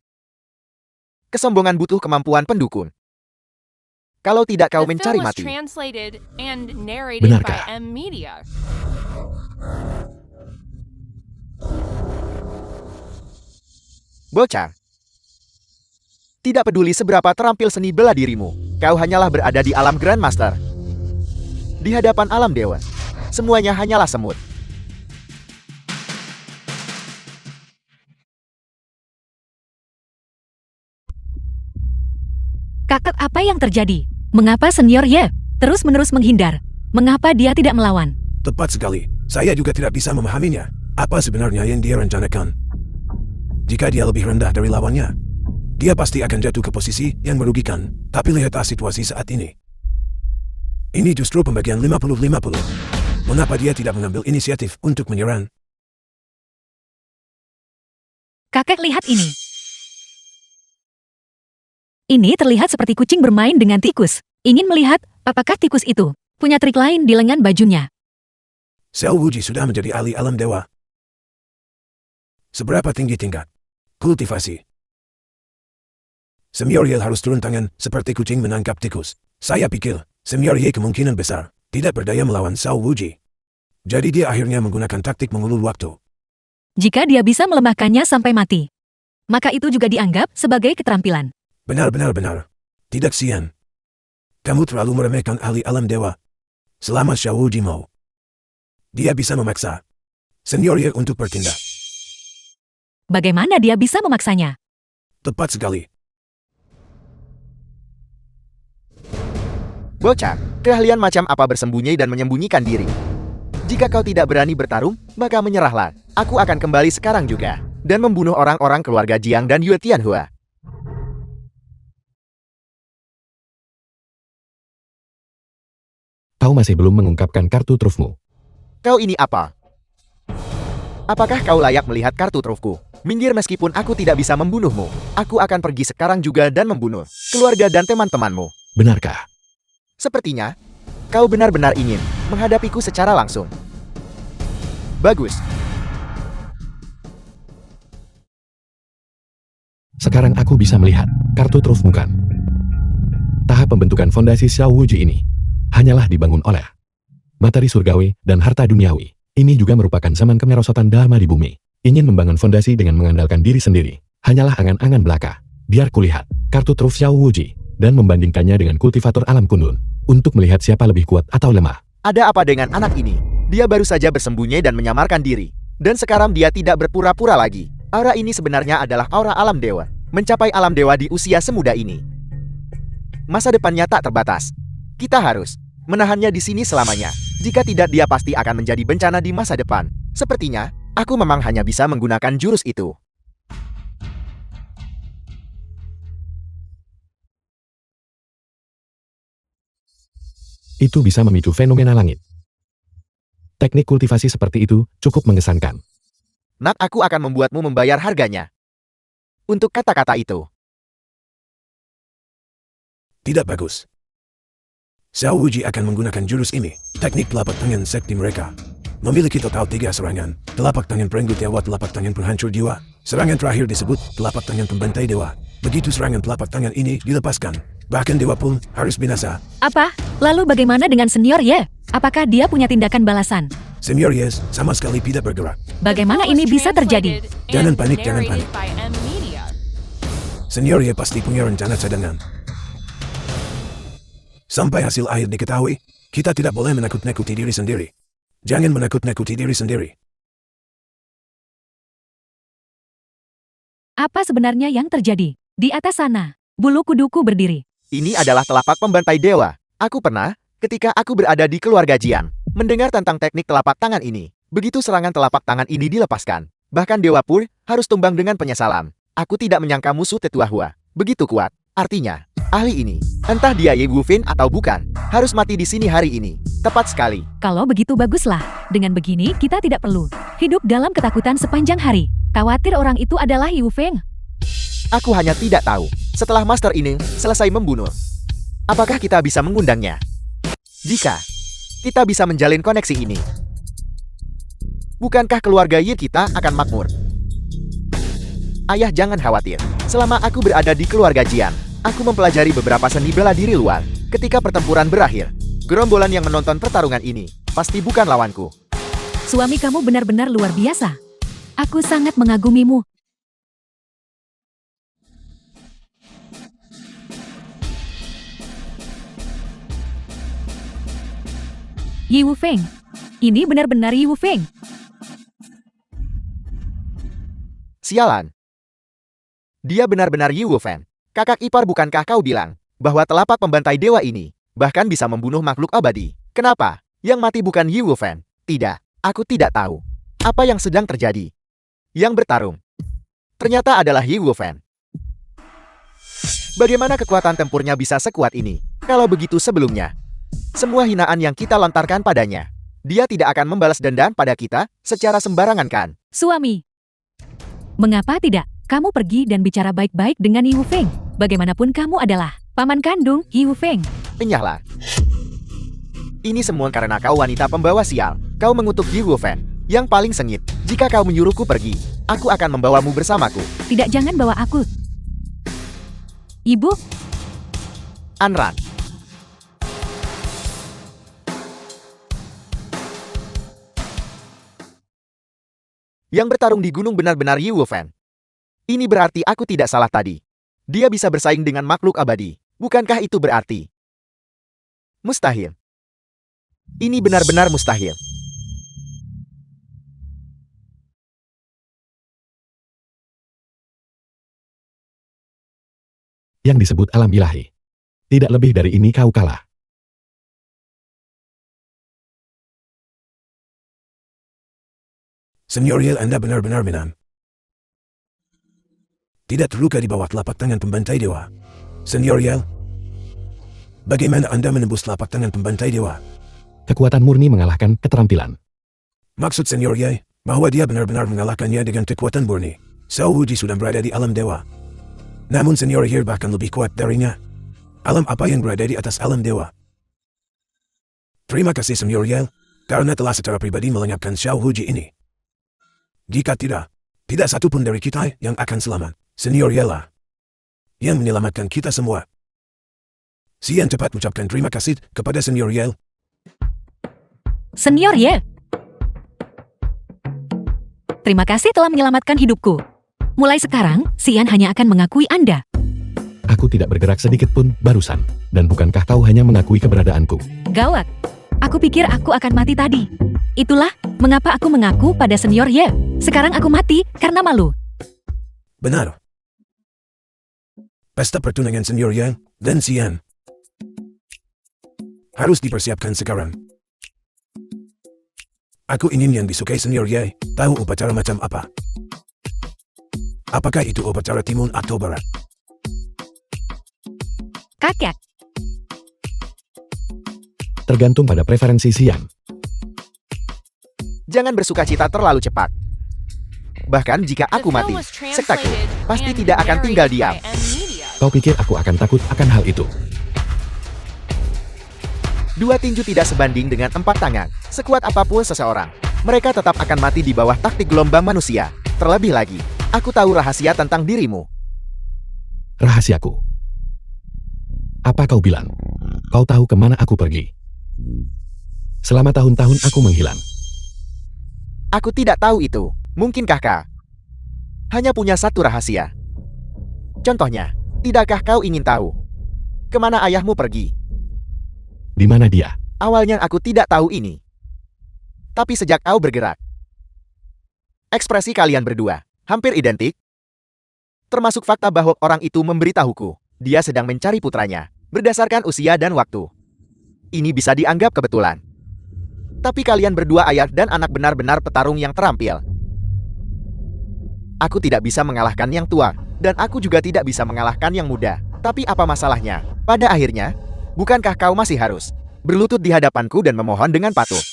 Kesombongan butuh kemampuan pendukung. Kalau tidak kau The mencari film was mati. translated and narrated Benarkah? by M Media. Bocah. Tidak peduli seberapa terampil seni bela dirimu, kau hanyalah berada di alam Grandmaster. Di hadapan alam dewa, semuanya hanyalah semut. Kakak, apa yang terjadi? Mengapa Senior Ye terus-menerus menghindar? Mengapa dia tidak melawan? Tepat sekali. Saya juga tidak bisa memahaminya. Apa sebenarnya yang dia rencanakan? Jika dia lebih rendah dari lawannya, dia pasti akan jatuh ke posisi yang merugikan. Tapi lihatlah situasi saat ini. Ini justru pembagian 50-50. Mengapa dia tidak mengambil inisiatif untuk menyerang? Kakek, lihat ini. Ini terlihat seperti kucing bermain dengan tikus. Ingin melihat apakah tikus itu punya trik lain di lengan bajunya. Xiao Wuji sudah menjadi ahli alam dewa. Seberapa tinggi tingkat kultivasi? Senior Ye harus turun tangan seperti kucing menangkap tikus. Saya pikir Senior Ye kemungkinan besar tidak berdaya melawan Xiao Wuji. Jadi dia akhirnya menggunakan taktik mengulur waktu. Jika dia bisa melemahkannya sampai mati, maka itu juga dianggap sebagai keterampilan. Benar. Tidak, Xian. Kamu terlalu meremehkan ahli alam dewa. Selama Xiao Wuji mau, dia bisa memaksa Senior Ye untuk bertindak. Bagaimana dia bisa memaksanya? Tepat sekali. Bocah, keahlian macam apa bersembunyi dan menyembunyikan diri? Jika kau tidak berani bertarung, maka menyerahlah. Aku akan kembali sekarang juga dan membunuh orang-orang keluarga Jiang dan Yue Tianhua. Kau masih belum mengungkapkan kartu trufmu. Kau ini apa? Apakah kau layak melihat kartu trufku? Minggir, meskipun aku tidak bisa membunuhmu. Aku akan pergi sekarang juga dan membunuh keluarga dan teman-temanmu. Benarkah? Sepertinya, kau benar-benar ingin menghadapiku secara langsung. Bagus. Sekarang aku bisa melihat kartu trufmu kan. Tahap pembentukan fondasi Xiao Wuji ini hanyalah dibangun oleh materi surgawi dan harta duniawi. Ini juga merupakan zaman kemerosotan Dharma di bumi. Ingin membangun fondasi dengan mengandalkan diri sendiri hanyalah angan-angan belaka. Biar kulihat kartu truf Xiao Wuji dan membandingkannya dengan kultivator alam kundun untuk melihat siapa lebih kuat atau lemah. Ada apa dengan anak ini? Dia baru saja bersembunyi dan menyamarkan diri. Dan sekarang dia tidak berpura-pura lagi. Aura ini sebenarnya adalah aura alam dewa. mencapai alam dewa di usia semuda ini. Masa depannya tak terbatas. Kita harus menahannya di sini selamanya. Jika tidak, dia pasti akan menjadi bencana di masa depan. Sepertinya, aku memang hanya bisa menggunakan jurus itu. Itu bisa memicu fenomena langit. Teknik kultivasi seperti itu cukup mengesankan. Nak, aku akan membuatmu membayar harganya. Untuk kata-kata itu. Tidak bagus. Xiao Wuji akan menggunakan jurus ini, teknik telapak tangan sekti mereka. Memiliki total 3 serangan, telapak tangan perenggut dewa, telapak tangan penghancur jiwa. Serangan terakhir disebut telapak tangan pembantai dewa. Begitu serangan telapak tangan ini dilepaskan, bahkan dewa pun harus binasa. Apa? Lalu bagaimana dengan Senior Ye? Apakah dia punya tindakan balasan? Senior Yes sama sekali tidak bergerak. Bagaimana ini bisa terjadi? Jangan panik, jangan panik. Senior Ye pasti punya rencana cadangan. Sampai hasil akhir diketahui, kita tidak boleh menakut-nakuti diri sendiri. Jangan menakut-nakuti diri sendiri. Apa sebenarnya yang terjadi? Di atas sana, bulu kuduku berdiri. Ini adalah telapak pembantai dewa. Aku pernah, ketika aku berada di keluarga Jian, mendengar tentang teknik telapak tangan ini. Begitu serangan telapak tangan ini dilepaskan, bahkan dewa pun harus tumbang dengan penyesalan. Aku tidak menyangka musuh tetua Hua begitu kuat. Artinya, ahli ini, entah dia Ye Wufeng atau bukan, harus mati di sini hari ini. Tepat sekali. Kalau begitu baguslah. Dengan begini kita tidak perlu hidup dalam ketakutan sepanjang hari. Khawatir orang itu adalah Ye Wufeng. Aku hanya tidak tahu, setelah master ini selesai membunuh, apakah kita bisa mengundangnya? Jika kita bisa menjalin koneksi ini, bukankah keluarga Ye kita akan makmur? Ayah, jangan khawatir. Selama aku berada di keluarga Jian, aku mempelajari beberapa seni bela diri luar. Ketika pertempuran berakhir, gerombolan yang menonton pertarungan ini pasti bukan lawanku. Suami kamu benar-benar luar biasa. Aku sangat mengagumimu. Ye Wufeng. Ini benar-benar Ye Wufeng. Sialan. Dia benar-benar Ye Wufeng. Kakak ipar, bukankah kau bilang bahwa telapak pembantai dewa ini bahkan bisa membunuh makhluk abadi? Kenapa yang mati bukan Ye Wufeng? Tidak, aku tidak tahu apa yang sedang terjadi. Yang bertarung ternyata adalah Ye Wufeng. Bagaimana kekuatan tempurnya bisa sekuat ini? Kalau begitu sebelumnya, semua hinaan yang kita lontarkan padanya, dia tidak akan membalas dendam pada kita secara sembarangan, kan? Suami. Mengapa tidak? Kamu pergi dan bicara baik-baik dengan Ye Wufeng. Bagaimanapun kamu adalah paman kandung Ye Wufeng. Enyahlah. Ini semua karena kau wanita pembawa sial. Kau mengutuk Ye Wufeng yang paling sengit. Jika kau menyuruhku pergi, aku akan membawamu bersamaku. Tidak, jangan bawa aku. Ibu, Anran. Yang bertarung di gunung benar-benar Ye Wufeng. Ini berarti aku tidak salah tadi. Dia bisa bersaing dengan makhluk abadi. Bukankah itu berarti mustahil? Ini benar-benar mustahil. Yang disebut alam ilahi. Tidak lebih dari ini kau kalah. Senior Yel, Anda benar-benar menang. Tidak terluka di bawah telapak tangan pembantai dewa. Senior Yel, bagaimana Anda menembus telapak tangan pembantai dewa? Kekuatan murni mengalahkan keterampilan. Maksud Senior Ye, bahwa dia benar-benar mengalahkannya dengan kekuatan murni. Xiao Wuji sudah berada di alam dewa. Namun Senior Ye bahkan lebih kuat darinya. Alam apa yang berada di atas alam dewa? Terima kasih Senior Ye, karena telah secara pribadi melenyapkan Xiao Wuji ini. Jika tidak satu pun dari kita yang akan selamat. Senior Ye lah yang menyelamatkan kita semua. Sian, cepat ucapkan terima kasih kepada Senior Ye. Senior Ye. Terima kasih telah menyelamatkan hidupku. Mulai sekarang, Sian hanya akan mengakui Anda. Aku tidak bergerak sedikit pun barusan. Dan bukankah kau hanya mengakui keberadaanku? Gawat. Aku pikir aku akan mati tadi. Itulah mengapa aku mengaku pada Senior Ye. Sekarang aku mati karena malu. Benar. Pesta pertunangan Senior Yang dan Xian harus dipersiapkan sekarang. Aku ingin yang disukai Senior Yang tahu upacara macam apa. Apakah itu upacara timun atau barat? Kakek, Tergantung pada preferensi Xian. Jangan bersukacita terlalu cepat. Bahkan jika aku mati, sektaku pasti tidak akan tinggal diam. Kau pikir aku akan takut akan hal itu? 2 tinju tidak sebanding dengan 4 tangan. Sekuat apapun seseorang, mereka tetap akan mati di bawah taktik gelombang manusia. Terlebih lagi, aku tahu rahasia tentang dirimu. Rahasiaku. Apa kau bilang? Kau tahu kemana aku pergi? Selama tahun-tahun aku menghilang. Aku tidak tahu itu. Mungkinkah kau hanya punya satu rahasia? Contohnya, tidakkah kau ingin tahu kemana ayahmu pergi? Di mana dia? Awalnya aku tidak tahu ini. Tapi sejak kau bergerak, ekspresi kalian berdua hampir identik. Termasuk fakta bahwa orang itu memberitahuku dia sedang mencari putranya berdasarkan usia dan waktu. Ini bisa dianggap kebetulan. Tapi kalian berdua ayah dan anak benar-benar petarung yang terampil. Aku tidak bisa mengalahkan yang tua, dan aku juga tidak bisa mengalahkan yang muda. Tapi apa masalahnya? Pada akhirnya, bukankah kau masih harus berlutut di hadapanku dan memohon dengan patuh?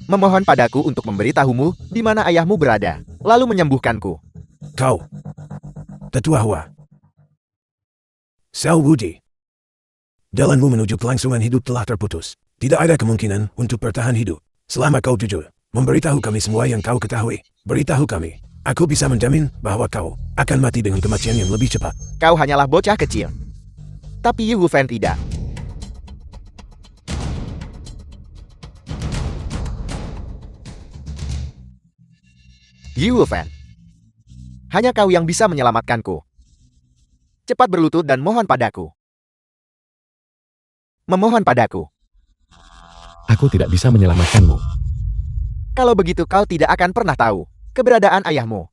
Memohon padaku untuk memberitahumu di mana ayahmu berada, lalu menyembuhkanku. Kau, tetua Hua. Xiao Wuji. Jalanmu menuju kelangsungan hidup telah terputus. Tidak ada kemungkinan untuk bertahan hidup. Selama kau jujur, memberitahu kami semua yang kau ketahui. Beritahu kami. Aku bisa menjamin bahwa kau akan mati dengan kematian yang lebih cepat. Kau hanyalah bocah kecil. Tapi Yu Fan tidak. Yu Fan. Hanya kau yang bisa menyelamatkanku. Cepat berlutut dan mohon padaku. Memohon padaku. Aku tidak bisa menyelamatkanmu. Kalau begitu kau tidak akan pernah tahu keberadaan ayahmu.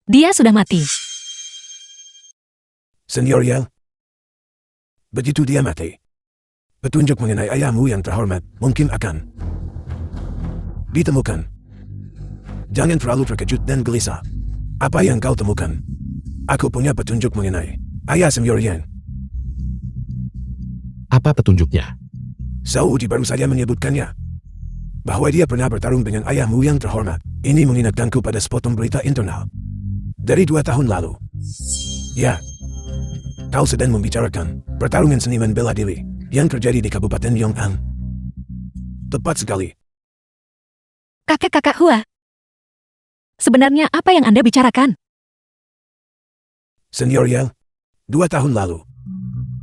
dia sudah mati. Senior Yang. Begitu dia mati, petunjuk mengenai ayahmu yang terhormat mungkin akan ditemukan. Jangan terlalu terkejut dan gelisah. Apa yang kau temukan? Aku punya petunjuk mengenai ayah Senior Yang. Apa petunjuknya? Xiao Wuji baru saja menyebutkannya. Bahwa dia pernah bertarung dengan ayahmu yang terhormat. Ini mengingatkanku pada sepotong berita internal. Dari 2 tahun lalu. Ya. Kau sedang membicarakan pertarungan seniman bela diri yang terjadi di Kabupaten Yong'an. Tepat sekali. Kakak Hua. Sebenarnya apa yang Anda bicarakan? Senior Yang, 2 tahun lalu,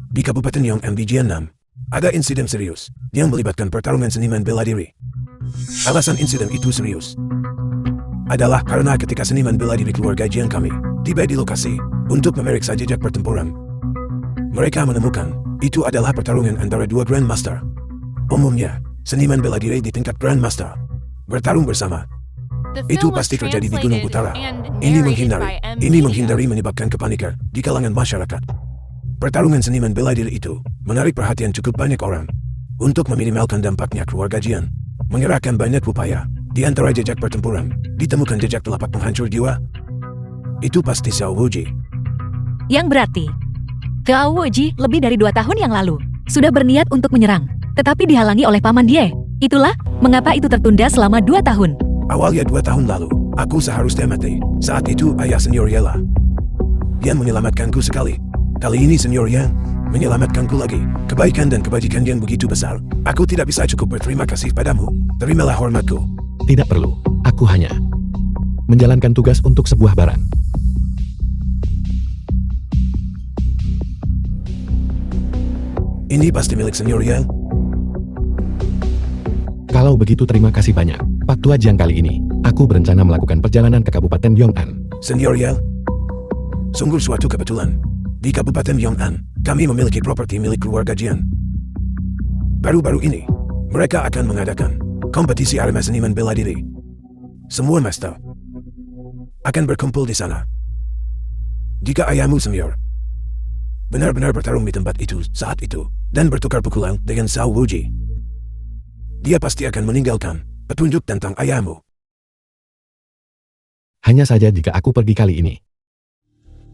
di Kabupaten Yong'an di Jiangnan, ada insiden serius yang melibatkan pertarungan seniman bela diri. Alasan insiden itu serius adalah karena ketika seniman bela diri keluarga Jiang kami tiba di lokasi untuk memeriksa jejak pertempuran, mereka menemukan itu adalah pertarungan antara 2 Grandmaster. Umumnya, seniman bela diri di tingkat Grandmaster bertarung bersama. Itu pasti terjadi di Gunung Utara. Ini menghindari menyebabkan kepanikan di kalangan masyarakat. Pertarungan seniman bela diri itu menarik perhatian cukup banyak orang. Untuk meminimalkan dampaknya keluarga Jian mengerahkan banyak upaya. Di antara jejak pertempuran, ditemukan jejak telapak penghancur jiwa. Itu pasti Xiao Wuji. Yang berarti, Xiao Wuji lebih dari 2 tahun yang lalu sudah berniat untuk menyerang, tetapi dihalangi oleh Paman Die. Itulah mengapa itu tertunda selama 2 tahun. Awalnya 2 tahun lalu, aku seharusnya mati. Saat itu ayah Senior Yela yang menyelamatkanku sekali. Kali ini Senior Yang menyelamatkanku lagi. Kebaikan dan kebajikan yang begitu besar. Aku tidak bisa cukup berterima kasih padamu. Terimalah hormatku. Tidak perlu. Aku hanya menjalankan tugas untuk sebuah barang. Ini pasti milik Senior Yang. Kalau begitu terima kasih banyak, Pak Tua Jiang. Kali ini, aku berencana melakukan perjalanan ke Kabupaten Yong'an. Senior Yang, sungguh suatu kebetulan. Di Kabupaten Yong'an, kami memiliki properti milik keluarga Jian. Baru-baru ini, mereka akan mengadakan kompetisi arema seniman bela diri. Semua master akan berkumpul di sana. Jika ayahmu senior benar-benar bertarung di tempat itu saat itu dan bertukar pukulan dengan Sao Wuji, dia pasti akan meninggalkan petunjuk tentang ayahmu. Hanya saja jika aku pergi kali ini.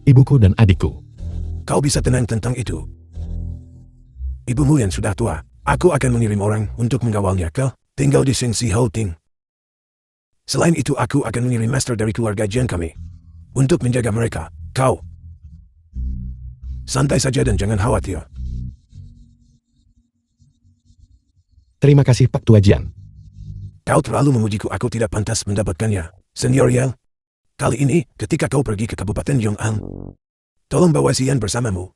Ibuku dan adikku. Kau bisa tenang tentang itu. Ibumu yang sudah tua, aku akan mengirim orang untuk mengawalnya ke tinggal di Sing Si Ho Ting. Selain itu aku akan mengirim master dari keluarga Jian kami untuk menjaga mereka. Kau santai saja dan jangan khawatir. Terima kasih Pak Tua Jian. Kau terlalu memujiku, aku tidak pantas mendapatkannya. Senior Yel, kali ini ketika kau pergi ke Kabupaten Yong'an, tolong bawa Xian bersamamu.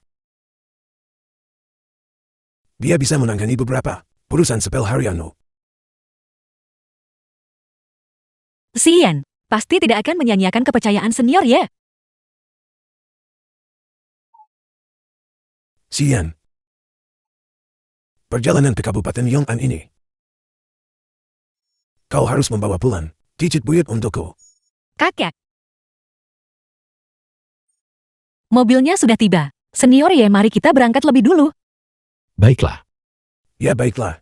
Dia bisa menangani beberapa urusan sepel harianmu. Xian, pasti tidak akan menyanyiakan kepercayaan senior ya. Xian, perjalanan ke Kabupaten Yong'an ini, kau harus membawa pulang cicit buyut untukku. Kakek. Mobilnya sudah tiba. Senior ya, mari kita berangkat lebih dulu. Baiklah. Ya baiklah.